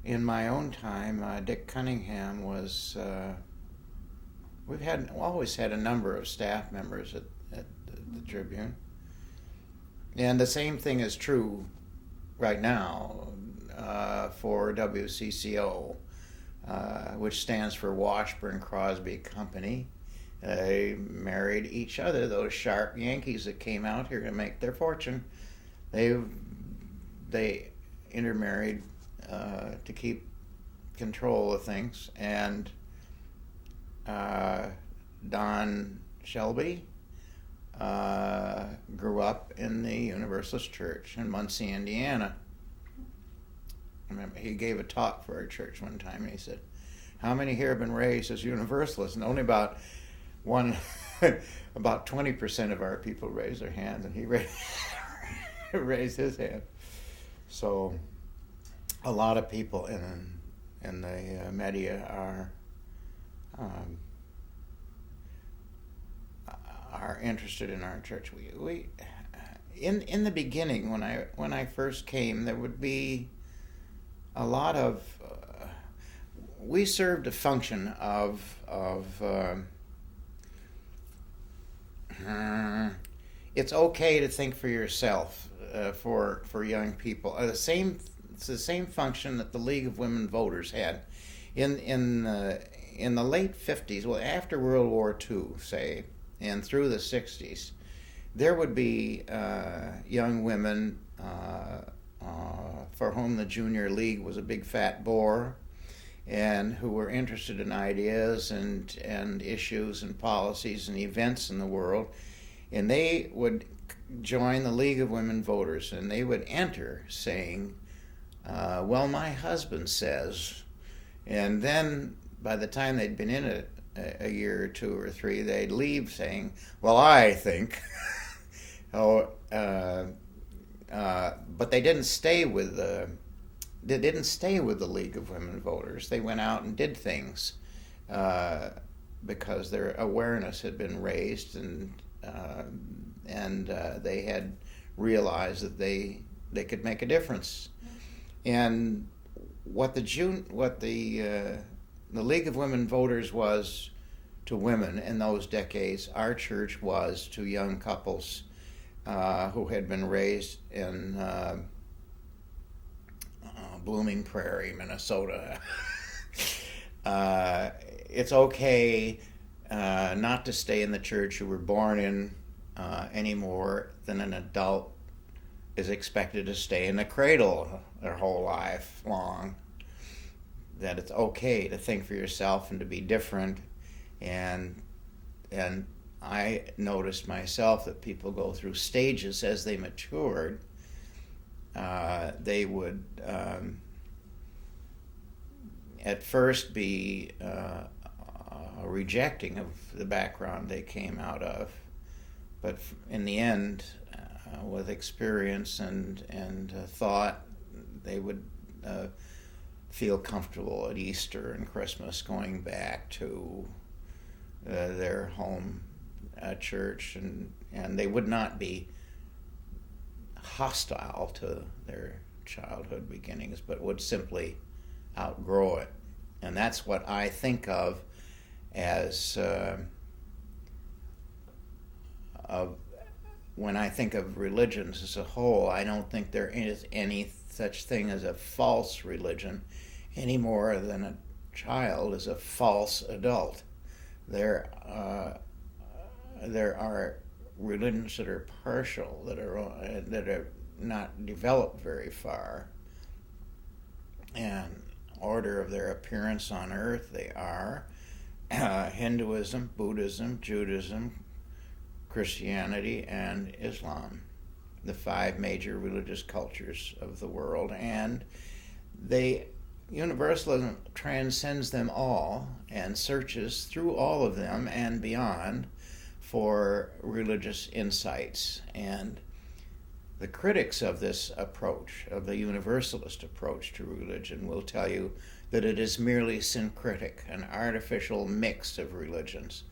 in my own time, Dick Cunningham was. We've always had a number of staff members at the Tribune, and the same thing is true right now for WCCO, which stands for Washburn Crosby Company. They married each other. Those sharp Yankees that came out here to make their fortune, they intermarried to keep control of things. And Don Shelby grew up in the Universalist Church in Muncie, Indiana. I remember he gave a talk for our church one time, and he said, "How many here have been raised as Universalists?" And only about 20% of our people raised their hands, and he raised his hand. So a lot of people in the media are interested in our church. We in the beginning, when I first came, there would be a lot of we served a function of it's okay to think for yourself for young people. It's the same function that the League of Women Voters had in the late 50s. Well, after World War II, say, and through the 60s, there would be young women for whom the Junior League was a big fat bore, and who were interested in ideas and issues and policies and events in the world, and they would join the League of Women Voters, and they would enter saying, well, my husband says, and then by the time they'd been in it a year or two or three, they'd leave saying, "Well, I think." Oh, but they didn't stay with the League of Women Voters. They went out and did things because their awareness had been raised, and they had realized that they could make a difference. And what the League of Women Voters was to women in those decades, our church was to young couples who had been raised in Blooming Prairie, Minnesota. It's okay not to stay in the church you were born in any more than an adult is expected to stay in the cradle their whole life long. That it's okay to think for yourself and to be different. And I noticed myself that people go through stages as they matured. They would at first be rejecting of the background they came out of, but in the end, with experience and thought, they would feel comfortable at Easter and Christmas going back to their home church, and they would not be hostile to their childhood beginnings, but would simply outgrow it. And that's what I think of as when I think of religions as a whole. I don't think there is any such thing as a false religion any more than a child is a false adult. There are religions that are partial, that are not developed very far, and order of their appearance on earth. They are Hinduism, Buddhism, Judaism, Christianity, and Islam, the 5 major religious cultures of the world. And universalism transcends them all and searches through all of them and beyond for religious insights. And the critics of this approach, of the universalist approach to religion, will tell you that it is merely syncretic, an artificial mix of religions.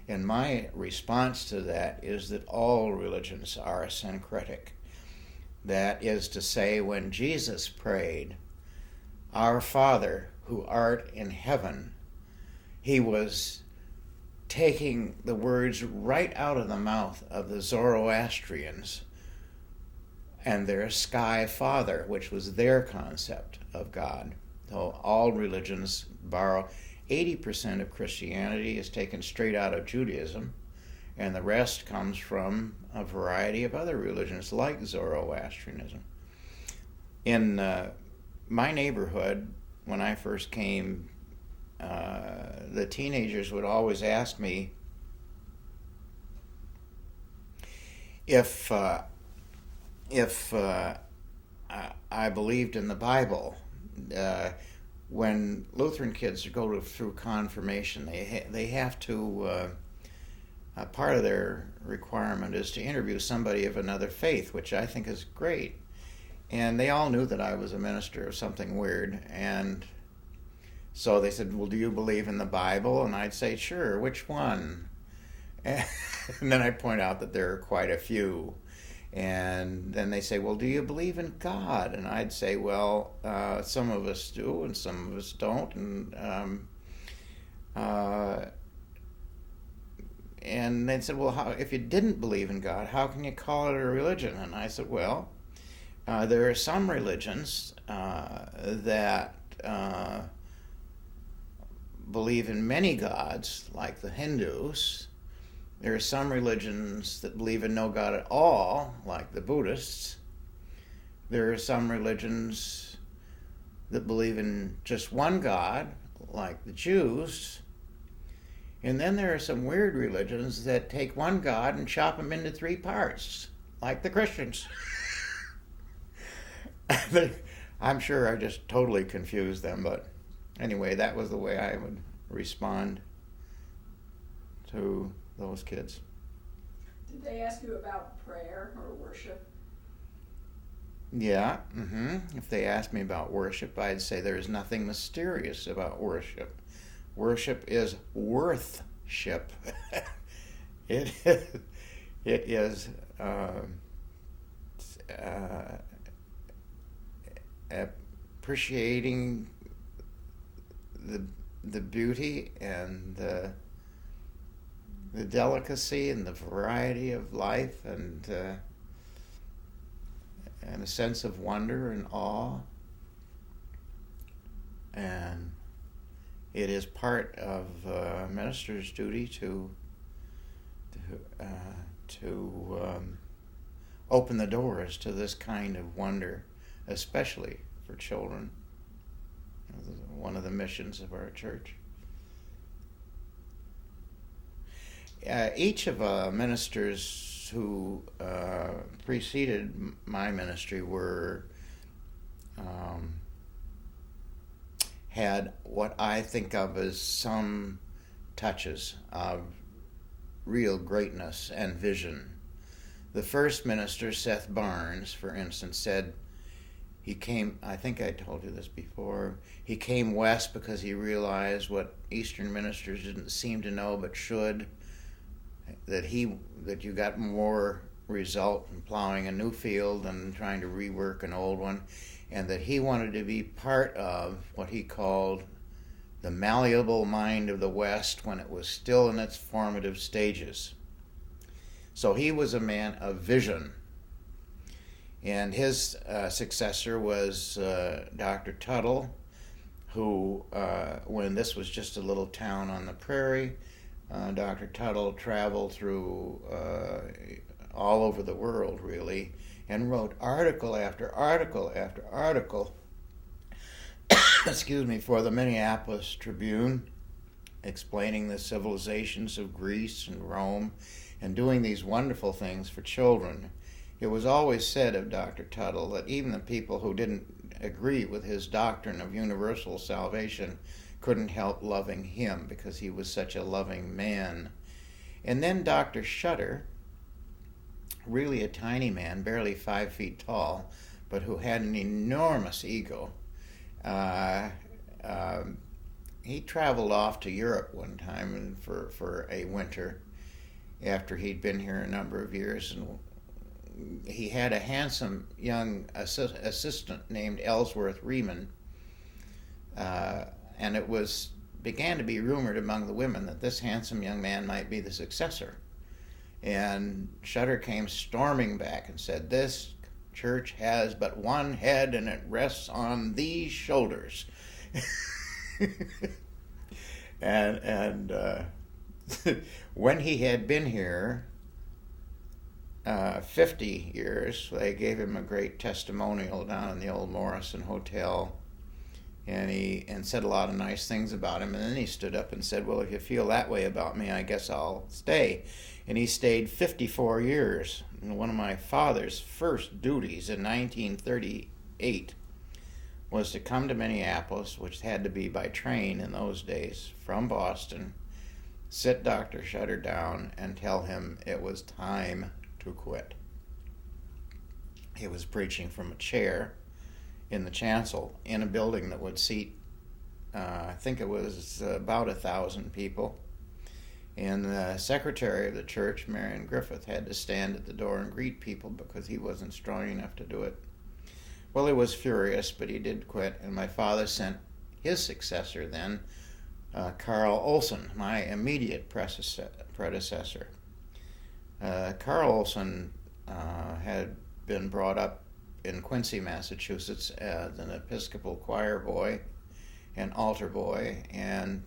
And my response to that is that all religions are syncretic. That is to say, when Jesus prayed, "Our Father, who art in heaven," he was taking the words right out of the mouth of the Zoroastrians and their sky father, which was their concept of God. So all religions borrow. 80% of Christianity is taken straight out of Judaism, and the rest comes from a variety of other religions like Zoroastrianism. In my neighborhood, when I first came, the teenagers would always ask me if I believed in the Bible. When Lutheran kids go through confirmation, they have to, part of their requirement is to interview somebody of another faith, which I think is great. And they all knew that I was a minister of something weird. And so they said, "Well, do you believe in the Bible?" And I'd say, "Sure, which one?" And then I'd point out that there are quite a few. And then they say, "Well, do you believe in God?" And I'd say, "Well, some of us do and some of us don't." And they said, "Well, if you didn't believe in God, how can you call it a religion?" And I said, "Well, there are some religions that believe in many gods, like the Hindus. There are some religions that believe in no God at all, like the Buddhists. There are some religions that believe in just one God, like the Jews. And then there are some weird religions that take one God and chop him into 3 parts, like the Christians." I'm sure I just totally confused them, but anyway, that was the way I would respond those kids. Did they ask you about prayer or worship? Yeah, if they asked me about worship, I'd say there's nothing mysterious about worship. Worship is worth-ship. It is appreciating the beauty and the delicacy and the variety of life, and a sense of wonder and awe. And it is part of a minister's duty to open the doors to this kind of wonder, especially for children. One of the missions of our church. Each of ministers who preceded my ministry had what I think of as some touches of real greatness and vision. The first minister, Seth Barnes, for instance, said he came, I think I told you this before, he came west because he realized what Eastern ministers didn't seem to know but should, that you got more result in plowing a new field than trying to rework an old one, and that he wanted to be part of what he called the malleable mind of the West when it was still in its formative stages. So he was a man of vision. And his successor was Dr. Tuttle, who, when this was just a little town on the prairie, Dr. Tuttle traveled through all over the world, really, and wrote article after article after article excuse me, for the Minneapolis Tribune, explaining the civilizations of Greece and Rome and doing these wonderful things for children. It was always said of Dr. Tuttle that even the people who didn't agree with his doctrine of universal salvation couldn't help loving him because he was such a loving man. And then Dr. Shutter, really a tiny man, barely 5 feet tall, but who had an enormous ego. He traveled off to Europe one time for a winter after he'd been here a number of years, and he had a handsome young assistant named Ellsworth Riemann, and it began to be rumored among the women that this handsome young man might be the successor. And Shutter came storming back and said, "This church has but one head, and it rests on these shoulders." and when he had been here 50 years, they gave him a great testimonial down in the old Morrison Hotel, and said a lot of nice things about him. And then he stood up and said, "Well, if you feel that way about me, I guess I'll stay." And he stayed 54 years. And one of my father's first duties in 1938 was to come to Minneapolis, which had to be by train in those days, from Boston, sit Dr. Shutter down and tell him it was time to quit. He was preaching from a chair in the chancel in a building that would seat, I think it was about 1,000 people. And the secretary of the church, Marion Griffith, had to stand at the door and greet people because he wasn't strong enough to do it. Well, he was furious, but he did quit, and my father sent his successor then, Carl Olson, my immediate predecessor. Carl Olson had been brought up in Quincy, Massachusetts as an Episcopal choir boy and altar boy, and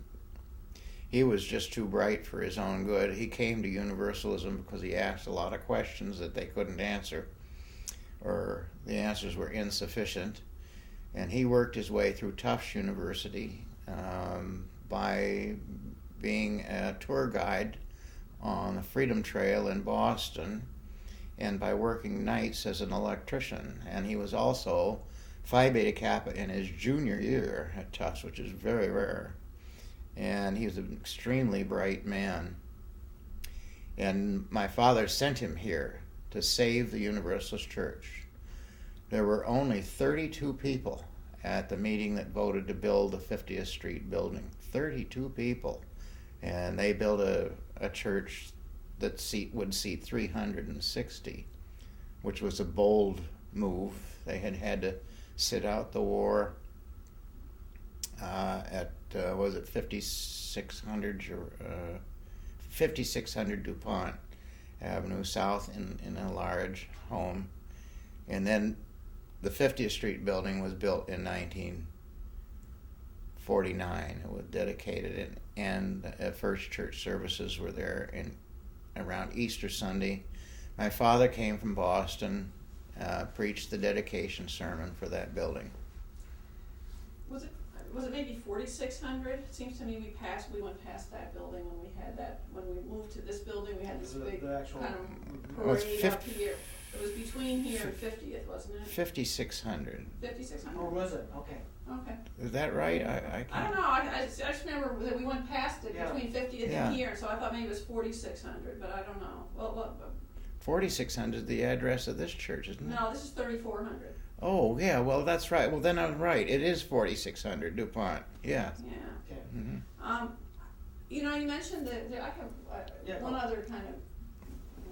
he was just too bright for his own good. He came to Universalism because he asked a lot of questions that they couldn't answer, or the answers were insufficient. And he worked his way through Tufts University by being a tour guide on the Freedom Trail in Boston, and by working nights as an electrician. And he was also Phi Beta Kappa in his junior year at Tufts, which is very rare. And he was an extremely bright man. And my father sent him here to save the Universalist Church. There were only 32 people at the meeting that voted to build the 50th Street building. 32 people. And they built a church that would seat 360, which was a bold move. They had to sit out the war at, was it 5600 DuPont Avenue South in a large home. And then the 50th Street building was built in 1949. It was dedicated, and first church services were there around Easter Sunday. My father came from Boston, preached the dedication sermon for that building. Was it maybe 4600? It seems to me we went past that building when we had that, when we moved to this building, we had this big The actual- kind of Well, it's parade up here. It was between here and 50th, wasn't it? 5600. 5600? Oh, was it? Okay. Okay. Is that right? I I can't. don't know, I just remember that we went past it Yeah. between 50th Yeah. and here, so I thought maybe it was 4600, but I don't know. Well, 4600 is the address of this church, isn't it? no, this is 3400. Oh, yeah, well, that's right. Well, then I'm right. It is 4600 DuPont. Yeah. Yeah. Okay. Hmm. You know, you mentioned that I have Yeah, one go. other kind of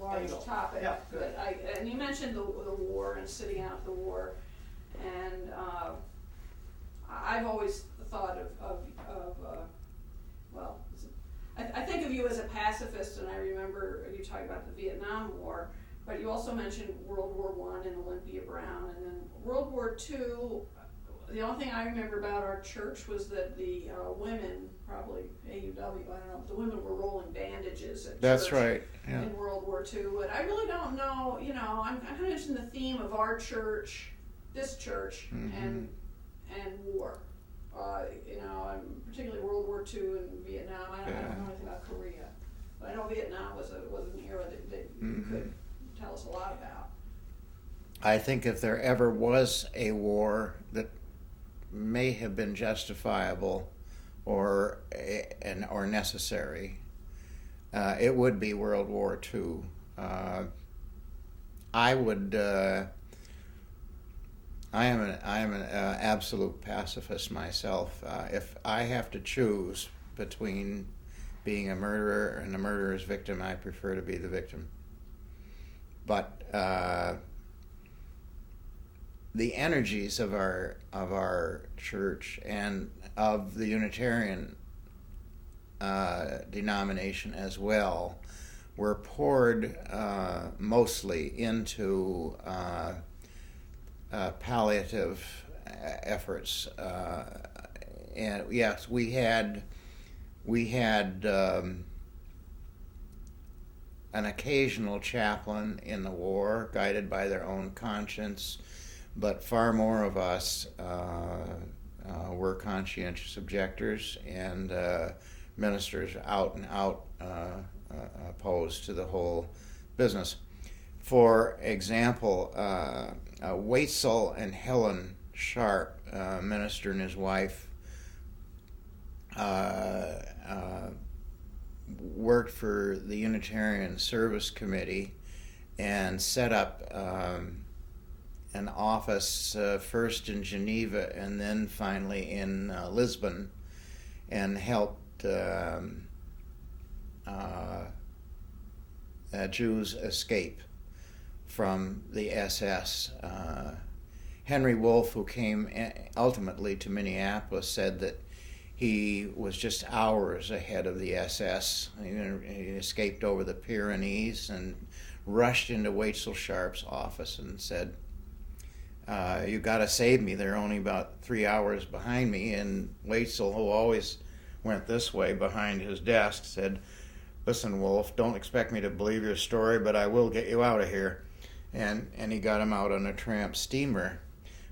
large Angle. topic. Yeah, good. And you mentioned the war and sitting out the war, and I've always thought well, I think of you as a pacifist, and I remember you talking about the Vietnam War, but you also mentioned World War I and Olympia Brown, and then World War II. The only thing I remember about our church was that the women, probably AUW, I don't know, but the women were rolling bandages at That's church right. Yeah. in World War II. But I really don't know, you know, I'm kind of interested in the theme of our church, this church, and war. You know, particularly World War II and Vietnam. I don't know anything about Korea, but I know Vietnam was an era that you could tell us a lot about. I think if there ever was a war that may have been justifiable or necessary, it would be World War II. I am an absolute pacifist myself. If I have to choose between being a murderer and a murderer's victim, I prefer to be the victim. But the energies of our church and of the Unitarian denomination as well were poured mostly into palliative efforts, and yes, we had an occasional chaplain in the war, guided by their own conscience, but far more of us were conscientious objectors and ministers out and out opposed to the whole business. For example, Waitzel and Helen Sharp, minister and his wife, worked for the Unitarian Service Committee and set up an office first in Geneva and then finally in Lisbon, and helped Jews escape from the SS. Henry Wolfe, who came ultimately to Minneapolis, said that he was just hours ahead of the SS. He escaped over the Pyrenees and rushed into Waitzel Sharp's office and said, "You got to save me. They're only about 3 hours behind me." And Waitzel, who always went this way behind his desk, said, "Listen, Wolfe, don't expect me to believe your story, but I will get you out of here." And he got him out on a tramp steamer.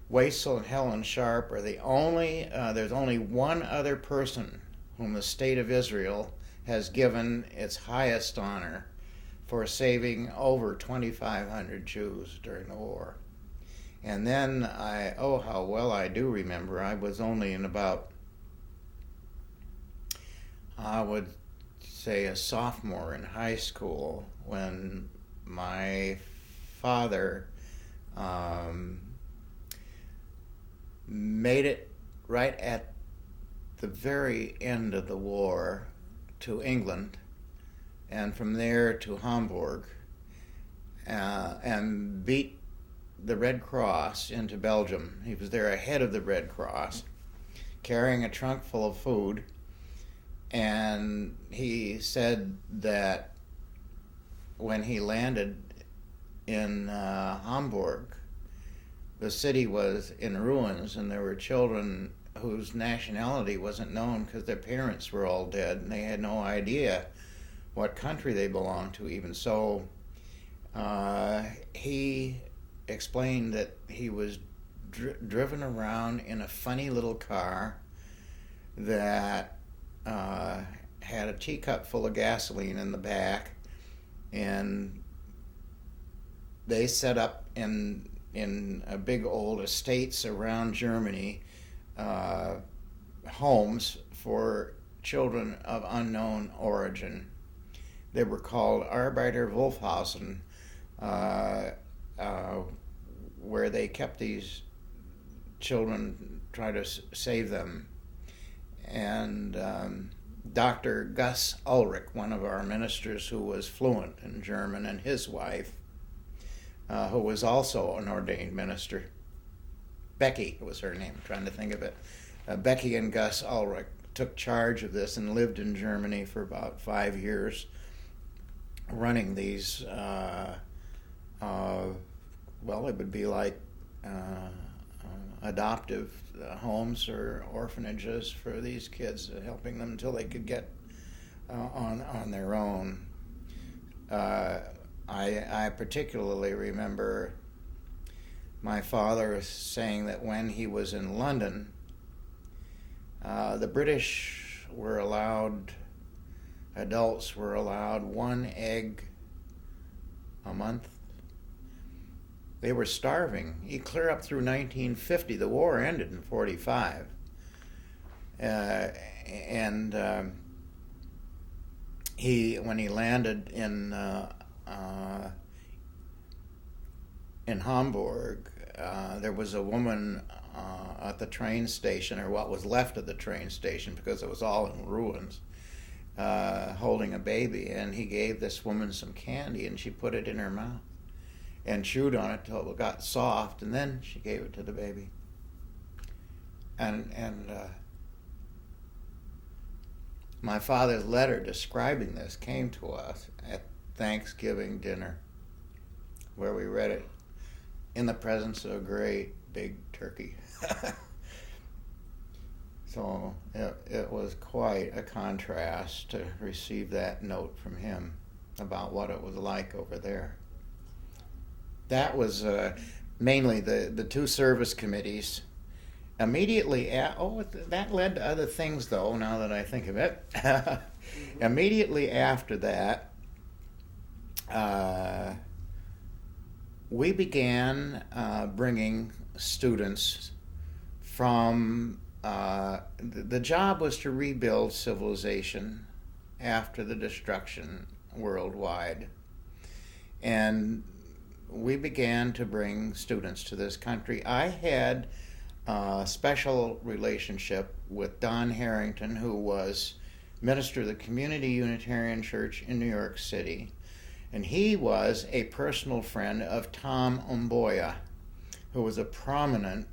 Waitzel and Helen Sharp are the only, there's only one other person whom the state of Israel has given its highest honor for saving over 2,500 Jews during the war. And then how well I do remember, I was only in about, I would say, a sophomore in high school when my father made it right at the very end of the war to England, and from there to Hamburg, and beat the Red Cross into Belgium. He was there ahead of the Red Cross, carrying a trunk full of food, and he said that when he landed in Hamburg, the city was in ruins, and there were children whose nationality wasn't known because their parents were all dead, and they had no idea what country they belonged to even. So he explained that he was driven around in a funny little car that had a teacup full of gasoline in the back, and they set up in a big old estates around Germany, homes for children of unknown origin. They were called Arbeiter Wolfhausen, where they kept these children, try to save them. And Dr. Gus Ulrich, one of our ministers who was fluent in German, and his wife, who was also an ordained minister, Becky was her name, I'm trying to think of it. Becky and Gus Ulrich took charge of this and lived in Germany for about 5 years, running these, well, it would be like adoptive homes or orphanages for these kids, helping them until they could get on their own. I particularly remember my father saying that when he was in London, the British were allowed, adults were allowed 1 egg a month. They were starving. Clear up through 1950. The war ended in 45. When he landed in Hamburg, there was a woman at the train station, or what was left of the train station, because it was all in ruins, holding a baby, and he gave this woman some candy, and she put it in her mouth and chewed on it till it got soft, and then she gave it to the baby. And my father's letter describing this came to us at Thanksgiving dinner, where we read it in the presence of a great big turkey. So it was quite a contrast to receive that note from him about what it was like over there. That was mainly the 2 service committees. Immediately, that led to other things, though, now that I think of it. Immediately after that, we began bringing students from, the job was to rebuild civilization after the destruction worldwide. And we began to bring students to this country. I had a special relationship with Don Harrington, who was minister of the Community Unitarian Church in New York City. And he was a personal friend of Tom Mboya, who was a prominent,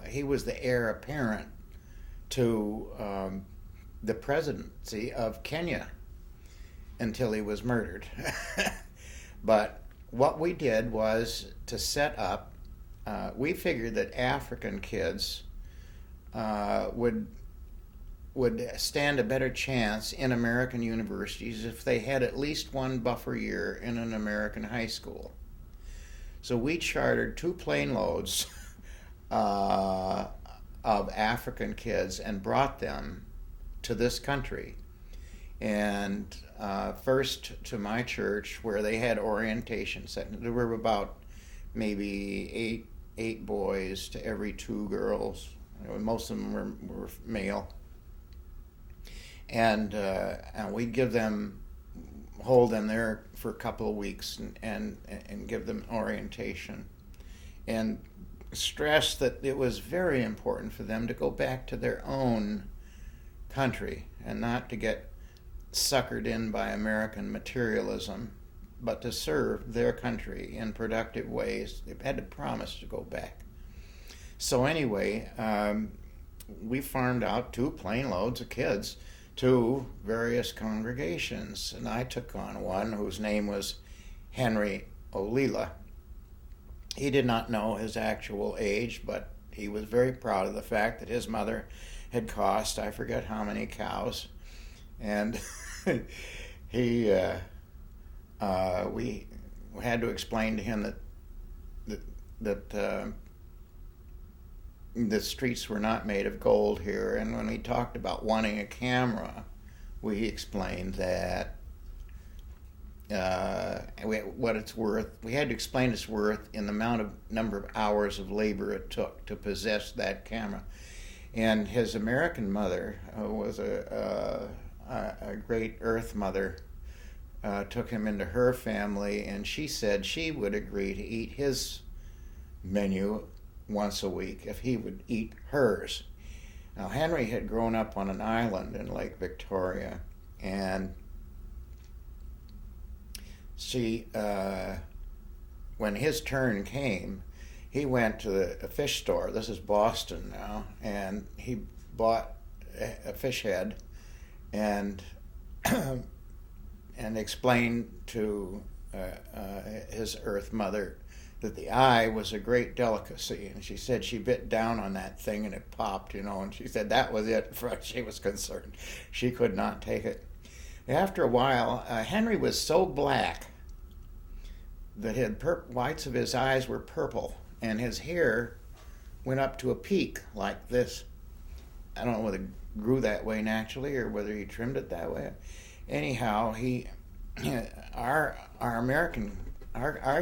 he was the heir apparent to the presidency of Kenya until he was murdered. But what we did was to set up, we figured that African kids would stand a better chance in American universities if they had at least 1 buffer year in an American high school. So we chartered 2 plane loads of African kids and brought them to this country. And first to my church, where they had orientation set. There were about maybe eight boys to every 2 girls. Most of them were male. and we'd hold them there for a couple of weeks and give them orientation, and stress that it was very important for them to go back to their own country and not to get suckered in by American materialism, but to serve their country in productive ways. They had to promise to go back. So anyway, we farmed out 2 plane loads of kids to various congregations, and I took on one whose name was Henry Olila. He did not know his actual age, but he was very proud of the fact that his mother had cost, I forget how many cows, and we had to explain to him that the streets were not made of gold here, and when he talked about wanting a camera, we explained that what it's worth. We had to explain its worth in the number of hours of labor it took to possess that camera. And his American mother was a great Earth mother, took him into her family, and she said she would agree to eat his menu once a week if he would eat hers. Now, Henry had grown up on an island in Lake Victoria, and when his turn came, he went to a fish store. This is Boston now, and he bought a fish head and explained to his Earth mother that the eye was a great delicacy, and she said she bit down on that thing and it popped, and she said that was it as far as she was concerned. She could not take it. After a while, Henry was so black that his whites of his eyes were purple, and his hair went up to a peak like this. I don't know whether it grew that way naturally or whether he trimmed it that way. Anyhow, our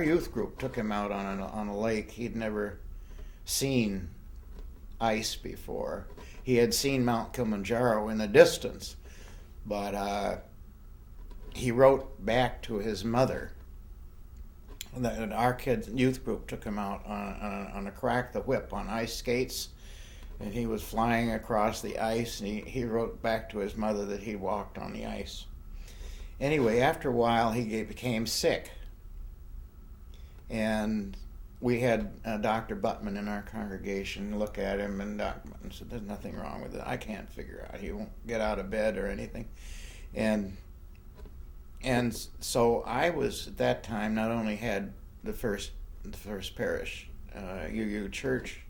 youth group took him out on a lake. He'd never seen ice before. He had seen Mount Kilimanjaro in the distance, but he wrote back to his mother that our youth group took him out on a crack the whip on ice skates, and he was flying across the ice, and he wrote back to his mother that he walked on the ice. Anyway, after a while he became sick, and we had Dr. Buttman in our congregation look at him, and Dr. Buttman said, "There's nothing wrong with it. I can't figure out. He won't get out of bed or anything." And so I was at that time not only had the first parish UU church,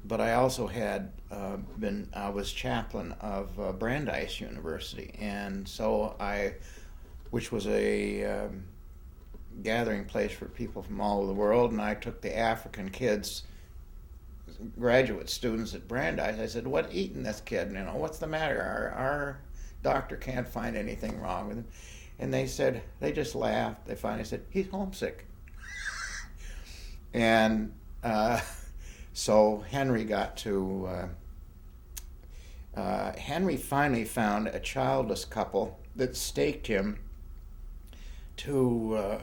but I also had I was chaplain of Brandeis University, and so which was a gathering place for people from all over the world, and I took the African kids, graduate students at Brandeis. I said, "What eating this kid? What's the matter? Our doctor can't find anything wrong with him." And they just laughed. They finally said, "He's homesick." And so Henry Henry finally found a childless couple that staked him to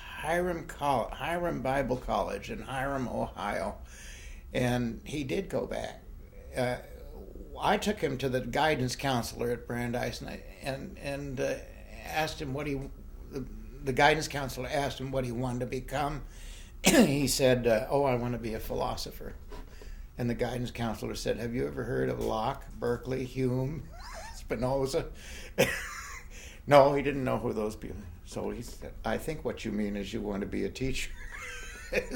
Hiram Bible College in Hiram, Ohio, and he did go back. I took him to the guidance counselor at Brandeis, and asked him the guidance counselor asked him what he wanted to become. He said, "I want to be a philosopher." And the guidance counselor said, "Have you ever heard of Locke, Berkeley, Hume, Spinoza?" No, he didn't know who those people were. So he said, "I think what you mean is you want to be a teacher."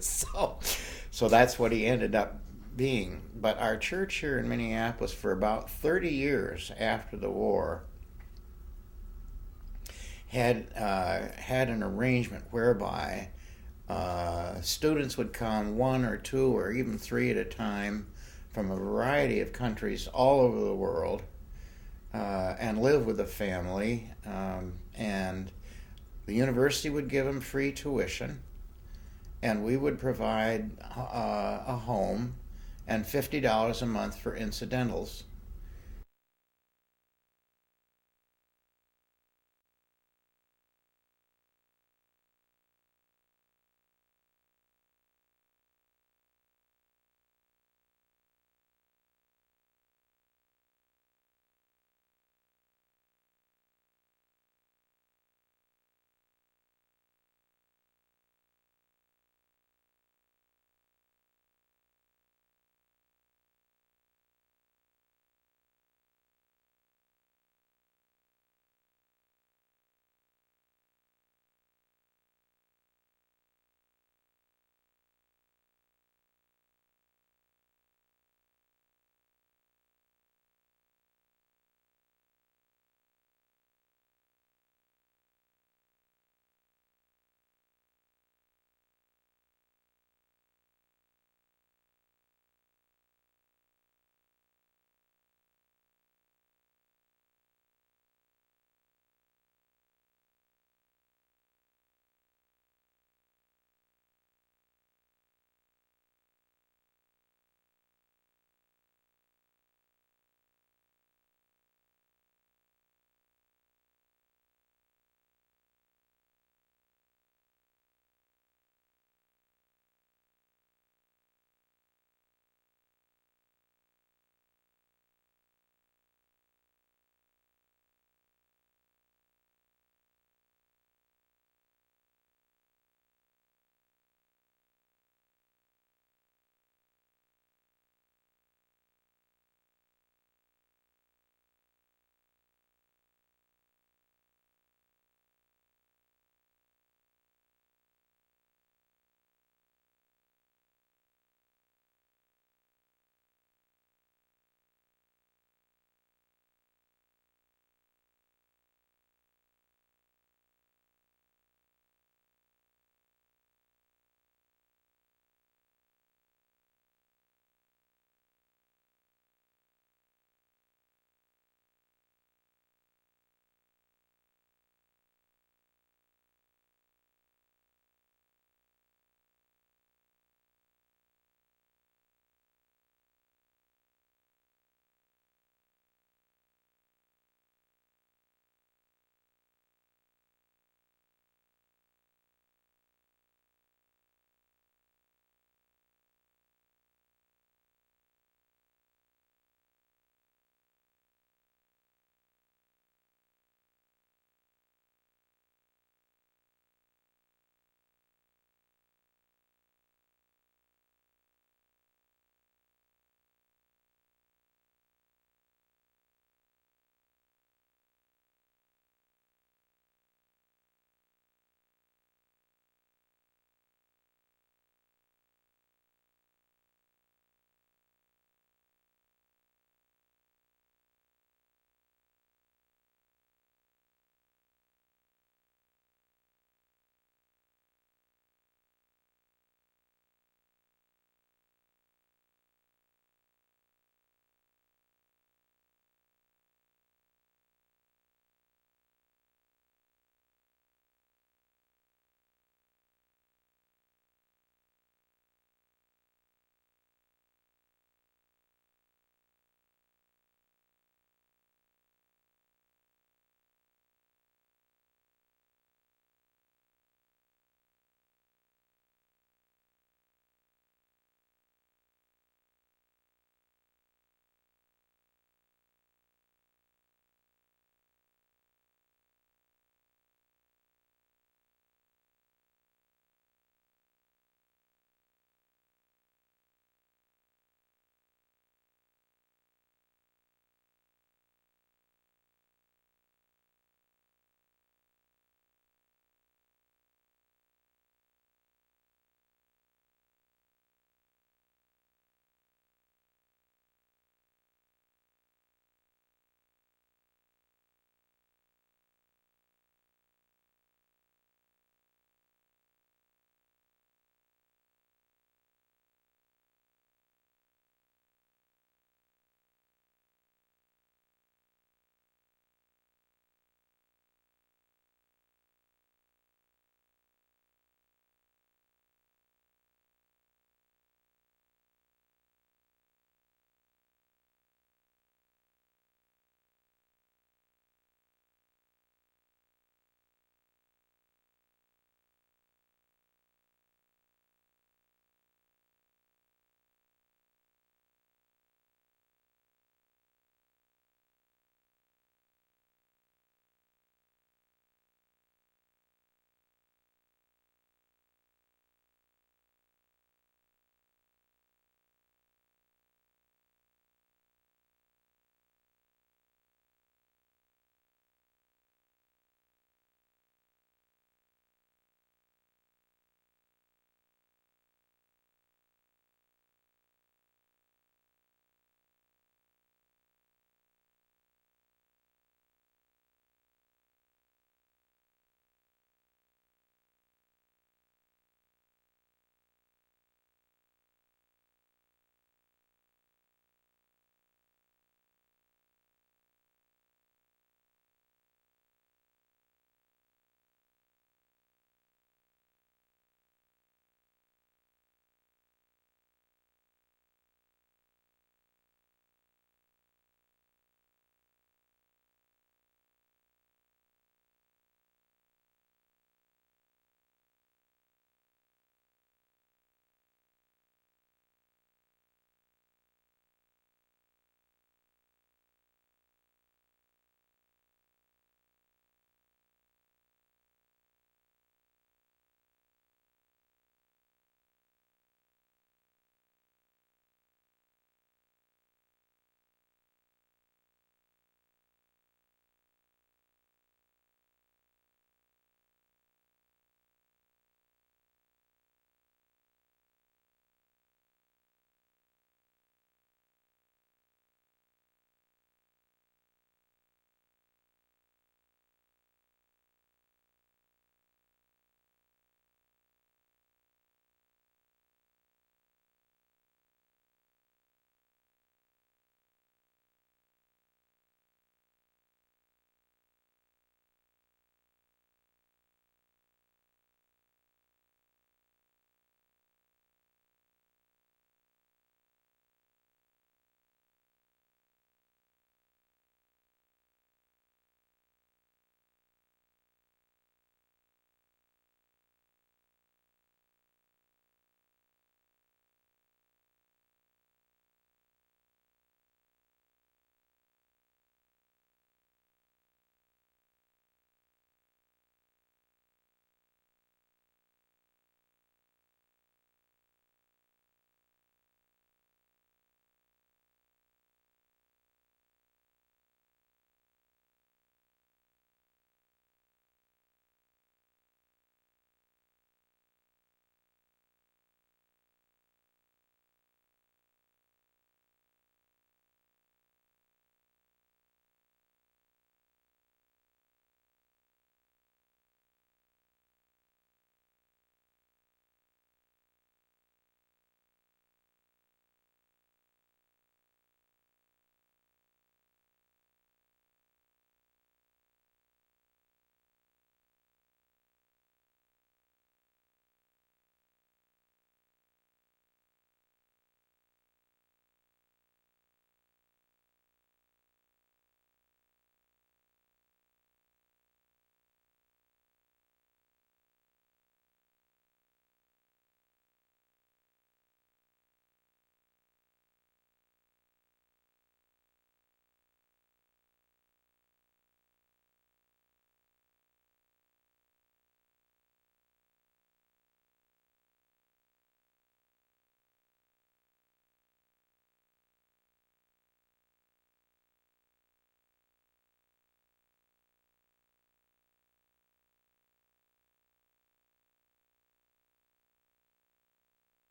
So that's what he ended up being. But our church here in Minneapolis, for about 30 years after the war, had an arrangement whereby students would come 1 or 2 or even 3 at a time from a variety of countries all over the world, and live with a family, and the university would give them free tuition, and we would provide a home and $50 a month for incidentals.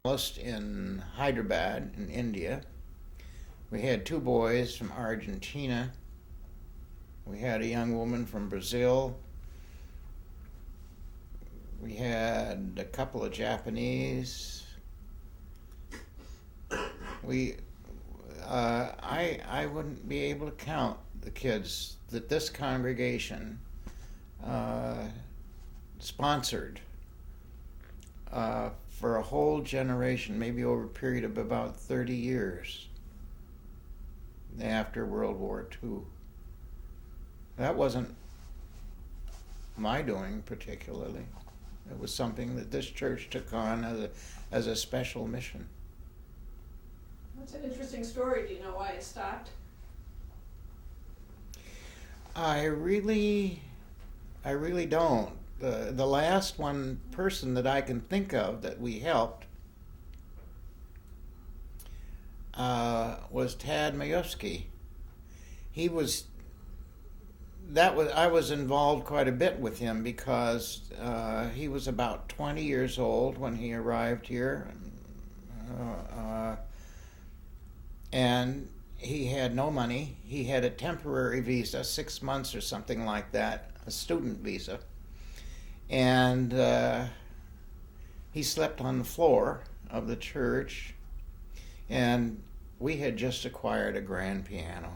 in Hyderabad in India. We had 2 boys from Argentina. We had a young woman from Brazil. We had a couple of Japanese. I wouldn't be able to count the kids that this congregation sponsored for a whole generation, maybe over a period of about 30 years after World War II. That wasn't my doing particularly. It was something that this church took on as a special mission. That's an interesting story. Do you know why it stopped? I really don't. The last one person that I can think of that we helped was Tad Majewski. I was involved quite a bit with him because he was about 20 years old when he arrived here, and he had no money. He had a temporary visa, 6 months or something like that, a student visa, and he slept on the floor of the church, and we had just acquired a grand piano.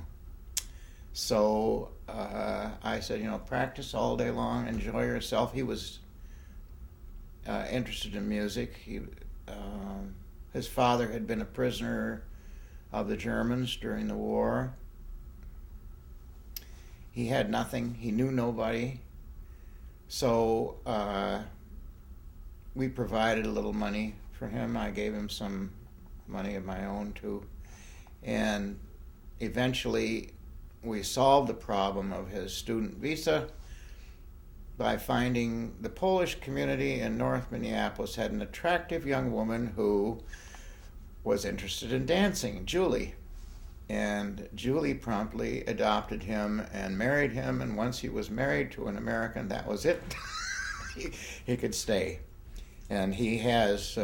So I said, practice all day long, enjoy yourself. He was interested in music. His father had been a prisoner of the Germans during the war. He had nothing. He knew nobody. So we provided a little money for him. I gave him some money of my own too. And eventually we solved the problem of his student visa by finding the Polish community in North Minneapolis had an attractive young woman who was interested in dancing, Julie. And Julie promptly adopted him and married him, and once he was married to an American, that was it. He could stay. And he has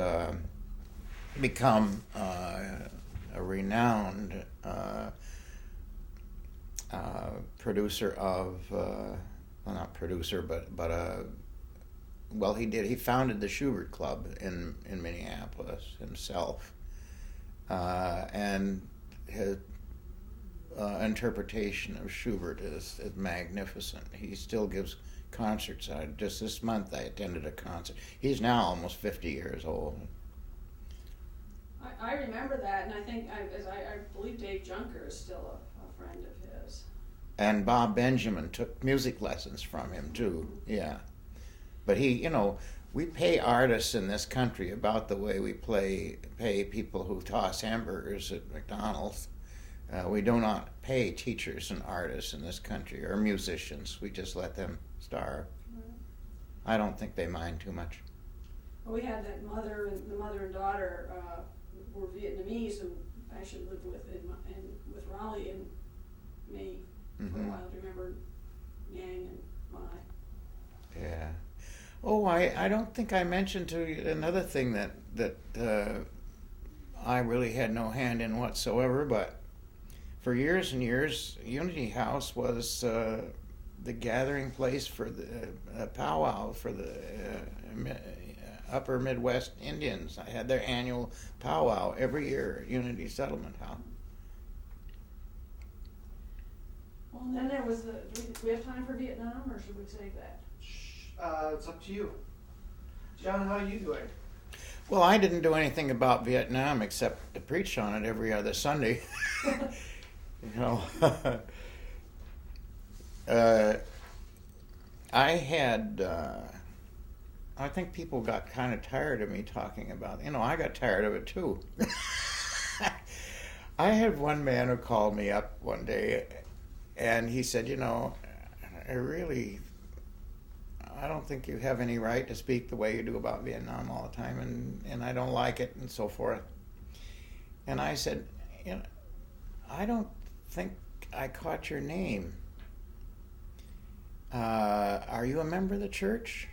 become a renowned producer of, well, not producer, but he founded the Schubert Club in Minneapolis himself. And his interpretation of Schubert is magnificent. He still gives concerts. Just this month I attended a concert. He's now almost 50 years old. I remember that, and I believe Dave Junker is still a friend of his. And Bob Benjamin took music lessons from him too. Yeah, but we pay artists in this country about the way we pay people who toss hamburgers at McDonald's. We do not pay teachers and artists in this country, or musicians. We just let them starve. I don't think they mind too much. Well, we had the mother and daughter were Vietnamese, who I actually lived with with Raleigh and me for a while. Do you remember Yang and Mai? Yeah. Oh, I don't think I mentioned to you another thing that I really had no hand in whatsoever, but for years and years, Unity House was the gathering place for the powwow for the upper Midwest Indians. I had their annual powwow every year at Unity Settlement House. Well, and then there was do we have time for Vietnam, or should we save that? It's up to you. John, how are you doing? Well, I didn't do anything about Vietnam except to preach on it every other Sunday. I had, I think people got kind of tired of me talking about, I got tired of it too. I had one man who called me up one day and he said, I don't think you have any right to speak the way you do about Vietnam all the time, and I don't like it, and so forth. And I said, I don't think I caught your name. Are you a member of the church?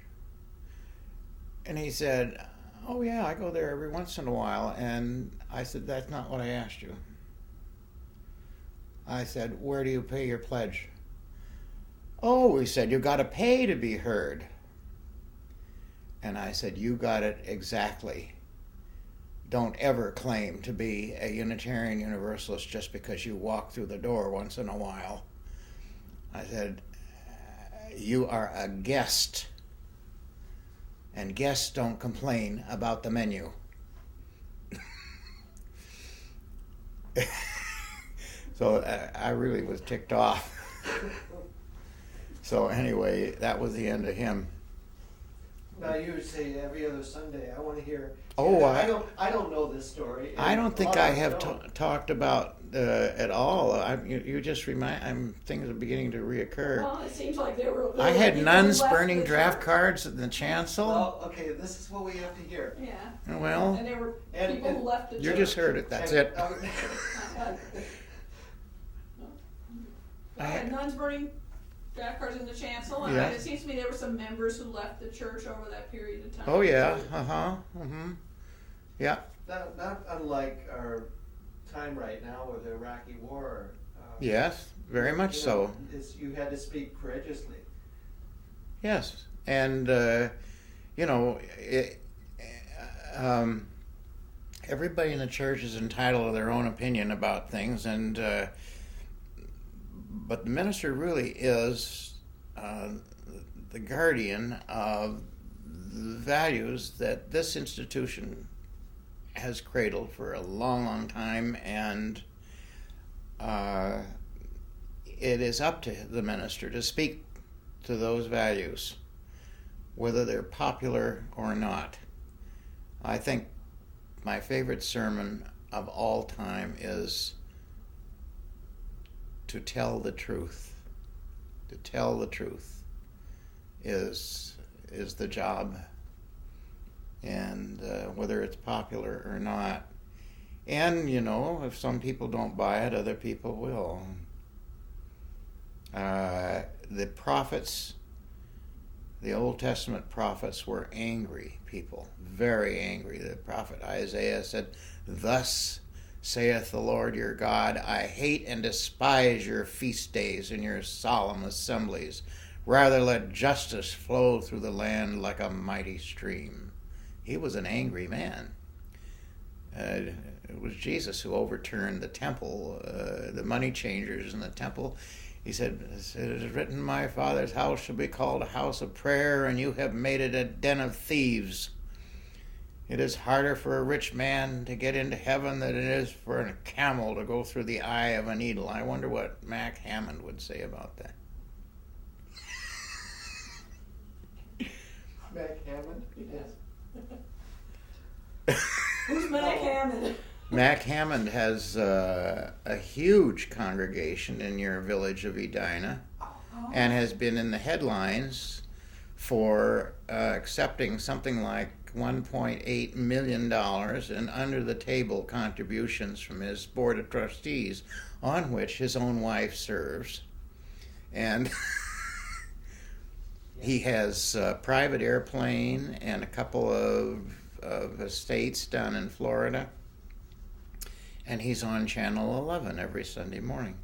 And he said, "Oh yeah, I go there every once in a while." And I said, "That's not what I asked you." I said, "Where do you pay your pledge?" "Oh," he said, "you got to pay to be heard." And I said, "You got it exactly. Don't ever claim to be a Unitarian Universalist just because you walk through the door once in a while." I said, "You are a guest, and guests don't complain about the menu." So I really was ticked off. So anyway, that was the end of him. Now you would say every other Sunday. I want to hear. Oh, I don't know this story. I don't think A lot I of us have don't. talked about at all. You just remind. Things are beginning to reoccur. Well, it seems like there were I had people who nuns left burning the draft church. cards in the chancel. Well, okay, this is what we have to hear. Yeah. Well, And there were And- people who left the church. you just heard it. That's it. I had nuns burning draft cards in the chancel, and Yeah. it seems to me there were some members who left the church over that period of time. Oh yeah. Yeah. Not unlike our time right now with the Iraqi War. Yes. Very much you so. know, you had to speak courageously. Yes. And everybody in the church is entitled to their own opinion about things, and but the minister really is the guardian of the values that this institution has cradled for a long, long time, and it is up to the minister to speak to those values, whether they're popular or not. I think my favorite sermon of all time is to tell the truth. To tell the truth is the job, and whether it's popular or not. And if some people don't buy it, other people will. The prophets, the Old Testament prophets, were angry people, very angry. The prophet Isaiah said, "Thus saith the Lord your God, I hate and despise your feast days and your solemn assemblies. Rather let justice flow through the land like a mighty stream." He was an angry man. It was Jesus who overturned the temple, the money changers in the temple. He said, "It is written, my Father's house shall be called a house of prayer, and you have made it a den of thieves. It is harder for a rich man to get into heaven than it is for a camel to go through the eye of a needle." I wonder what Mac Hammond would say about that. Mac Hammond? Yes. Who's Mac Hammond? Mac Hammond has a huge congregation in your village of Edina, and has been in the headlines for accepting something like $1.8 million in under-the-table contributions from his board of trustees, on which his own wife serves. And he has a private airplane and a couple of estates down in Florida. And he's on Channel 11 every Sunday morning.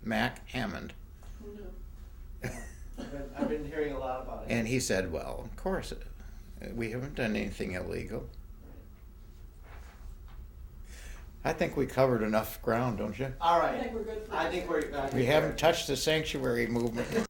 Mac Hammond. Who knew? I've been hearing a lot about it. And he said, well, of course, we haven't done anything illegal. I think we covered enough ground, don't you? All I right. think we're good for I this. think we're. We haven't touched the sanctuary movement.